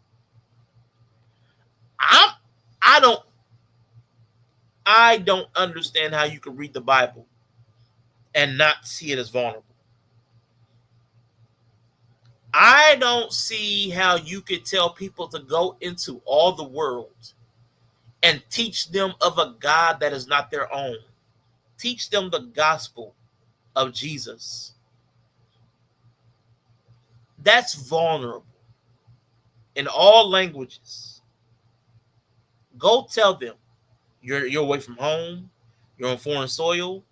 I don't understand how you can read the Bible and not see it as vulnerable. I don't see how you could tell people to go into all the world and teach them of a God that is not their own. Teach them the gospel of Jesus. That's vulnerable in all languages. Go tell them you're away from home, you're on foreign soil,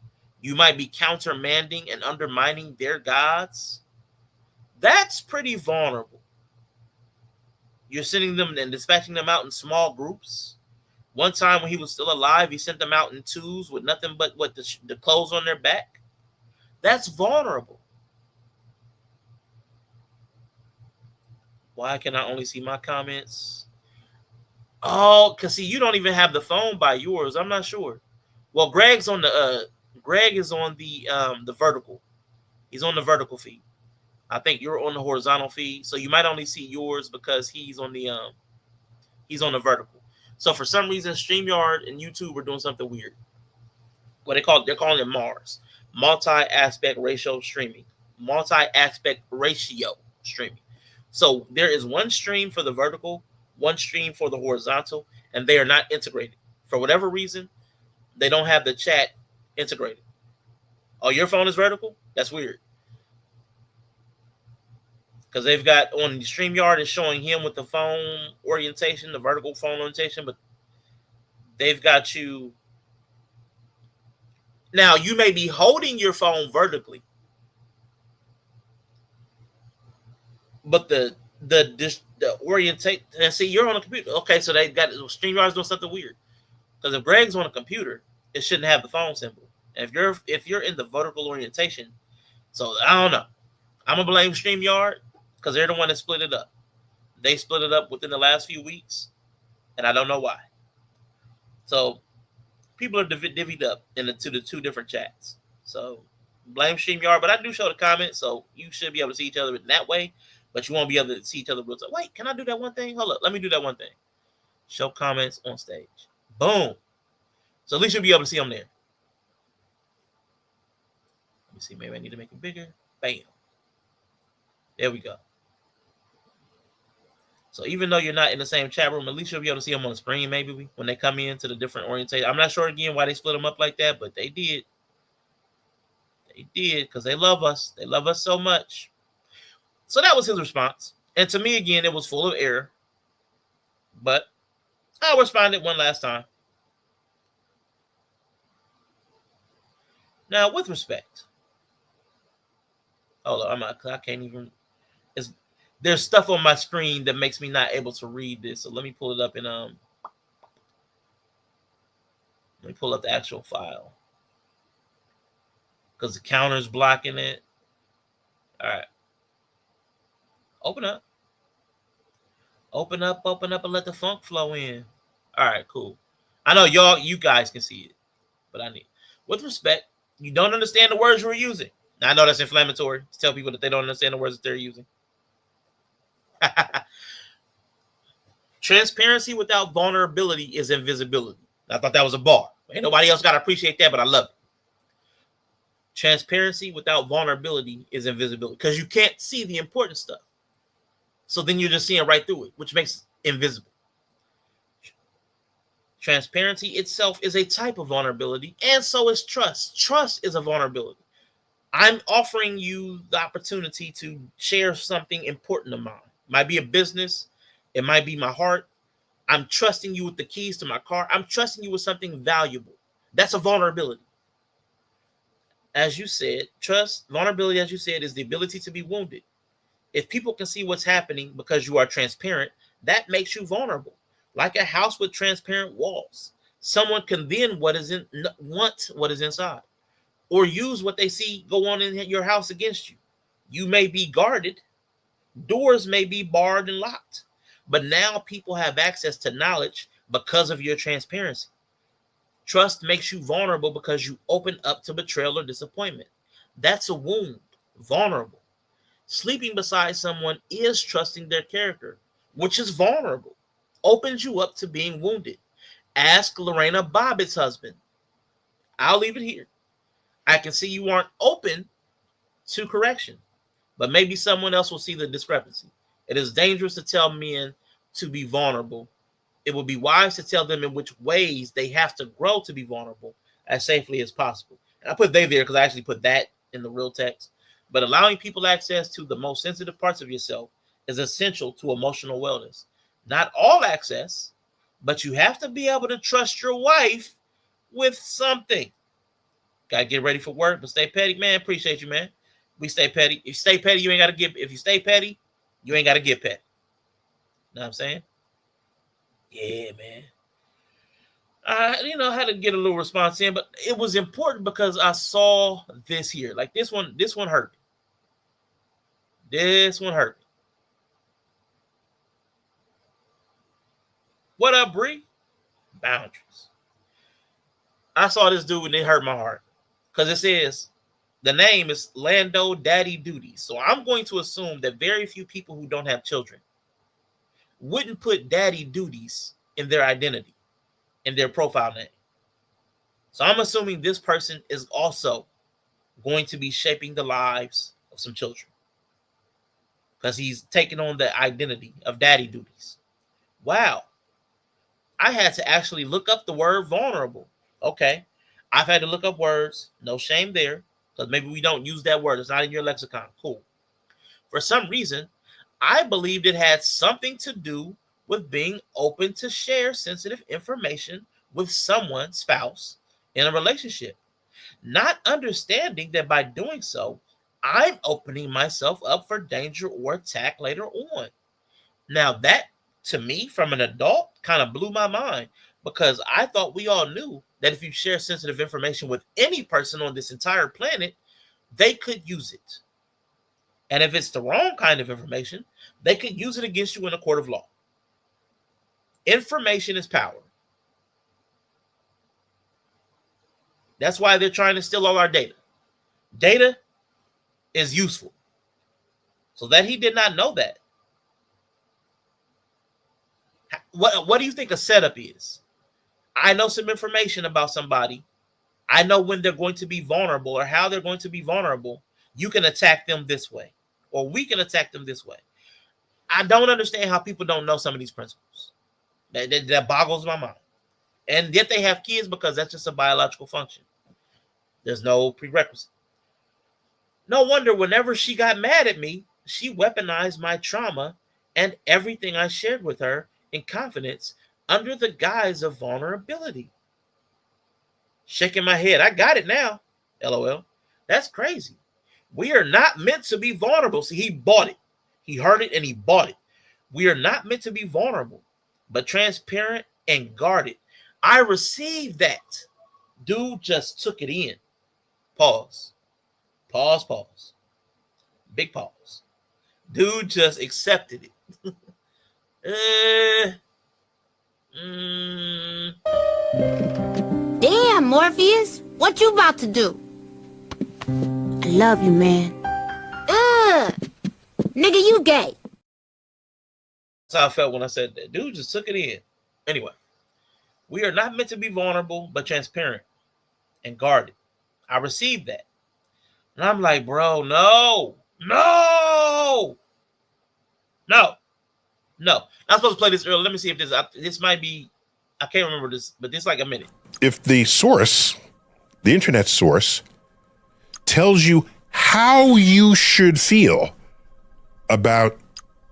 you might be countermanding and undermining their gods. That's pretty vulnerable. You're sending them and dispatching them out in small groups. One time when he was still alive, he sent them out in twos with nothing but the clothes on their back. That's vulnerable. Why can I only see my comments? Oh, because see, you don't even have the phone by yours. I'm not sure. Well, Greg is on the vertical. He's on the vertical feed. I think you're on the horizontal feed, so you might only see yours because he's on the vertical. So for some reason, StreamYard and YouTube are doing something weird. They're calling it MARS, multi-aspect ratio streaming. Multi-aspect ratio streaming. So there is one stream for the vertical, one stream for the horizontal, and they are not integrated. For whatever reason, they don't have the chat integrated. Oh, your phone is vertical? That's weird. Because they've got on the StreamYard is showing him with the phone orientation, the vertical phone orientation, but they've got you. Now, you may be holding your phone vertically, but the orientation, and see, you're on a computer. Okay, so they got StreamYard's doing something weird. Because if Greg's on a computer, it shouldn't have the phone symbol. And if you're in the vertical orientation, so I don't know. I'm gonna blame StreamYard because they're the one that split it up. They split it up within the last few weeks, and I don't know why. So people are divvied up into the two different chats. So blame StreamYard, but I do show the comments, so you should be able to see each other in that way, but you won't be able to see each other real time. Wait, can I do that one thing? Hold up, let me do that one thing. Show comments on stage. Boom. So at least you'll be able to see them there. Let me see, maybe I need to make it bigger. Bam. There we go. So even though you're not in the same chat room, at least you'll be able to see them on the screen maybe when they come into the different orientation. I'm not sure, again, why they split them up like that, but they did. They did because they love us. They love us so much. So that was his response. And to me, again, it was full of error. But I'll respond it one last time. Now, with respect. Hold on, I can't even. There's stuff on my screen that makes me not able to read this. So let me pull it up in Let me pull up the actual file because the counter's blocking it. All right. Open up. Open up, and let the funk flow in. All right, cool. I know you guys can see it, but I need, with respect, you don't understand the words you're using. Now, I know that's inflammatory to tell people that they don't understand the words that they're using. Transparency without vulnerability is invisibility. I thought that was a bar. Ain't nobody else got to appreciate that, but I love it. Transparency without vulnerability is invisibility because you can't see the important stuff. So then you're just seeing right through it, which makes it invisible. Transparency itself is a type of vulnerability, and so is trust. Trust is a vulnerability. I'm offering you the opportunity to share something important of mine. It might be a business. It might be my heart. I'm trusting you with the keys to my car. I'm trusting you with something valuable. That's a vulnerability. As you said, trust, vulnerability, as you said, is the ability to be wounded. If people can see what's happening because you are transparent, that makes you vulnerable. Like a house with transparent walls. Someone can then want what is inside, or use what they see go on in your house against you. You may be guarded. Doors may be barred and locked. But now people have access to knowledge because of your transparency. Trust makes you vulnerable because you open up to betrayal or disappointment. That's a wound, vulnerable. Sleeping beside someone is trusting their character, which is vulnerable. Opens you up to being wounded. Ask Lorena Bobbitt's husband. I'll leave it here. I can see you aren't open to correction, but maybe someone else will see the discrepancy. It is dangerous to tell men to be vulnerable. It would be wise to tell them in which ways they have to grow to be vulnerable as safely as possible. And I put they there because I actually put that in the real text. But allowing people access to the most sensitive parts of yourself is essential to emotional wellness. Not all access, but you have to be able to trust your wife with something. Gotta get ready for work, but stay petty, man. Appreciate you, man. We stay petty. If you stay petty, you ain't gotta get. If you stay petty, you ain't gotta get petty. Know what I'm saying? Yeah, man. I had to get a little response in, but it was important because I saw this here. Like this one hurt. This one hurt. What up, Bree? Boundaries. I saw this dude and it hurt my heart because it says the name is Lando Daddy Duty. So I'm going to assume that very few people who don't have children wouldn't put daddy duties in their identity, in their profile name. So I'm assuming this person is also going to be shaping the lives of some children because he's taking on the identity of daddy duties. Wow. I had to actually look up the word vulnerable. Okay. I've had to look up words. No shame there because maybe we don't use that word. It's not in your lexicon. Cool. For some reason, I believed it had something to do with being open to share sensitive information with someone's spouse in a relationship, not understanding that by doing so, I'm opening myself up for danger or attack later on. Now that, to me, from an adult, kind of blew my mind because I thought we all knew that if you share sensitive information with any person on this entire planet, they could use it. And if it's the wrong kind of information, they could use it against you in a court of law. Information is power. That's why they're trying to steal all our data. Data is useful. So that he did not know that. What do you think a setup is? I know some information about somebody. I know when they're going to be vulnerable or how they're going to be vulnerable. You can attack them this way, or we can attack them this way. I don't understand how people don't know some of these principles. That boggles my mind. And yet they have kids because that's just a biological function. There's no prerequisite. No wonder whenever she got mad at me, she weaponized my trauma and everything I shared with her in confidence under the guise of vulnerability. Shaking my head. I got it now. LOL. That's crazy. We are not meant to be vulnerable. See, he bought it. He heard it and he bought it. We are not meant to be vulnerable, but transparent and guarded. I received that. Dude just took it in. Pause. Pause, pause. Big pause. Dude just accepted it. Damn, Morpheus. What you about to do? I love you, man. Nigga, you gay. That's how I felt when I said that. Dude just took it in. Anyway, we are not meant to be vulnerable, but transparent and guarded. I received that. And I'm like, bro, no. I'm supposed to play this early. Let me see if this might be, I can't remember this, but this like a minute. If the source, the internet source, tells you how you should feel about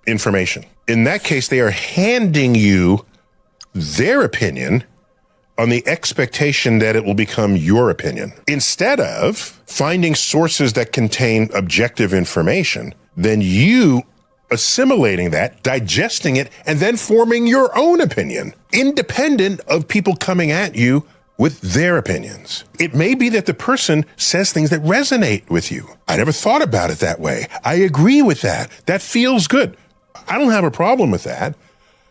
information, in that case, they are handing you their opinion on the expectation that it will become your opinion. Instead of finding sources that contain objective information, then you assimilating that, digesting it, and then forming your own opinion, independent of people coming at you with their opinions. It may be that the person says things that resonate with you. I never thought about it that way. I agree with that. That feels good. I don't have a problem with that.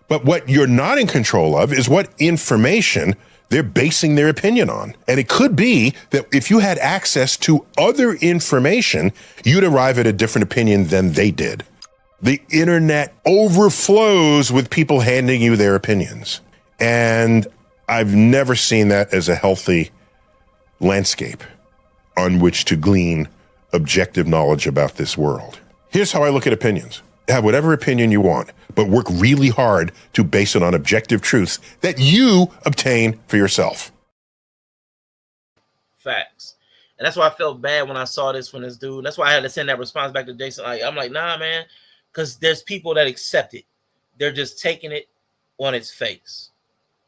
But what you're not in control of is what information they're basing their opinion on. And it could be that if you had access to other information, you'd arrive at a different opinion than they did. The internet overflows with people handing you their opinions. And I've never seen that as a healthy landscape on which to glean objective knowledge about this world. Here's how I look at opinions. Have whatever opinion you want, but work really hard to base it on objective truths that you obtain for yourself. Facts. And that's why I felt bad when I saw this from this dude. That's why I had to send that response back to Jason. I'm like, nah, man, because there's people that accept it. They're just taking it on its face.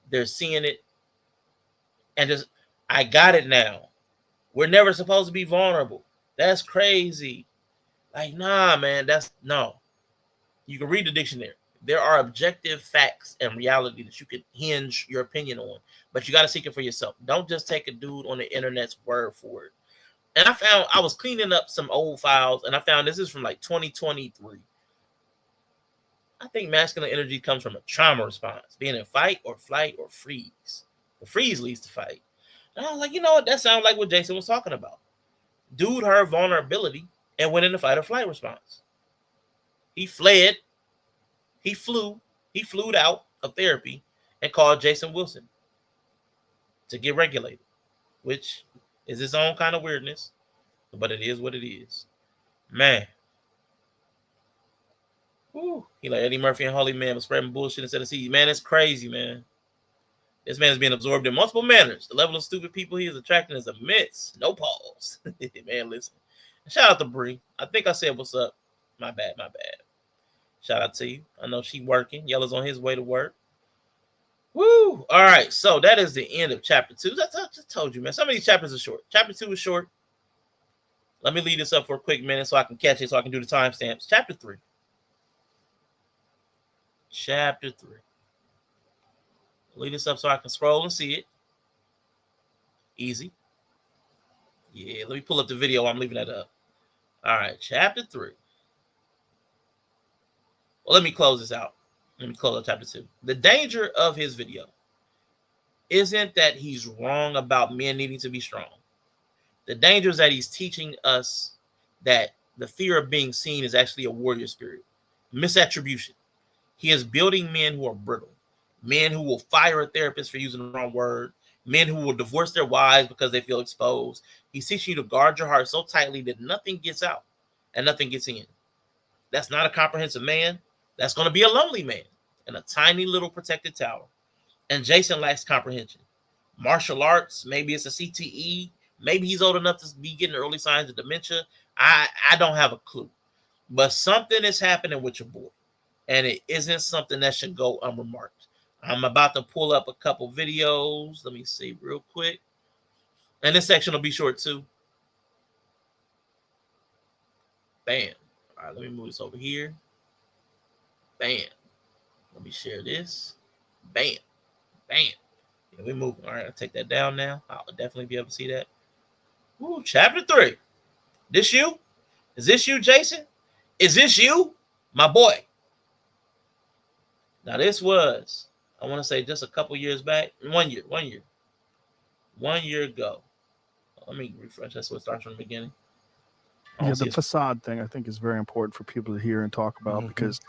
They're seeing it and just, I got it now. We're never supposed to be vulnerable. That's crazy. Like, nah, man, no. You can read the dictionary. There are objective facts and reality that you can hinge your opinion on, but you got to seek it for yourself. Don't just take a dude on the internet's word for it. And I was cleaning up some old files, and I found this is from like 2023. I think masculine energy comes from a trauma response, being in fight or flight or freeze. The freeze leads to fight. And I was like, you know what? That sounds like what Jason was talking about. Dude heard vulnerability and went into fight or flight response. He fled. He flew out of therapy and called Jason Wilson to get regulated, which is its own kind of weirdness, but it is what it is. Man. Whew. He like Eddie Murphy and Holy Man was spreading bullshit instead of seed. Man, it's crazy, man. This man is being absorbed in multiple manners. The level of stupid people he is attracting is immense. No pause. Man, listen. Shout out to Bree. I think I said what's up. My bad. Shout out to you. I know she working. Yella's on his way to work. Woo! All right, so that is the end of chapter 2. I just told you, man. Some of these chapters are short. Chapter 2 is short. Let me leave this up for a quick minute so I can catch it, so I can do the timestamps. Chapter 3. Leave this up so I can scroll and see it. Easy. Yeah, let me pull up the video. I'm leaving that up. All right, chapter 3. Well, let me close this out. Let me close out chapter 2. The danger of his video isn't that he's wrong about men needing to be strong. The danger is that he's teaching us that the fear of being seen is actually a warrior spirit. Misattribution. He is building men who are brittle, men who will fire a therapist for using the wrong word, men who will divorce their wives because they feel exposed. He's teaching you to guard your heart so tightly that nothing gets out and nothing gets in. That's not a comprehensive man. That's going to be a lonely man in a tiny little protected tower. And Jason lacks comprehension. Martial arts, maybe it's a CTE. Maybe he's old enough to be getting early signs of dementia. I don't have a clue. But something is happening with your boy. And it isn't something that should go unremarked. I'm about to pull up a couple videos. Let me see real quick. And this section will be short too. Bam. All right, let me move this over here. Bam. Let me share this. Bam. Bam. Yeah, we moving. All right, I'll take that down now. I'll definitely be able to see that. Ooh, chapter 3. This you? Is this you, Jason? Is this you? My boy. Now, this was, I want to say, just a couple years back. 1 year. 1 year ago. Let me refresh. That's what starts from the beginning. Yeah, the facade thing I think is very important for people to hear and talk about because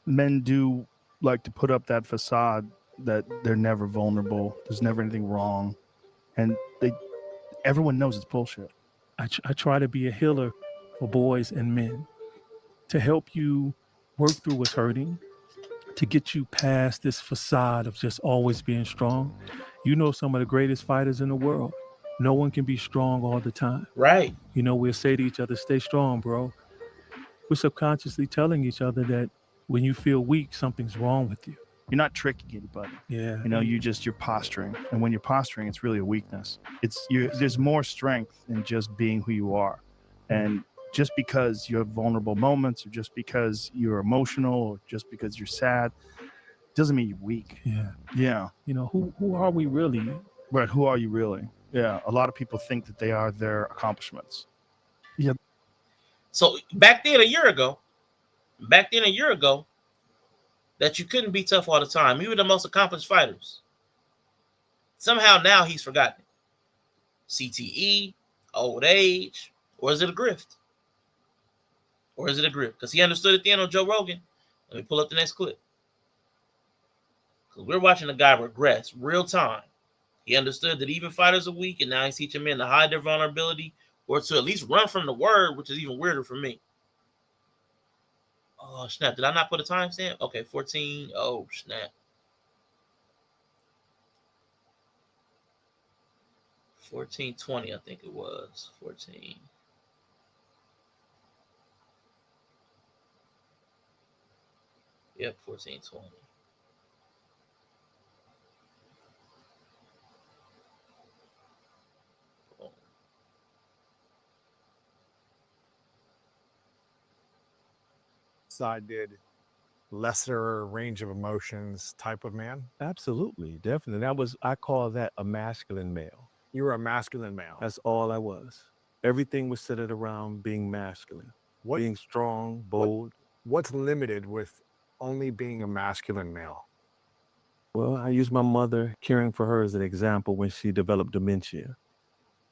men do like to put up that facade that they're never vulnerable. There's never anything wrong. And everyone knows it's bullshit. I try to be a healer for boys and men to help you work through what's hurting, to get you past this facade of just always being strong. You know, some of the greatest fighters in the world. No one can be strong all the time. Right. You know, we'll say to each other, stay strong, bro. We're subconsciously telling each other that when you feel weak, something's wrong with you. You're not tricking anybody. Yeah. You know, you're posturing. And when you're posturing, it's really a weakness. There's more strength in just being who you are. And just because you have vulnerable moments or just because you're emotional or just because you're sad, doesn't mean you're weak. Yeah. Yeah. You know, who are we really? Right. Who are you really? Yeah. A lot of people think that they are their accomplishments. Yeah. So back then, a year ago, that you couldn't be tough all the time. You were the most accomplished fighters. Somehow now he's forgotten it. CTE, old age, or is it a grift? Because he understood at the end of Joe Rogan. Let me pull up the next clip. Because we're watching a guy regress real time. He understood that even fighters are weak, and now he's teaching men to hide their vulnerability or to at least run from the word, which is even weirder for me. Oh, snap. Did I not put a timestamp? Okay, 14. Oh, snap. 14:20, I think it was. 14. Yep, 14:20. I did lesser range of emotions type of man? Absolutely, definitely. I call that a masculine male. You were a masculine male. That's all I was. Everything was centered around being masculine, being strong, bold. What's limited with only being a masculine male? Well, I use my mother, caring for her as an example when she developed dementia.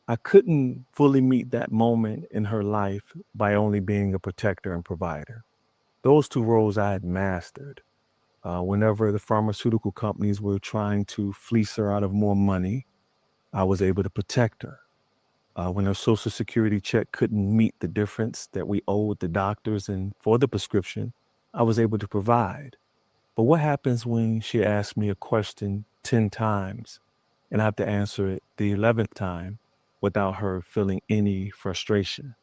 I couldn't fully meet that moment in her life by only being a protector and provider. Those two roles I had mastered. Whenever the pharmaceutical companies were trying to fleece her out of more money, I was able to protect her. When her Social Security check couldn't meet the difference that we owed the doctors and for the prescription, I was able to provide. But what happens when she asks me a question 10 times and I have to answer it the 11th time without her feeling any frustration?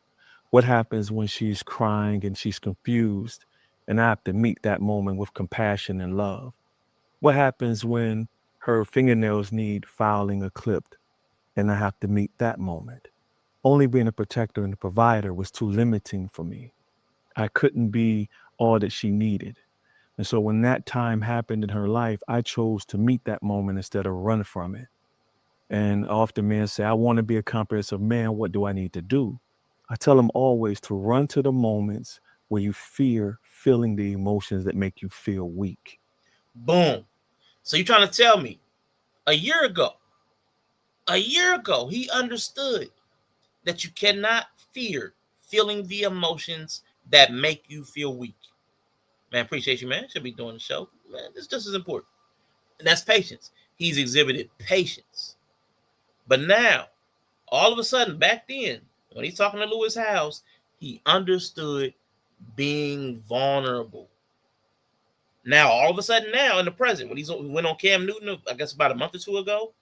What happens when she's crying and she's confused and I have to meet that moment with compassion and love? What happens when her fingernails need filing or clipped and I have to meet that moment? Only being a protector and a provider was too limiting for me. I couldn't be all that she needed. And so when that time happened in her life, I chose to meet that moment instead of run from it. And often men say, I want to be a comprehensive man. What do I need to do? I tell them always to run to the moments where you fear feeling the emotions that make you feel weak. Boom. So you're trying to tell me a year ago, he understood that you cannot fear feeling the emotions that make you feel weak. Man, appreciate you, man. Should be doing the show. Man, it's just as important. And that's patience. He's exhibited patience. But now, all of a sudden, back then, when he's talking to Lewis Howes, he understood being vulnerable. Now, all of a sudden, now in the present, when he went on Cam Newton, I guess about a month or two ago,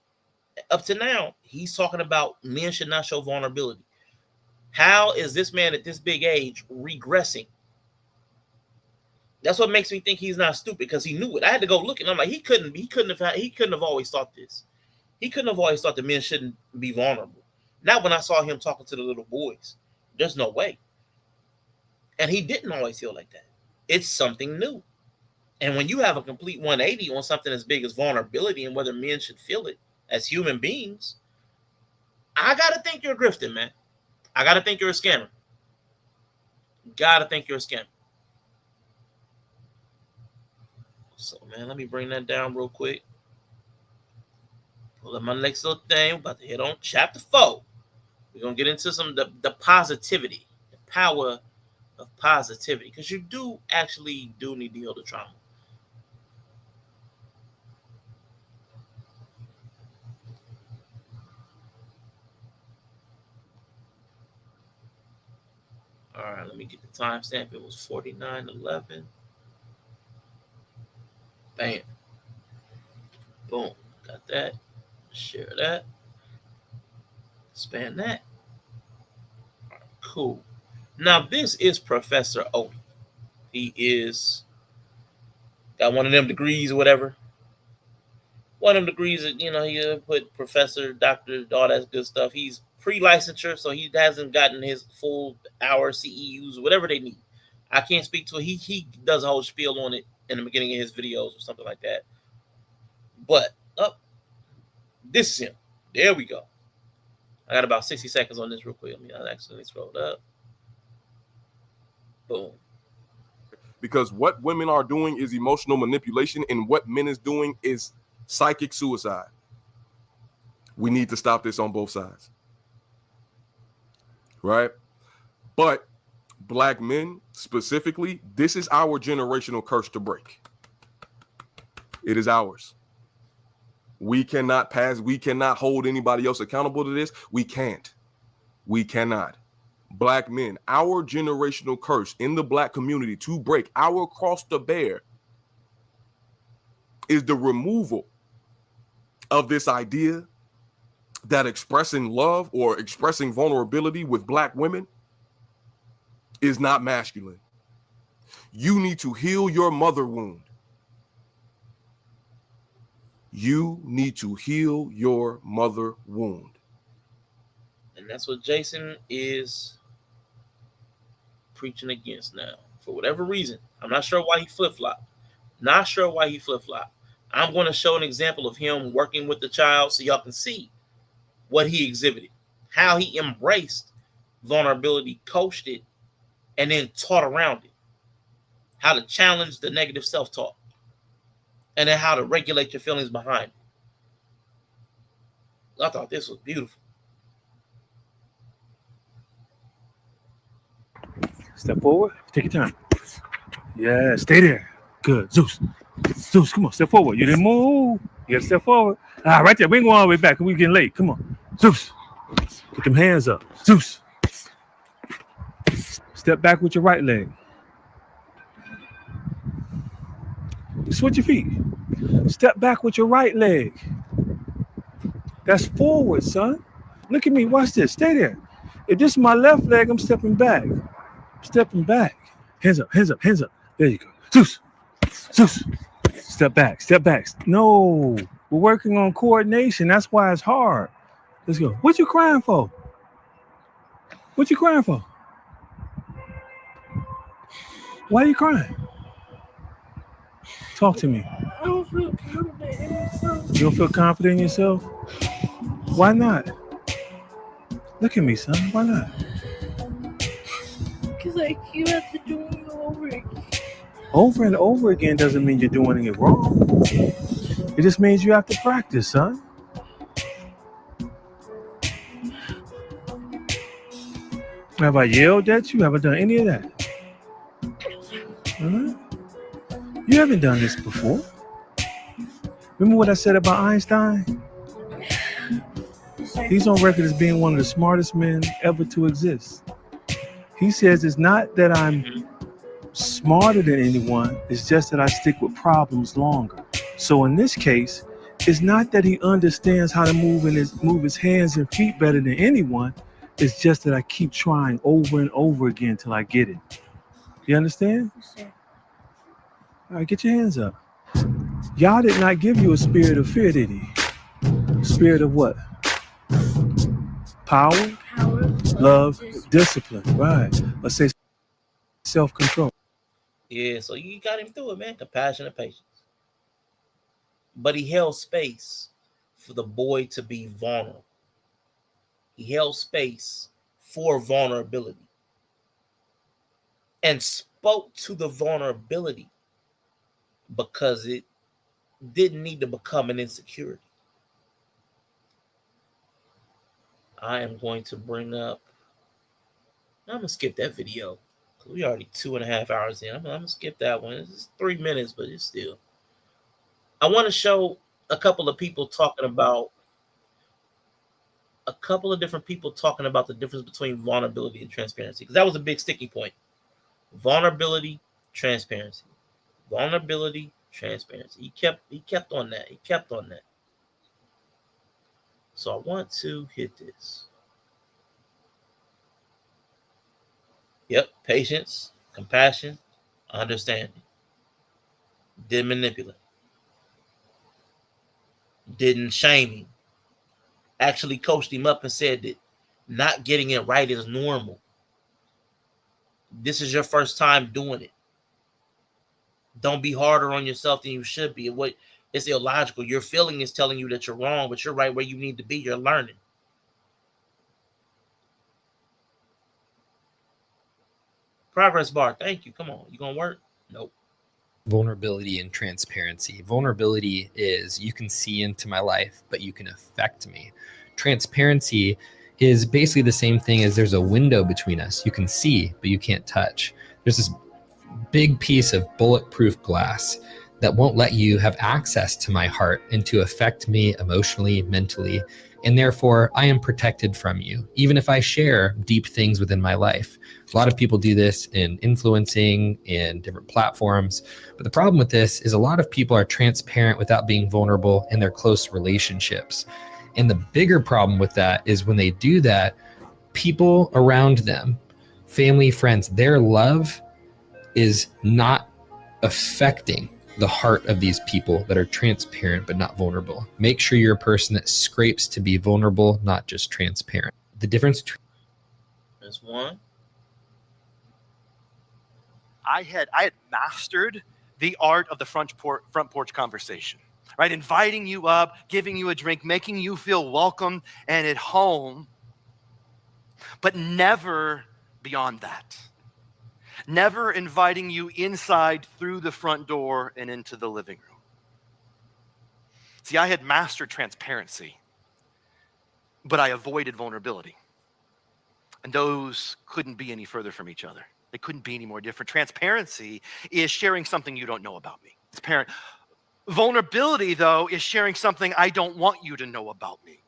up to now, he's talking about men should not show vulnerability. How is this man at this big age regressing? That's what makes me think he's not stupid, because he knew it. I had to go look, and I'm like, he couldn't have always thought this. He couldn't have always thought that men shouldn't be vulnerable. Not when I saw him talking to the little boys. There's no way. And he didn't always feel like that. It's something new. And when you have a complete 180 on something as big as vulnerability and whether men should feel it, as human beings, I gotta think you're grifting, man. I gotta think you're a scammer. Gotta think you're a scammer. So, man, let me bring that down real quick. Pull up my next little thing. We're about to hit on chapter 4. We're gonna get into some the positivity, the power of positivity, because you do need to heal the trauma. All right, let me get the timestamp. It was 49:11. Bam. Boom. Got that. Share that. Expand that. All right, cool. Now, this is Professor Odie. He is got one of them degrees or whatever. One of them degrees that, he put professor, doctor, all that good stuff. He's pre-licensure, so he hasn't gotten his full hour CEUs, whatever they need. I can't speak to it. He does a whole spiel on it in the beginning of his videos or something like that. But, this is him. There we go. I got about 60 seconds on this real quick. I accidentally scrolled up. Boom. Because what women are doing is emotional manipulation, and what men is doing is psychic suicide. We need to stop this on both sides. Right? But black men specifically, this is our generational curse to break. It is ours. We cannot hold anybody else accountable to this. We can't. We cannot. Black men, our generational curse in the black community to break, our cross to bear, is the removal of this idea that expressing love or expressing vulnerability with black women is not masculine. You need to heal your mother wound. You need to heal your mother wound. And that's what Jason is preaching against now. For whatever reason. I'm not sure why he flip-flopped. I'm going to show an example of him working with the child so y'all can see what he exhibited. How he embraced vulnerability, coached it, and then taught around it. How to challenge the negative self-talk. And then how to regulate your feelings behind it. I thought this was beautiful. Step forward. Take your time. Yeah, stay there. Good. Zeus, come on. Step forward. You didn't move. You got to step forward. Right there. We ain't going all the way back. We're getting late. Come on. Zeus. Put them hands up. Zeus. Step back with your right leg. Switch your feet. Step back with your right leg. That's forward, son. Look at me. Watch this. Stay there. If this is my left leg, I'm stepping back. Hands up. There you go. Zeus. Step back. No, we're working on coordination. That's why it's hard. Let's go. What you crying for? Why are you crying? Talk to me. I don't feel confident in myself. You don't feel confident in yourself? Why not? Look at me, son. Why not? Because you have to do it over again. Over and over again doesn't mean you're doing it wrong. It just means you have to practice, son. Have I yelled at you? Have I done any of that? You haven't done this before. Remember what I said about Einstein? He's on record as being one of the smartest men ever to exist. He says it's not that I'm smarter than anyone, it's just that I stick with problems longer. So in this case, it's not that he understands how to move his hands and feet better than anyone. It's just that I keep trying over and over again till I get it. You understand? All right, get your hands up. Y'all did not give you a spirit of fear, did he? Spirit of what? Power, love, discipline, right? Let's say self-control. Yeah, so you got him through it, man. Compassion and patience. But he held space for the boy to be vulnerable. He held space for vulnerability and spoke to the vulnerability because it didn't need to become an insecurity. I am going to bring up, I'm going to skip that video because we already 2.5 hours in. I'm going to skip that one. It's 3 minutes, but it's still. I want to show a couple of people talking about, a couple of different people talking about the difference between vulnerability and transparency, because that was a big sticky point. Vulnerability, transparency. Vulnerability, transparency. He kept on that. He kept on that. So I want to hit this. Yep, patience, compassion, understanding. Didn't manipulate. Didn't shame him. Actually coached him up and said that not getting it right is normal. This is your first time doing it. Don't be harder on yourself than you should be. It's illogical. Your feeling is telling you that you're wrong, but you're right where you need to be. You're learning. Progress bar. Thank you. Come on. You gonna work? Nope. Vulnerability and transparency. Vulnerability is you can see into my life, but you can affect me. Transparency is basically the same thing as there's a window between us. You can see, but you can't touch. There's this big piece of bulletproof glass that won't let you have access to my heart and to affect me emotionally, mentally, and therefore I am protected from you, even if I share deep things within my life. A lot of people do this in influencing in different platforms, but the problem with this is a lot of people are transparent without being vulnerable in their close relationships. And the bigger problem with that is when they do that, people around them, family, friends, their love is not affecting the heart of these people that are transparent but not vulnerable. Make sure you're a person that scrapes to be vulnerable, not just transparent. The difference between There's one. I had mastered the art of the front porch conversation, right? Inviting you up, giving you a drink, making you feel welcome and at home, but never beyond that. Never inviting you inside through the front door and into the living room. See, I had mastered transparency, but I avoided vulnerability. And those couldn't be any further from each other. They couldn't be any more different. Transparency is sharing something you don't know about me. It's apparent. Vulnerability, though, is sharing something I don't want you to know about me.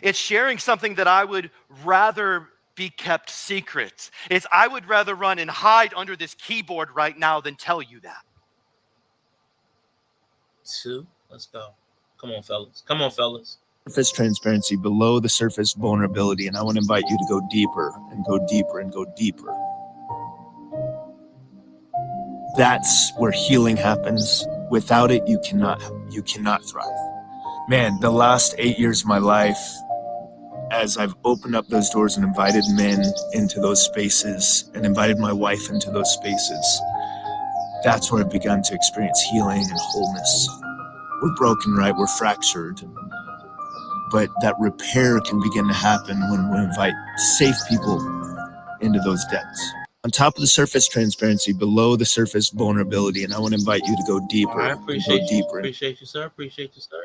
It's sharing something that I would rather be kept secret. It's I would rather run and hide under this keyboard right now than tell you that. 2. Let's go. Come on, fellas. Come on, fellas. Surface transparency, below the surface vulnerability, and I want to invite you to go deeper and go deeper and go deeper. That's where healing happens. Without it, you cannot thrive. Man, the last 8 years of my life, as I've opened up those doors and invited men into those spaces and invited my wife into those spaces, that's where I've begun to experience healing and wholeness. We're broken, right? We're fractured. But that repair can begin to happen when we invite safe people into those depths. On top of the surface transparency, below the surface vulnerability, and I want to invite you to go deeper. I appreciate and go you. deeper. Appreciate you, sir. Appreciate you, sir.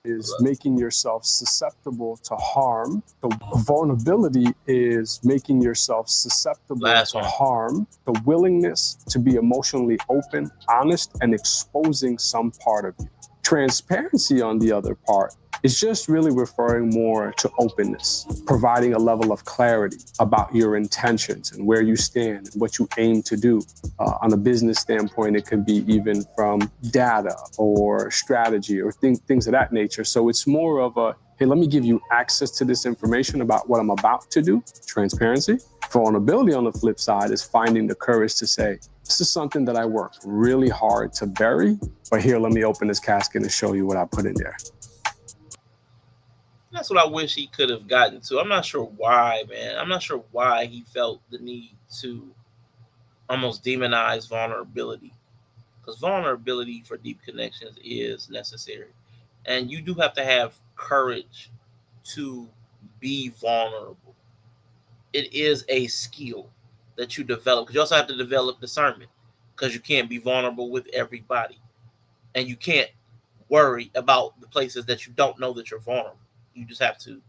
Is making yourself susceptible to harm. The vulnerability is making yourself susceptible to harm. The willingness to be emotionally open, honest, and exposing some part of you. Transparency, on the other part, is just really referring more to openness, providing a level of clarity about your intentions and where you stand and what you aim to do. On a business standpoint, it could be even from data or strategy or things of that nature. So it's more of a, hey, let me give you access to this information about what I'm about to do. Transparency. Vulnerability, on the flip side, is finding the courage to say, this is something that I worked really hard to bury, but here, let me open this casket and show you what I put in there. That's what I wish he could have gotten to. I'm not sure why, man. I'm not sure why he felt the need to almost demonize vulnerability. because vulnerability for deep connections is necessary. And you do have to have courage to be vulnerable. It is a skill that you develop, because you also have to develop discernment, because you can't be vulnerable with everybody. And you can't worry about the places that you don't know that you're vulnerable. You just have to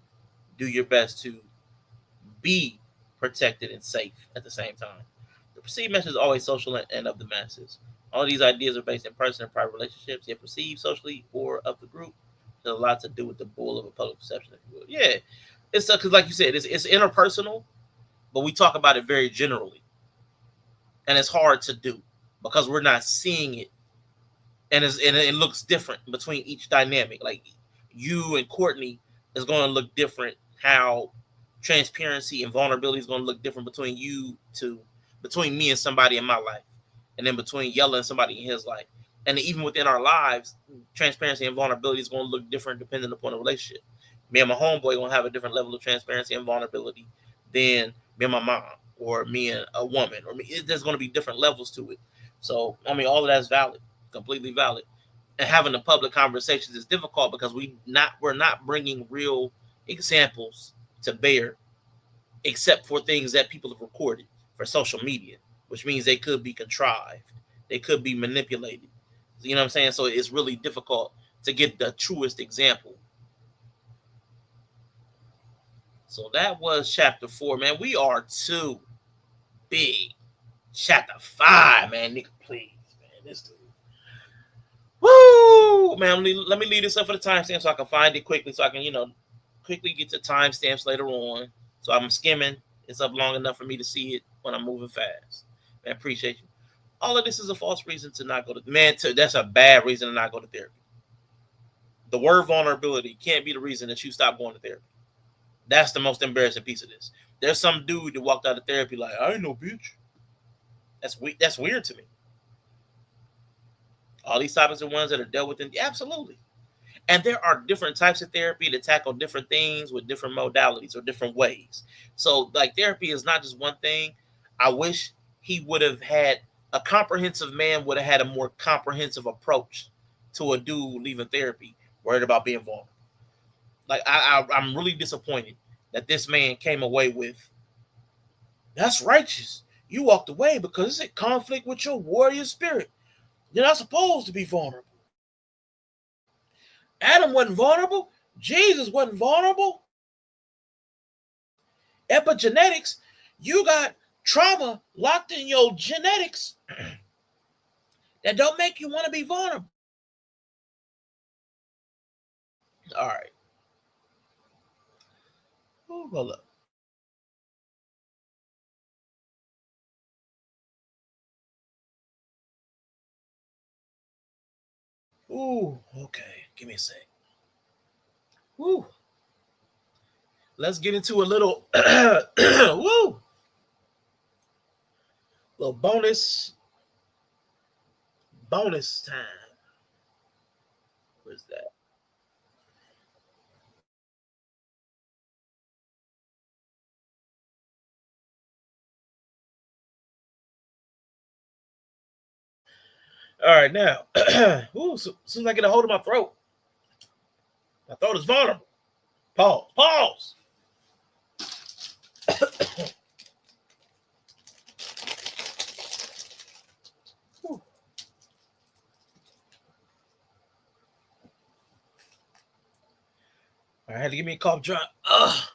do your best to be protected and safe at the same time. The perceived message is always social and of the masses. All of these ideas are based in personal and private relationships, yet perceived socially or of the group. There's a lot to do with the bull of a public perception, if you will. Yeah, it's because, like you said, it's interpersonal, but we talk about it very generally, and it's hard to do because we're not seeing it, and it looks different between each dynamic. Like you and Courtney is going to look different. How transparency and vulnerability is going to look different between you two, between me and somebody in my life, and then between Yella and somebody in his life. And even within our lives, transparency and vulnerability is going to look different depending upon the relationship. Me and my homeboy going to have a different level of transparency and vulnerability than me and my mom, or me and a woman, or me. There's going to be different levels to it. So, I mean, all of that's valid, completely valid. And having the public conversations is difficult because we're not bringing real examples to bear, except for things that people have recorded for social media, which means they could be contrived, they could be manipulated. You know what I'm saying? So it's really difficult to get the truest example. So that was chapter 4, man. We are too big. Chapter 5, man. Nigga, please, man. This dude. Woo, man. Let me leave this up for the timestamp so I can find it quickly, so I can, quickly get to timestamps later on. So I'm skimming. It's up long enough for me to see it when I'm moving fast. Man, appreciate you. All of this is a false reason to not go to that's a bad reason to not go to therapy. The word vulnerability can't be the reason that you stop going to therapy. That's the most embarrassing piece of this. There's some dude that walked out of therapy like, I ain't no bitch. That's weird to me. All these topics are ones that are dealt with absolutely. And there are different types of therapy that tackle different things with different modalities or different ways. So, like, therapy is not just one thing. I wish he would have had a comprehensive man would have had a more comprehensive approach to a dude leaving therapy worried about being vulnerable. Like, I'm really disappointed that this man came away with, that's righteous. You walked away because it's in conflict with your warrior spirit. You're not supposed to be vulnerable. Adam wasn't vulnerable. Jesus wasn't vulnerable. Epigenetics, you got trauma locked in your genetics that don't make you want to be vulnerable. All right. Ooh, hold up. Ooh, okay. Give me a sec. Woo. Let's get into a little woo. Little bonus time. Where's that? All right, now. Ooh, so soon as I get a hold of my throat is vulnerable. Pause. I had to give me a cough drop.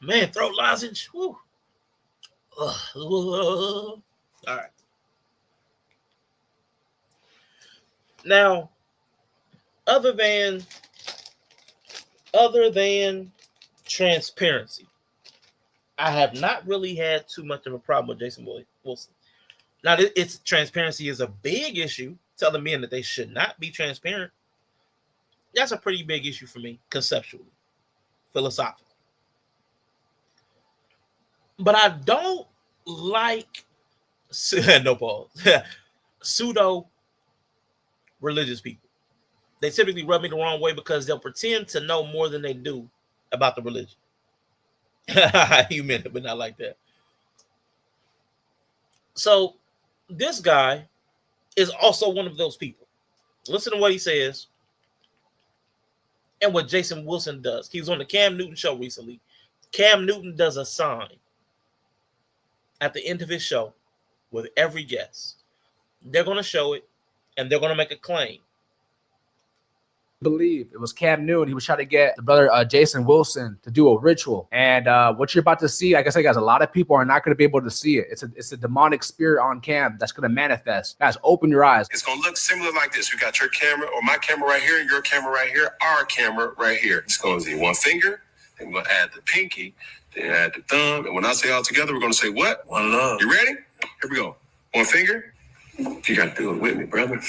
Man, throat lozenge. Woo. All right. Now, other than transparency, I have not really had too much of a problem with Jason Wilson. Now, it's transparency is a big issue. Telling men that they should not be transparent. That's a pretty big issue for me, conceptually, philosophically. But I don't like no pause. Pseudo religious people. They typically rub me the wrong way because they'll pretend to know more than they do about the religion. You meant it, but not like that. So this guy is also one of those people. Listen to what he says and what Jason Wilson does. He was on the Cam Newton show recently. Cam Newton does a sign at the end of his show with every guest. They're going to show it, and they're going to make a claim. Believe it was Cam Newton. He was trying to get the brother Jason Wilson to do a ritual, and what you're about to see, like I said, guys, a lot of people are not going to be able to see it. It's a demonic spirit on Cam that's going to manifest. Guys, open your eyes. It's going to look similar like this. We got your camera or my camera right here, your camera right here, our camera right here. It's going to be one finger, then we're going to add the pinky, then add the thumb, and when I say all together, we're going to say what? One love. You ready? Here we go. One finger. You got to do it with me, brother.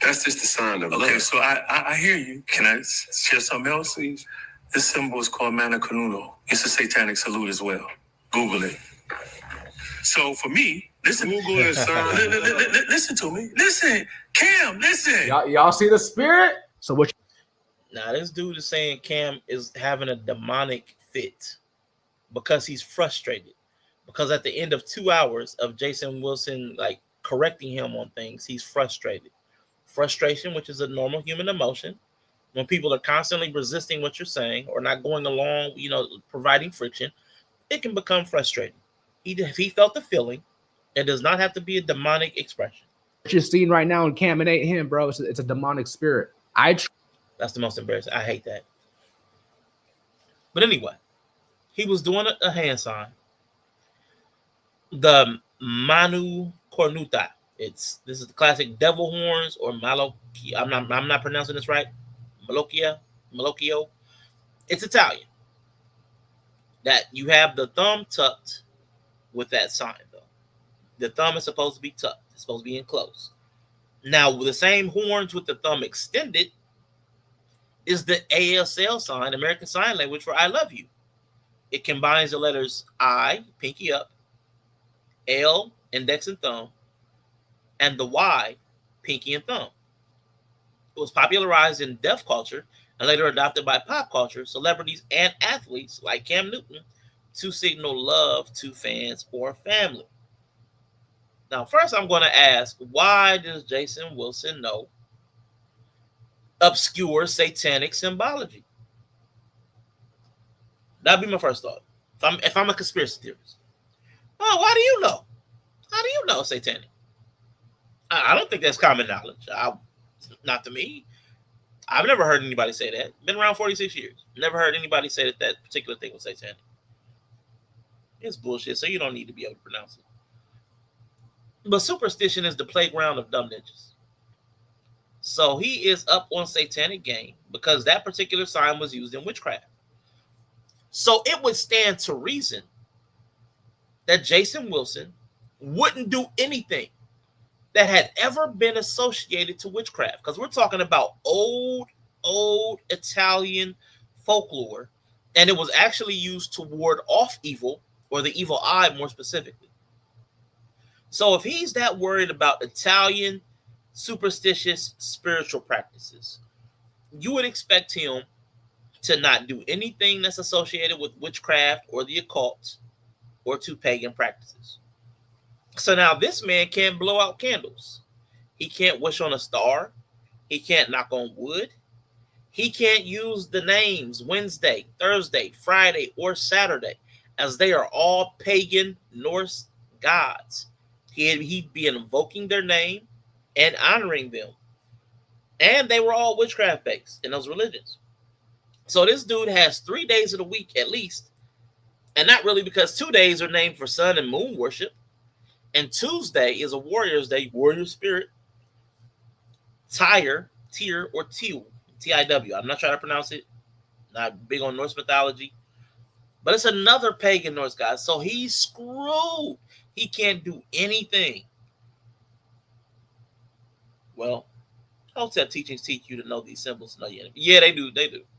That's just the sign of love. Okay, so I hear you. Can I share something else? Please? This symbol is called Manhood. It's a satanic salute as well. Google it. So for me, listen. Google it, sign. Listen to me. Listen, Cam. Listen. Y'all see the spirit? So what? Now this dude is saying Cam is having a demonic fit because he's frustrated. Because at the end of 2 hours of Jason Wilson like correcting him on things, he's frustrated. Frustration, which is a normal human emotion, when people are constantly resisting what you're saying or not going along, providing friction, it can become frustrating. If he felt the feeling, it does not have to be a demonic expression. What you're seeing right now in Cam, it ain't him, bro. It's a demonic spirit. That's the most embarrassing. I hate that. But anyway, he was doing a hand sign. The Manu Cornuta. This is the classic devil horns or malocchio. I'm not pronouncing this right. Malocchio. It's Italian. That you have the thumb tucked with that sign though. The thumb is supposed to be tucked. It's supposed to be enclosed. Now the same horns with the thumb extended is the ASL sign, American Sign Language for I love you. It combines the letters I, pinky up, L, index and thumb, and the Y, pinky and thumb. It was popularized in deaf culture and later adopted by pop culture, celebrities, and athletes like Cam Newton to signal love to fans or family. Now, first I'm going to ask, why does Jason Wilson know obscure satanic symbology? That'd be my first thought. If I'm a conspiracy theorist. Oh, why do you know? How do you know satanic? I don't think that's common knowledge. Not to me. I've never heard anybody say that. Been around 46 years. Never heard anybody say that particular thing was satanic. It's bullshit, so you don't need to be able to pronounce it. But superstition is the playground of dumb ninjas. So he is up on satanic game because that particular sign was used in witchcraft. So it would stand to reason that Jason Wilson wouldn't do anything that had ever been associated to witchcraft, because we're talking about old Italian folklore, and it was actually used to ward off evil, or the evil eye more specifically. So if he's that worried about Italian superstitious spiritual practices, you would expect him to not do anything that's associated with witchcraft or the occult or to pagan practices. So now this man can't blow out candles. He can't wish on a star. He can't knock on wood. He can't use the names Wednesday, Thursday, Friday, or Saturday, as they are all pagan Norse gods. He'd be invoking their name and honoring them. And they were all witchcraft based in those religions. So this dude has 3 days of the week at least. And not really, because 2 days are named for sun and moon worship. And Tuesday is a warrior's day, warrior spirit. Tyr, or Tiw, T-I-W. I'm not trying to pronounce it. Not big on Norse mythology. But it's another pagan Norse god. So he's screwed. He can't do anything. Well, Hotep teachings teach you to know these symbols. Know your enemy. Yeah, they do.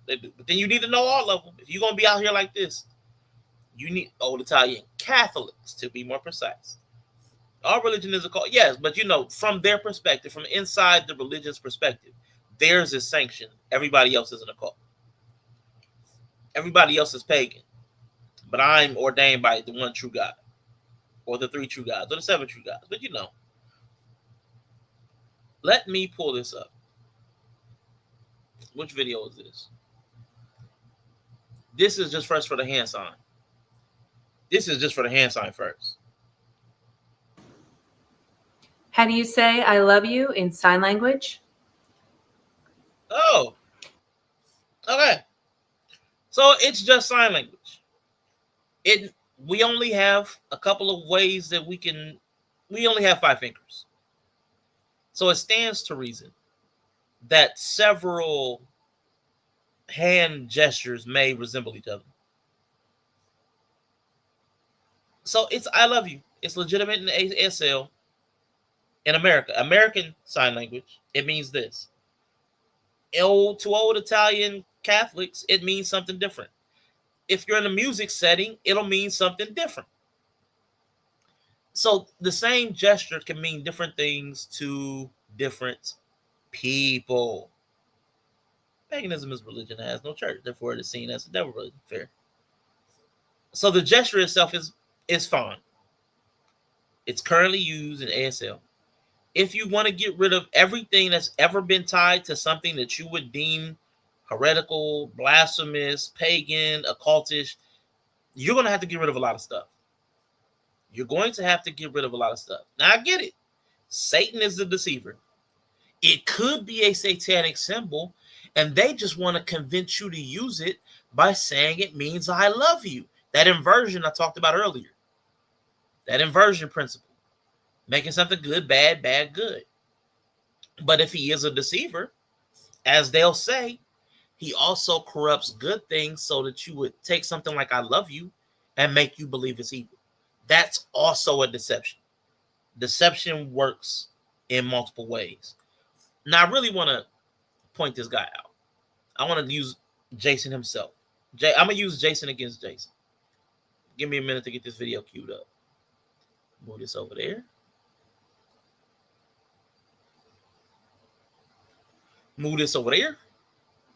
But then you need to know all of them. If you're going to be out here like this, you need old Italian Catholics, to be more precise. Our religion is a cult. Yes, but from their perspective, from inside the religion's perspective, theirs is sanctioned. Everybody else is an occult. Everybody else is pagan. But I'm ordained by the one true God, or the three true gods, or the seven true gods. But let me pull this up. Which video is this? This is just first for the hand sign. This is just for the hand sign first. How do you say I love you in sign language? Oh, okay. So it's just sign language. We only have a couple of ways that we only have 5 fingers. So it stands to reason that several hand gestures may resemble each other. So it's I love you. It's legitimate in ASL in America. American Sign Language, it means this. To old Italian Catholics, it means something different. If you're in a music setting, it'll mean something different. So the same gesture can mean different things to different people. Paganism is religion that has no church, therefore it is seen as a devil religion. Fair. So the gesture itself is fine. It's currently used in ASL. If you want to get rid of everything that's ever been tied to something that you would deem heretical, blasphemous, pagan, occultish, you're going to have to get rid of a lot of stuff. You're going to have to get rid of a lot of stuff. Now, I get it. Satan is the deceiver. It could be a satanic symbol, and they just want to convince you to use it by saying it means I love you. That inversion I talked about earlier. That inversion principle. Making something good, bad, bad, good. But if he is a deceiver, as they'll say, he also corrupts good things so that you would take something like I love you and make you believe it's evil. That's also a deception. Deception works in multiple ways. Now, I really want to point this guy out. I want to use Jason himself. I'm going to use Jason against Jason. Give me a minute to get this video queued up. Move this over there. Move this over there.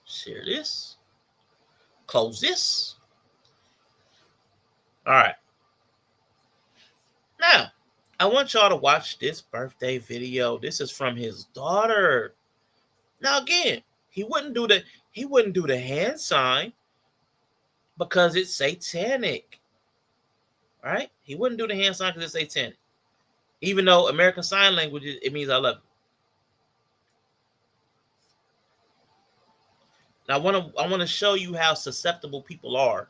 Share this. Close this. All right. Now, I want y'all to watch this birthday video. This is from his daughter. Now, again, he wouldn't do the hand sign because it's satanic. Right? He wouldn't do the hand sign because it's satanic. Even though American Sign Language, it means I love you. Now, I want to show you how susceptible people are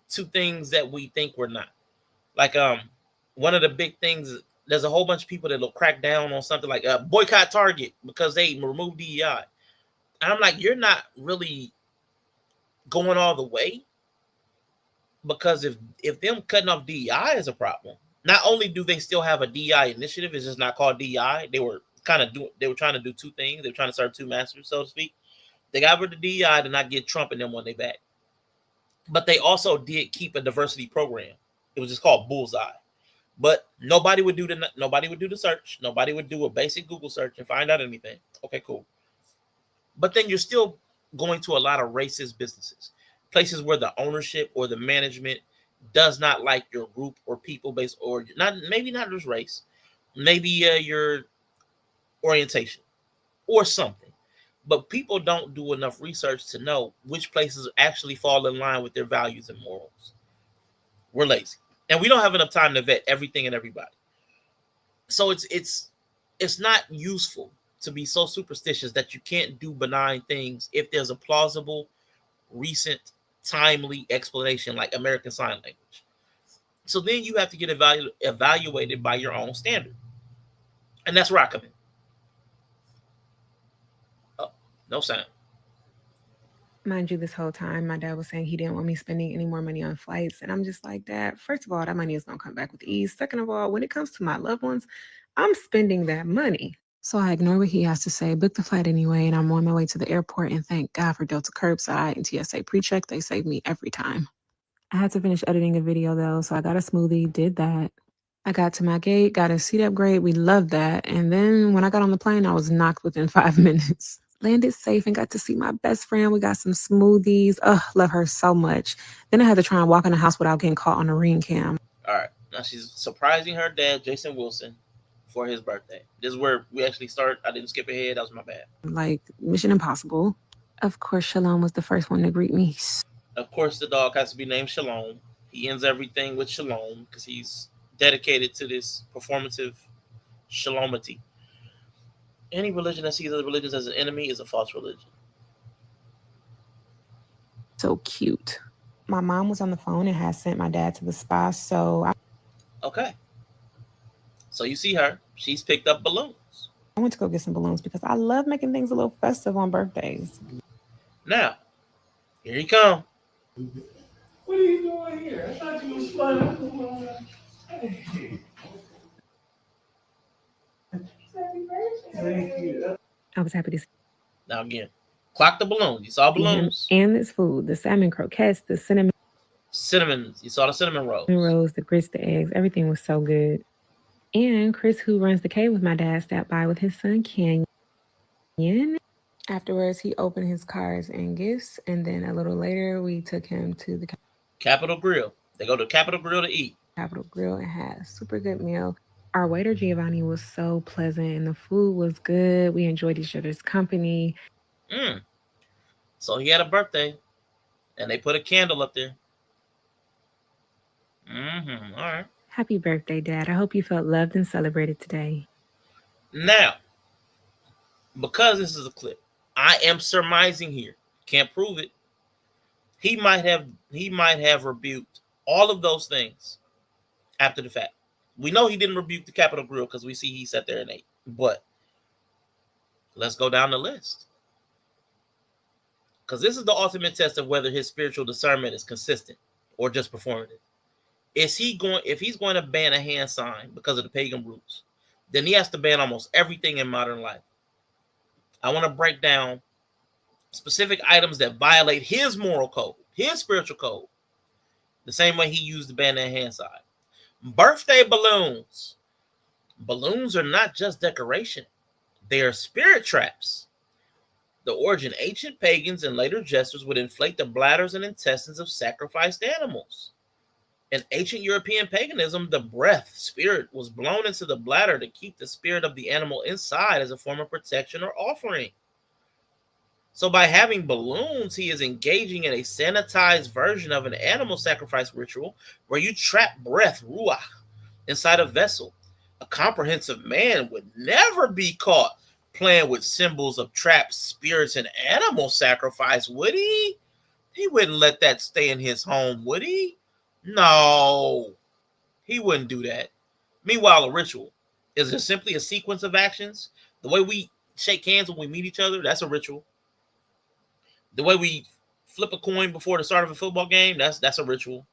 to things that we think we're not. Like one of the big things, there's a whole bunch of people that will crack down on something like boycott Target because they removed DEI. And I'm like, you're not really going all the way, because if them cutting off DEI is a problem, not only do they still have a DEI initiative, it's just not called DEI. They were trying to do two things. They were trying to serve two masters, so to speak. They got rid of DEI to not get Trump and them when they back. But they also did keep a diversity program. It was just called Bullseye. But nobody would do the search. Nobody would do a basic Google search and find out anything. Okay, cool. But then you're still going to a lot of racist businesses, places where the ownership or the management does not like your group or people based, or maybe not just race, maybe your orientation or something. But people don't do enough research to know which places actually fall in line with their values and morals. We're lazy, and we don't have enough time to vet everything and everybody. So it's not useful to be so superstitious that you can't do benign things if there's a plausible, recent, timely explanation like American Sign Language. So then you have to get evaluated by your own standard. And that's where I come in. Oh, no sound. Mind you, this whole time, my dad was saying he didn't want me spending any more money on flights. And I'm just like, Dad, first of all, that money is going to come back with ease. Second of all, when it comes to my loved ones, I'm spending that money. So I ignore what he has to say, book the flight anyway, and I'm on my way to the airport, and thank God for Delta Curbside and TSA PreCheck. They save me every time. I had to finish editing a video, though, so I got a smoothie, did that. I got to my gate, got a seat upgrade. We loved that. And then when I got on the plane, I was knocked within 5 minutes. Landed safe and got to see my best friend. We got some smoothies. Ugh, love her so much. Then I had to try and walk in the house without getting caught on a ring cam. All right. Now she's surprising her dad, Jason Wilson, for his birthday. This is where we actually start. I didn't skip ahead. That was my bad. Like Mission Impossible. Of course, Shalom was the first one to greet me. Of course, the dog has to be named Shalom. He ends everything with Shalom because he's dedicated to this performative Shalomity. Any religion that sees other religions as an enemy is a false religion. So cute. My mom was on the phone and had sent my dad to the spa, so Okay. So you see her. She's picked up balloons. I went to go get some balloons because I love making things a little festive on birthdays. Now, here you come. What are you doing here? I thought you was flying. Hey. Thank you. I was happy to see Now again, clock the balloons. You saw him balloons. and this food, the salmon croquettes, the cinnamon You saw the cinnamon rolls. rolls, the grits, the eggs, everything was so good. And Chris, who runs the cave with my dad, stopped by with his son Canyon. Afterwards, he opened his cards and gifts, and then a little later, we took him to the Capitol Grill. They go to Capitol Grill to eat. Capitol Grill and had a super good meal. Our waiter Giovanni was so pleasant, and the food was good. We enjoyed each other's company. So he had a birthday, and they put a candle up there. All right. Happy birthday, Dad. I hope you felt loved and celebrated today. Now, because this is a clip, I am surmising here. Can't prove it. He might have rebuked all of those things after the fact. We know he didn't rebuke the Capitol Grill because we see he sat there and ate. But let's go down the list. Because this is the ultimate test of whether his spiritual discernment is consistent or just performative. If he's going to ban a hand sign because of the pagan roots, then he has to ban almost everything in modern life. I want to break down specific items that violate his moral code, his spiritual code, the same way he used to ban that hand sign. Birthday balloons. Balloons are not just decoration. They are spirit traps. The origin, ancient pagans and later jesters would inflate the bladders and intestines of sacrificed animals. In ancient European paganism, the breath, spirit, was blown into the bladder to keep the spirit of the animal inside as a form of protection or offering. So by having balloons, he is engaging in a sanitized version of an animal sacrifice ritual where you trap breath, ruach, inside a vessel. A comprehensive man would never be caught playing with symbols of trapped spirits and animal sacrifice, would he? He wouldn't let that stay in his home, would he? No, he wouldn't do that. Meanwhile, a ritual is just simply a sequence of actions. The way we shake hands when we meet each other, that's a ritual. The way we flip a coin before the start of a football game, that's a ritual.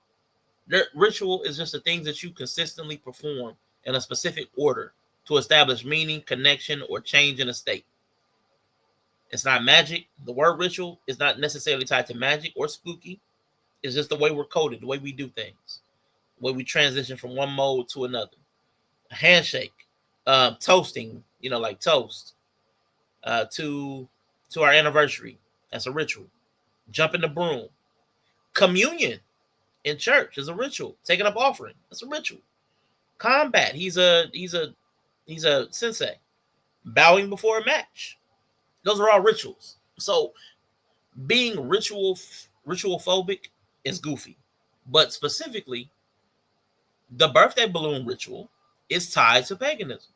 The ritual is just the things that you consistently perform in a specific order to establish meaning, connection, or change in a state. It's not magic. The word ritual is not necessarily tied to magic or spooky. It's just the way we're coded, the way we do things, the way we transition from one mode to another. A handshake, toasting, like toast, to our anniversary. That's a ritual. Jumping the broom. Communion in church is a ritual. Taking up offering. That's a ritual. Combat. He's a sensei. Bowing before a match. Those are all rituals. So being ritual phobic is goofy. But specifically, the birthday balloon ritual is tied to paganism.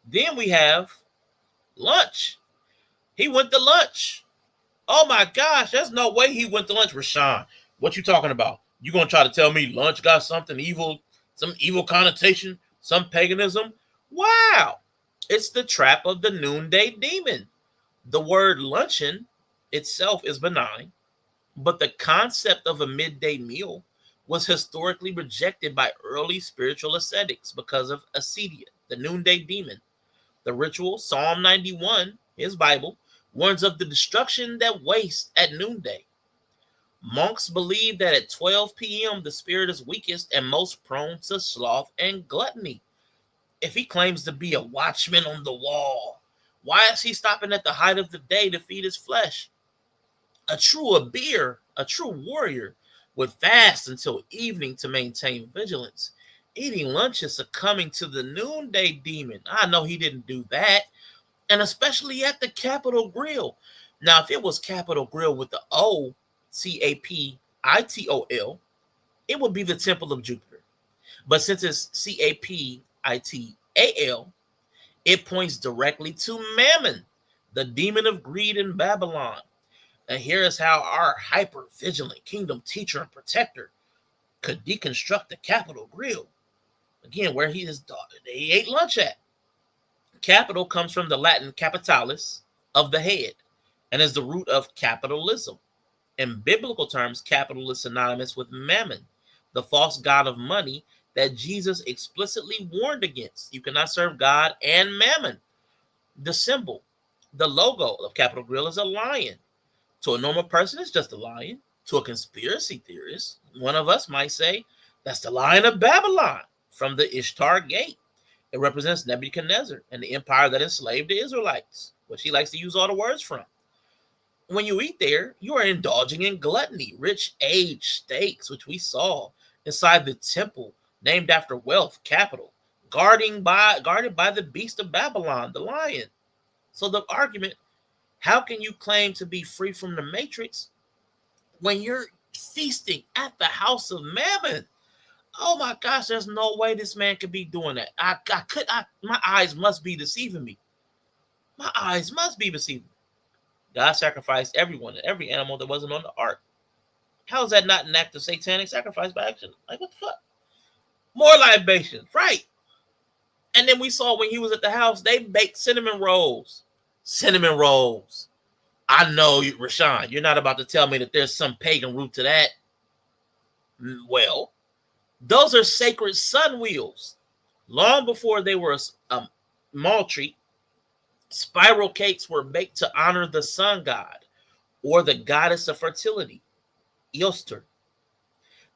Then we have lunch. He went to lunch. Oh my gosh, there's no way he went to lunch. Rashawn, what you talking about? You gonna try to tell me lunch got something evil, some evil connotation, some paganism? Wow. It's the trap of the noonday demon. The word luncheon itself is benign, but the concept of a midday meal was historically rejected by early spiritual ascetics because of acedia, the noonday demon. The ritual, Psalm 91, his Bible, warns of the destruction that wastes at noonday. Monks believe that at 12 p.m. the spirit is weakest and most prone to sloth and gluttony. If he claims to be a watchman on the wall, why is he stopping at the height of the day to feed his flesh? A true warrior, would fast until evening to maintain vigilance. Eating lunch is succumbing to the noonday demon. I know he didn't do that. And especially at the Capitol Grill. Now, if it was Capitol Grill with the O, Capitol, it would be the Temple of Jupiter. But since it's Capital, it points directly to Mammon, the demon of greed in Babylon. And here is how our hyper-vigilant kingdom teacher and protector could deconstruct the Capitol Grill. Again, where he ate lunch at. Capital comes from the Latin capitalis, of the head, and is the root of capitalism. In biblical terms, capital is synonymous with Mammon, the false god of money that Jesus explicitly warned against. You cannot serve God and Mammon. The symbol, the logo of Capitol Grill is a lion. To a normal person, it's just a lion. To a conspiracy theorist, one of us might say, that's the Lion of Babylon from the Ishtar Gate. It represents Nebuchadnezzar and the empire that enslaved the Israelites, which he likes to use all the words from. When you eat there, you are indulging in gluttony, rich aged steaks, which we saw inside the temple named after wealth, capital, guarded by the beast of Babylon, the lion. So the argument, how can you claim to be free from the matrix when you're feasting at the house of Mammon? Oh my gosh, there's no way this man could be doing that. My eyes must be deceiving me. My eyes must be deceiving me. God sacrificed everyone and every animal that wasn't on the ark. How is that not an act of satanic sacrifice by action? Like, what the fuck? More libations, right? And then we saw when he was at the house, they baked cinnamon rolls. Cinnamon rolls. I know, Rashawn, you're not about to tell me that there's some pagan root to that. Well, those are sacred sun wheels. Long before they were a mall treat, spiral cakes were baked to honor the sun god or the goddess of fertility, Eostre.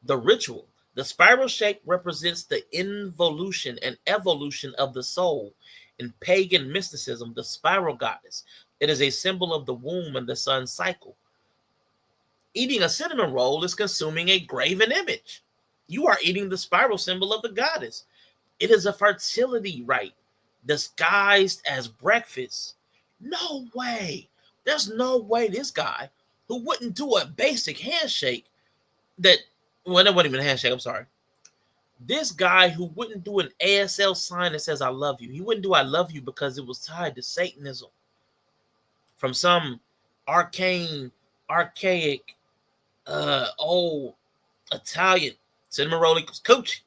The ritual, the spiral shape represents the involution and evolution of the soul. In pagan mysticism, the spiral goddess, it is a symbol of the womb and the sun cycle. Eating a cinnamon roll is consuming a graven image. You are eating the spiral symbol of the goddess. It is a fertility rite disguised as breakfast. No way. There's no way this guy who wouldn't do a basic handshake that, well, it wasn't even a handshake, I'm sorry. This guy who wouldn't do an ASL sign that says I love you. He wouldn't do I love you because it was tied to Satanism from some archaic, old Italian cinnamon roll equals coochie.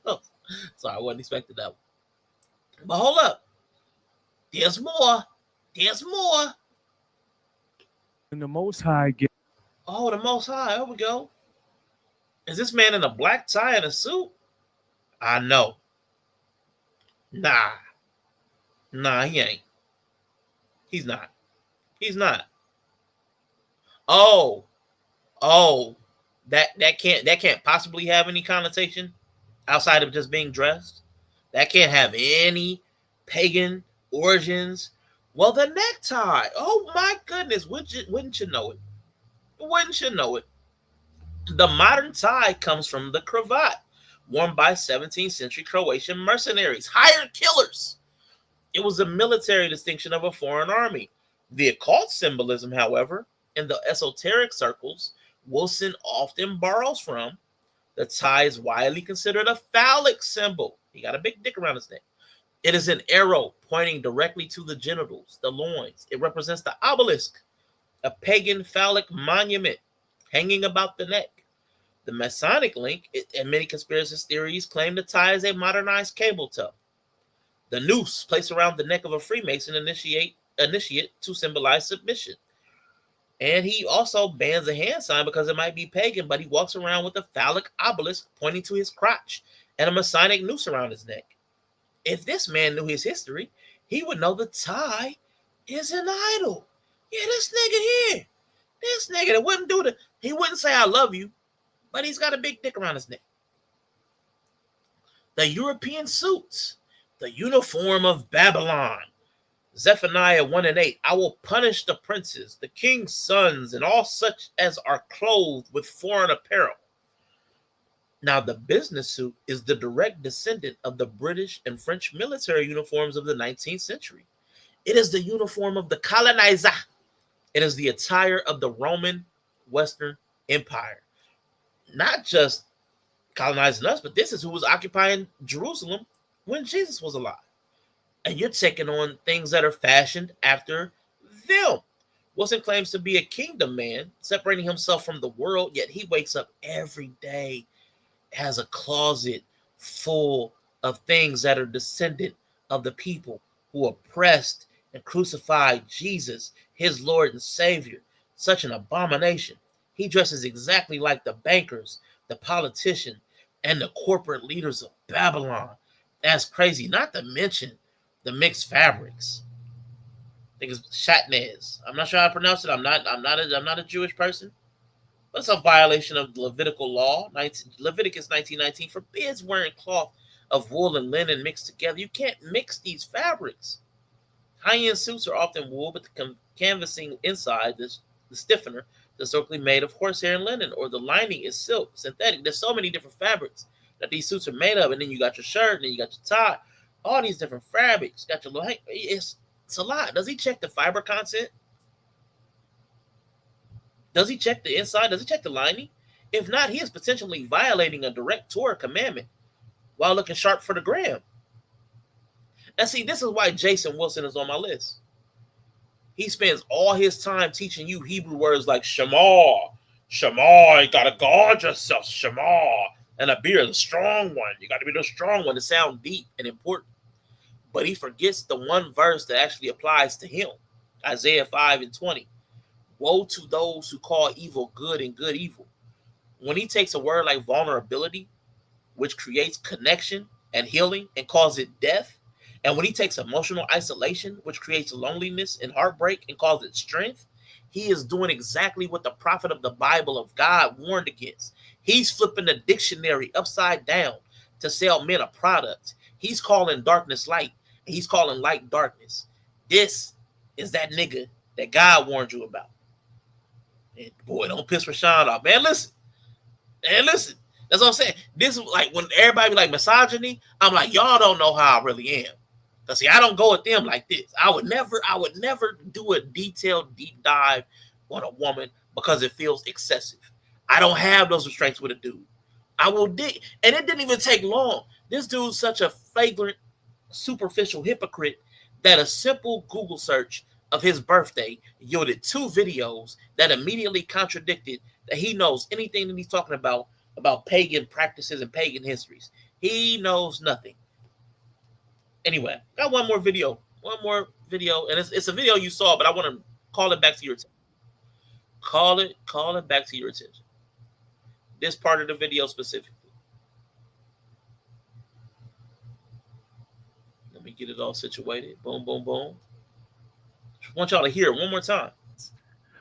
Oh, sorry, I wasn't expecting that one. But hold up. There's more. There's more. And the Most High get. Oh, the Most High. Here we go. Is this man in a black tie and a suit? I know. Nah, he ain't. He's not. He's not. Oh, that can't possibly have any connotation outside of just being dressed. That can't have any pagan origins. Well, the necktie. Oh my goodness, wouldn't you know it? Wouldn't you know it? The modern tie comes from the cravat worn by 17th century Croatian mercenaries, hired killers. It was a military distinction of a foreign army. The occult symbolism, however, in the esoteric circles, Wilson often borrows from. The tie is widely considered a phallic symbol. He got a big dick around his neck. It is an arrow pointing directly to the genitals, the loins. It represents the obelisk, a pagan phallic monument hanging about the neck. The Masonic link, and many conspiracy theories claim the tie is a modernized cable tow. The noose placed around the neck of a Freemason initiate to symbolize submission. And he also bans a hand sign because it might be pagan, but he walks around with a phallic obelisk pointing to his crotch and a Masonic noose around his neck. If this man knew his history, he would know the tie is an idol. Yeah, this nigga that wouldn't do he wouldn't say I love you, but he's got a big dick around his neck. The European suits, the uniform of Babylon. Zephaniah 1:8, I will punish the princes, the king's sons, and all such as are clothed with foreign apparel. Now, the business suit is the direct descendant of the British and French military uniforms of the 19th century. It is the uniform of the colonizer. It is the attire of the Roman Western Empire. Not just colonizing us, but this is who was occupying Jerusalem when Jesus was alive. And you're taking on things that are fashioned after them. Wilson claims to be a kingdom man, separating himself from the world, yet he wakes up every day, has a closet full of things that are descendant of the people who oppressed and crucified Jesus, his Lord and Savior. Such an abomination. He dresses exactly like the bankers, the politicians, and the corporate leaders of Babylon. That's crazy. Not to mention the mixed fabrics. I think it's Shatnez. I'm not sure how to pronounce it. I'm not a Jewish person. But it's a violation of the Levitical law. Leviticus 19:19 forbids wearing cloth of wool and linen mixed together. You can't mix these fabrics. High-end suits are often wool, but the canvassing inside, the stiffener, is historically made of horsehair and linen, or the lining is silk, synthetic. There's so many different fabrics that these suits are made of. And then you got your shirt, and then you got your tie. All these different fabrics. Got your little, it's a lot. Does he check the fiber content? Does he check the inside? Does he check the lining? If not, he is potentially violating a direct Torah commandment while looking sharp for the gram. Now, see, this is why Jason Wilson is on my list. He spends all his time teaching you Hebrew words like Shema. Shema, you got to guard yourself. Shema. And a beer is a strong one. You got to be the strong one to sound deep and important. But he forgets the one verse that actually applies to him. Isaiah 5:20. Woe to those who call evil good and good evil. When he takes a word like vulnerability, which creates connection and healing and calls it death, and when he takes emotional isolation, which creates loneliness and heartbreak and calls it strength, he is doing exactly what the prophet of the Bible of God warned against. He's flipping the dictionary upside down to sell men a product. He's calling darkness light, and he's calling light darkness. This is that nigga that God warned you about. And boy, don't piss Rashawn off. Man, listen. That's what I'm saying. This is like when everybody be like misogyny, I'm like, y'all don't know how I really am. Because see, I don't go at them like this. I would never do a detailed deep dive on a woman because it feels excessive. I don't have those restraints with a dude. I will dig. And it didn't even take long. This dude's such a flagrant, superficial hypocrite that a simple Google search of his birthday yielded 2 videos that immediately contradicted that he knows anything that he's talking about pagan practices and pagan histories. He knows nothing. Anyway, got one more video, and it's a video you saw, but I want to call it back to your attention. Call it back to your attention. This part of the video specifically. Let me get it all situated. Boom, boom, boom. I want y'all to hear it one more time.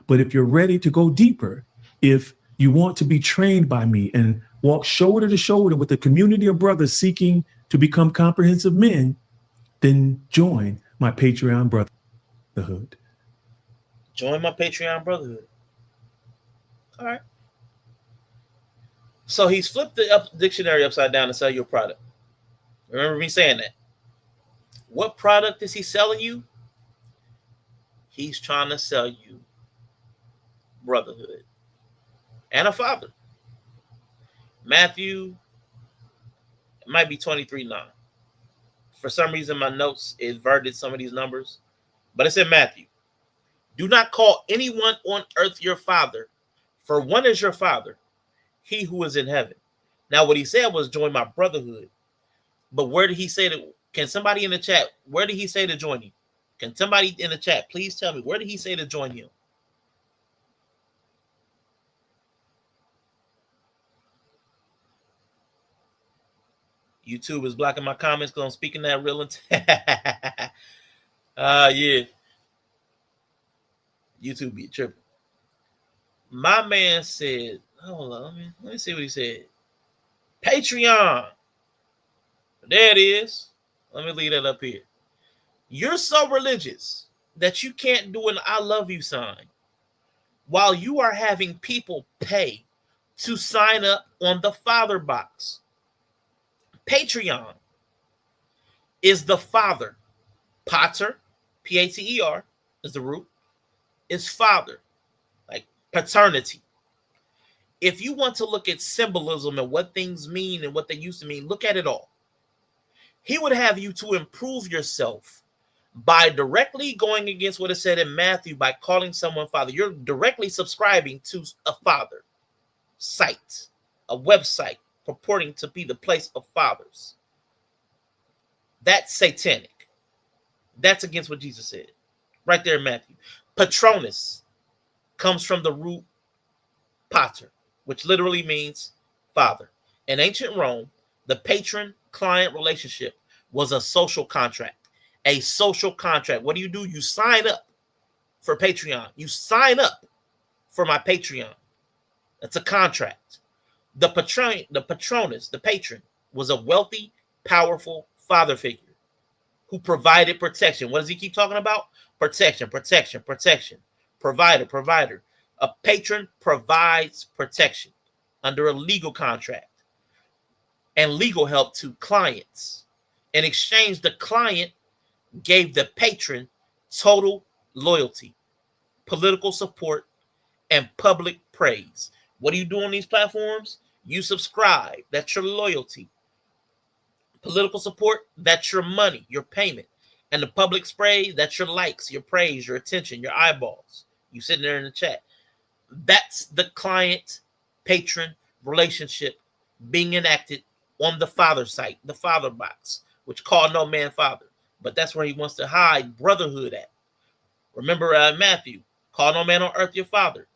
But if you're ready to go deeper, if you want to be trained by me and walk shoulder to shoulder with a community of brothers seeking to become comprehensive men, then join my Patreon brotherhood. Join my Patreon brotherhood. All right. So he's flipped the dictionary upside down to sell you a product. Remember me saying that. What product is he selling you? He's trying to sell you brotherhood and a father. Matthew, it might be 23:9. For some reason, my notes inverted some of these numbers, but it said Matthew. Do not call anyone on earth your father, for one is your father, he who is in heaven. Now, what he said was join my brotherhood. But where did he say that? Can somebody in the chat, where did he say to join you? Can somebody in the chat please tell me, where did he say to join him? YouTube is blocking my comments because I'm speaking that real intent. Yeah. YouTube be tripping. My man said, hold on, let me see what he said. Patreon. There it is. Let me leave that up here. You're so religious that you can't do an I love you sign while you are having people pay to sign up on the Father box. Patreon is the Father. Pater, P-A-T-E-R is the root, is Father, like paternity. If you want to look at symbolism and what things mean and what they used to mean, look at it all. He would have you to improve yourself by directly going against what is said in Matthew by calling someone Father. You're directly subscribing to a Father site, a website purporting to be the place of fathers. That's satanic. That's against what Jesus said right there in Matthew. Patronus comes from the root pater, which literally means father. In ancient Rome, the patron-client relationship was a social contract. A social contract. What do? You sign up for Patreon. You sign up for my Patreon. That's a contract. The patronus, the patron, was a wealthy, powerful father figure who provided protection. What does he keep talking about? Protection, protection, protection. Provider, provider. A patron provides protection under a legal contract and legal help to clients. In exchange, the client gave the patron total loyalty, political support, and public praise. What do you do on these platforms? You subscribe. That's your loyalty. Political support, that's your money, your payment. And the public praise, that's your likes, your praise, your attention, your eyeballs. You sitting there in the chat. That's the client-patron relationship being enacted on the Father site, the Father box, which call no man Father. But that's where he wants to hide brotherhood at. Remember Matthew, call no man on earth your father.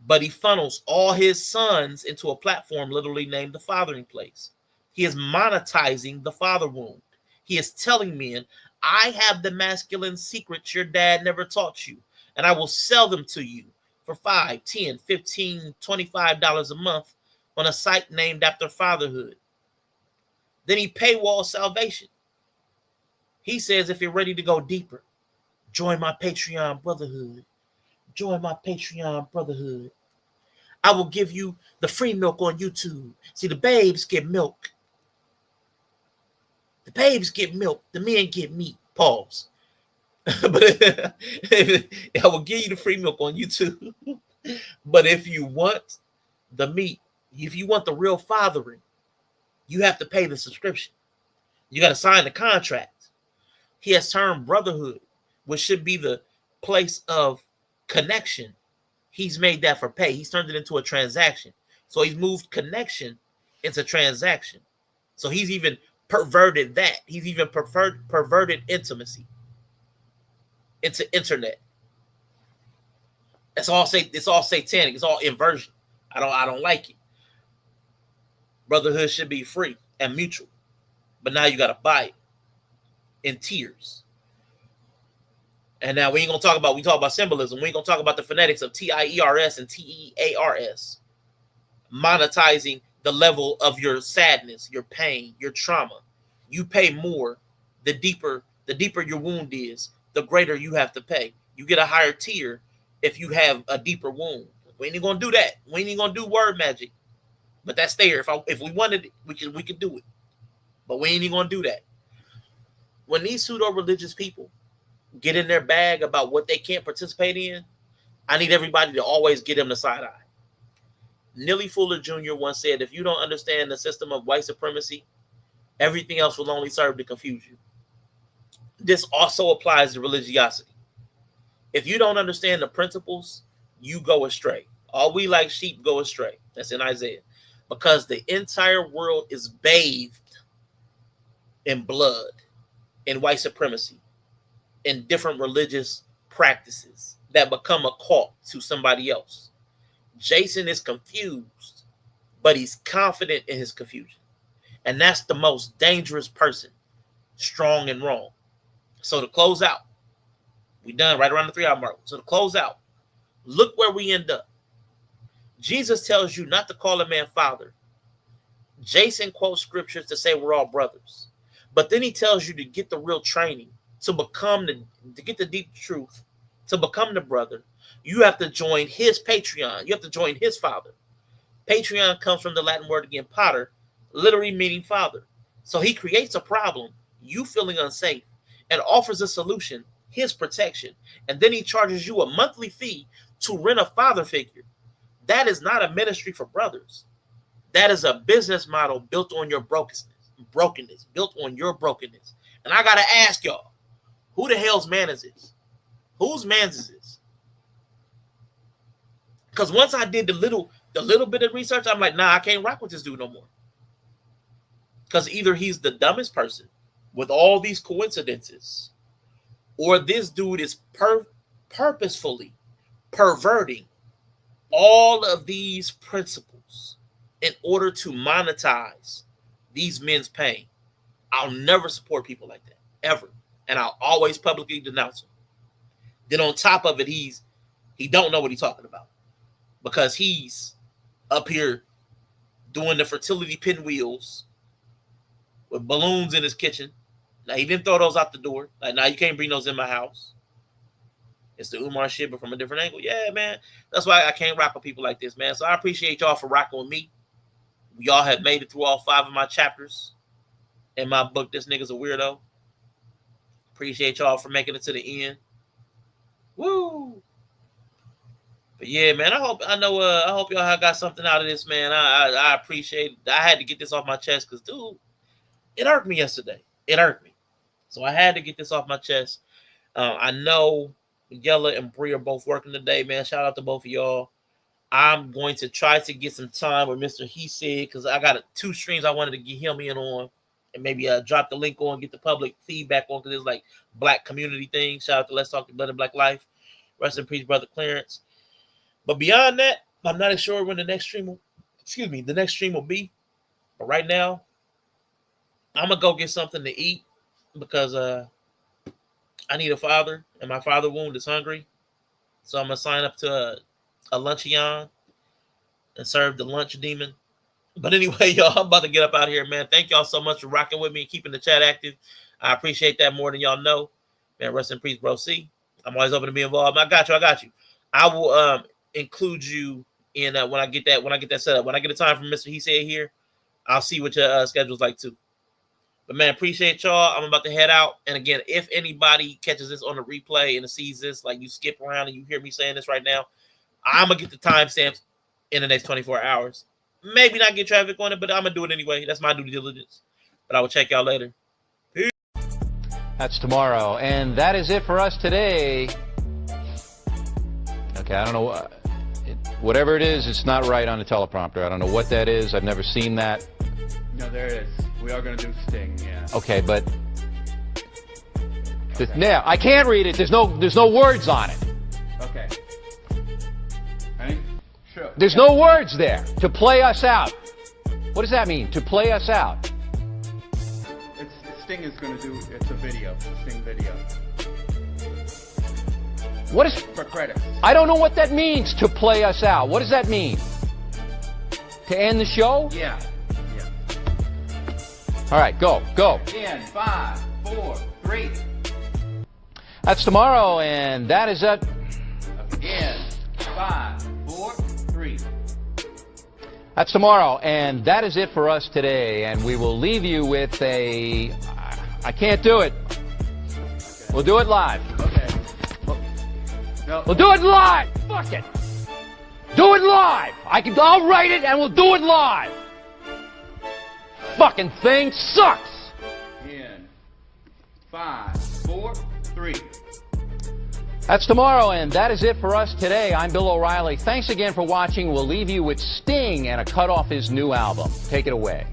But he funnels all his sons into a platform literally named the fathering place. He is monetizing the father wound. He is telling men, I have the masculine secrets your dad never taught you, and I will sell them to you for $5, $10, $15, $25 a month on a site named after fatherhood. Then he paywalls salvation. He says, if you're ready to go deeper, join my Patreon brotherhood. Join my Patreon brotherhood. I will give you the free milk on YouTube. See, the babes get milk. The babes get milk. The men get meat. Pause. But I will give you the free milk on YouTube. But if you want the meat, if you want the real fathering, you have to pay the subscription. You got to sign the contract. He has turned brotherhood, which should be the place of connection. He's made that for pay. He's turned it into a transaction. So he's moved connection into transaction. So he's even perverted that. He's even perverted intimacy into internet. It's all satanic. It's all inversion. I don't like it. Brotherhood should be free and mutual. But now you got to buy it in tears. And now we talk about symbolism. We ain't gonna talk about the phonetics of TIERS and TEARS. Monetizing the level of your sadness, your pain, your trauma. You pay more the deeper your wound is, the greater you have to pay. You get a higher tier if you have a deeper wound. We ain't gonna do that. We ain't gonna do word magic. But that's there. If we wanted it, we could do it. But we ain't even gonna do that. When these pseudo-religious people get in their bag about what they can't participate in, I need everybody to always get them the side eye. Neely Fuller Jr. once said, if you don't understand the system of white supremacy, everything else will only serve to confuse you. This also applies to religiosity. If you don't understand the principles, you go astray. All we like sheep go astray. That's in Isaiah. Because the entire world is bathed in blood, in white supremacy, in different religious practices that become a cult to somebody else. Jason is confused, but he's confident in his confusion. And that's the most dangerous person, strong and wrong. So to close out, we done right around the 3 hour mark. So to close out, look where we end up. Jesus tells you not to call a man father. Jason quotes scriptures to say we're all brothers. But then he tells you to get the real training, to get the deep truth, to become the brother. You have to join his Patreon. You have to join his father. Patreon comes from the Latin word again, pater, literally meaning father. So he creates a problem, you feeling unsafe, and offers a solution, his protection. And then he charges you a monthly fee to rent a father figure. That is not a ministry for brothers. That is a business model built on your brokenness, built on your brokenness. And I got to ask y'all, who the hell's man is this? Whose man's is this? Because once I did the little bit of research, I'm like, nah, I can't rock with this dude no more. Because either he's the dumbest person with all these coincidences, or this dude is purposefully perverting all of these principles in order to monetize these men's pain. I'll never support people like that, ever. And I'll always publicly denounce them. Then on top of it, he don't know what he's talking about, because he's up here doing the fertility pinwheels with balloons in his kitchen. Now, he didn't throw those out the door. Like, now you can't bring those in my house. It's the Umar shit, but from a different angle. Yeah, man. That's why I can't rock with people like this, man. So I appreciate y'all for rocking with me. Y'all have made it through all 5 of my chapters in my book, This Nigga's a Weirdo. Appreciate y'all for making it to the end. Woo! But yeah, man, I hope y'all got something out of this, man. I appreciate it. I had to get this off my chest because, dude, it irked me yesterday. It irked me. So I had to get this off my chest. I know Yella and Bree are both working today, man. Shout out to both of y'all. I'm going to try to get some time with Mr. He Said, because I got 2 streams I wanted to get him in on, and maybe drop the link on, get the public feedback on, because it's like black community thing. Shout out to Let's Talk to Blood and Black Life. Rest in peace, Brother Clarence. But beyond that, I'm not sure when the next stream will be. But right now, I'm going to go get something to eat, because I need a father, and my father wound is hungry. So I'm going to sign up to a luncheon and serve the lunch demon. But anyway, y'all, I'm about to get up out of here, man. Thank y'all so much for rocking with me and keeping the chat active. I appreciate that more than y'all know. Man, rest in peace, bro. See, I'm always open to be involved. I got you. I will include you in when I get that set up. When I get a time from Mr. He Said here, I'll see what your schedule's like too. But man, appreciate y'all. I'm about to head out. And again, if anybody catches this on the replay and sees this, like you skip around and you hear me saying this right now, I'm going to get the timestamps in the next 24 hours. Maybe not get traffic on it, but I'm going to do it anyway. That's my due diligence. But I will check y'all later. Peace. That's tomorrow. And that is it for us today. Okay, I don't know. Whatever it is, it's not right on the teleprompter. I don't know what that is. I've never seen that. No, there it is. We are going to do Sting, yeah. Okay, but... Okay. Now, I can't read it. There's no words on it. Okay. Ready? Sure. There's no words there. To play us out. What does that mean? To play us out? Sting is going to do, it's a video. Sting video. What is... For credits. I don't know what that means, to play us out. What does that mean? To end the show? Yeah. All right, go. In 5, 4, 3. That's tomorrow, and that is it. In 5, 4, 3. That's tomorrow, and that is it for us today. And we will leave you with a... I can't do it. Okay. We'll do it live. Okay. No. We'll do it live. Fuck it. Do it live. I'll write it, and we'll do it live. Fucking thing sucks. In 5, 4, 3. That's tomorrow, and that is it for us today. I'm Bill O'Reilly. Thanks again for watching. We'll leave you with Sting and a cut off his new album. Take it away.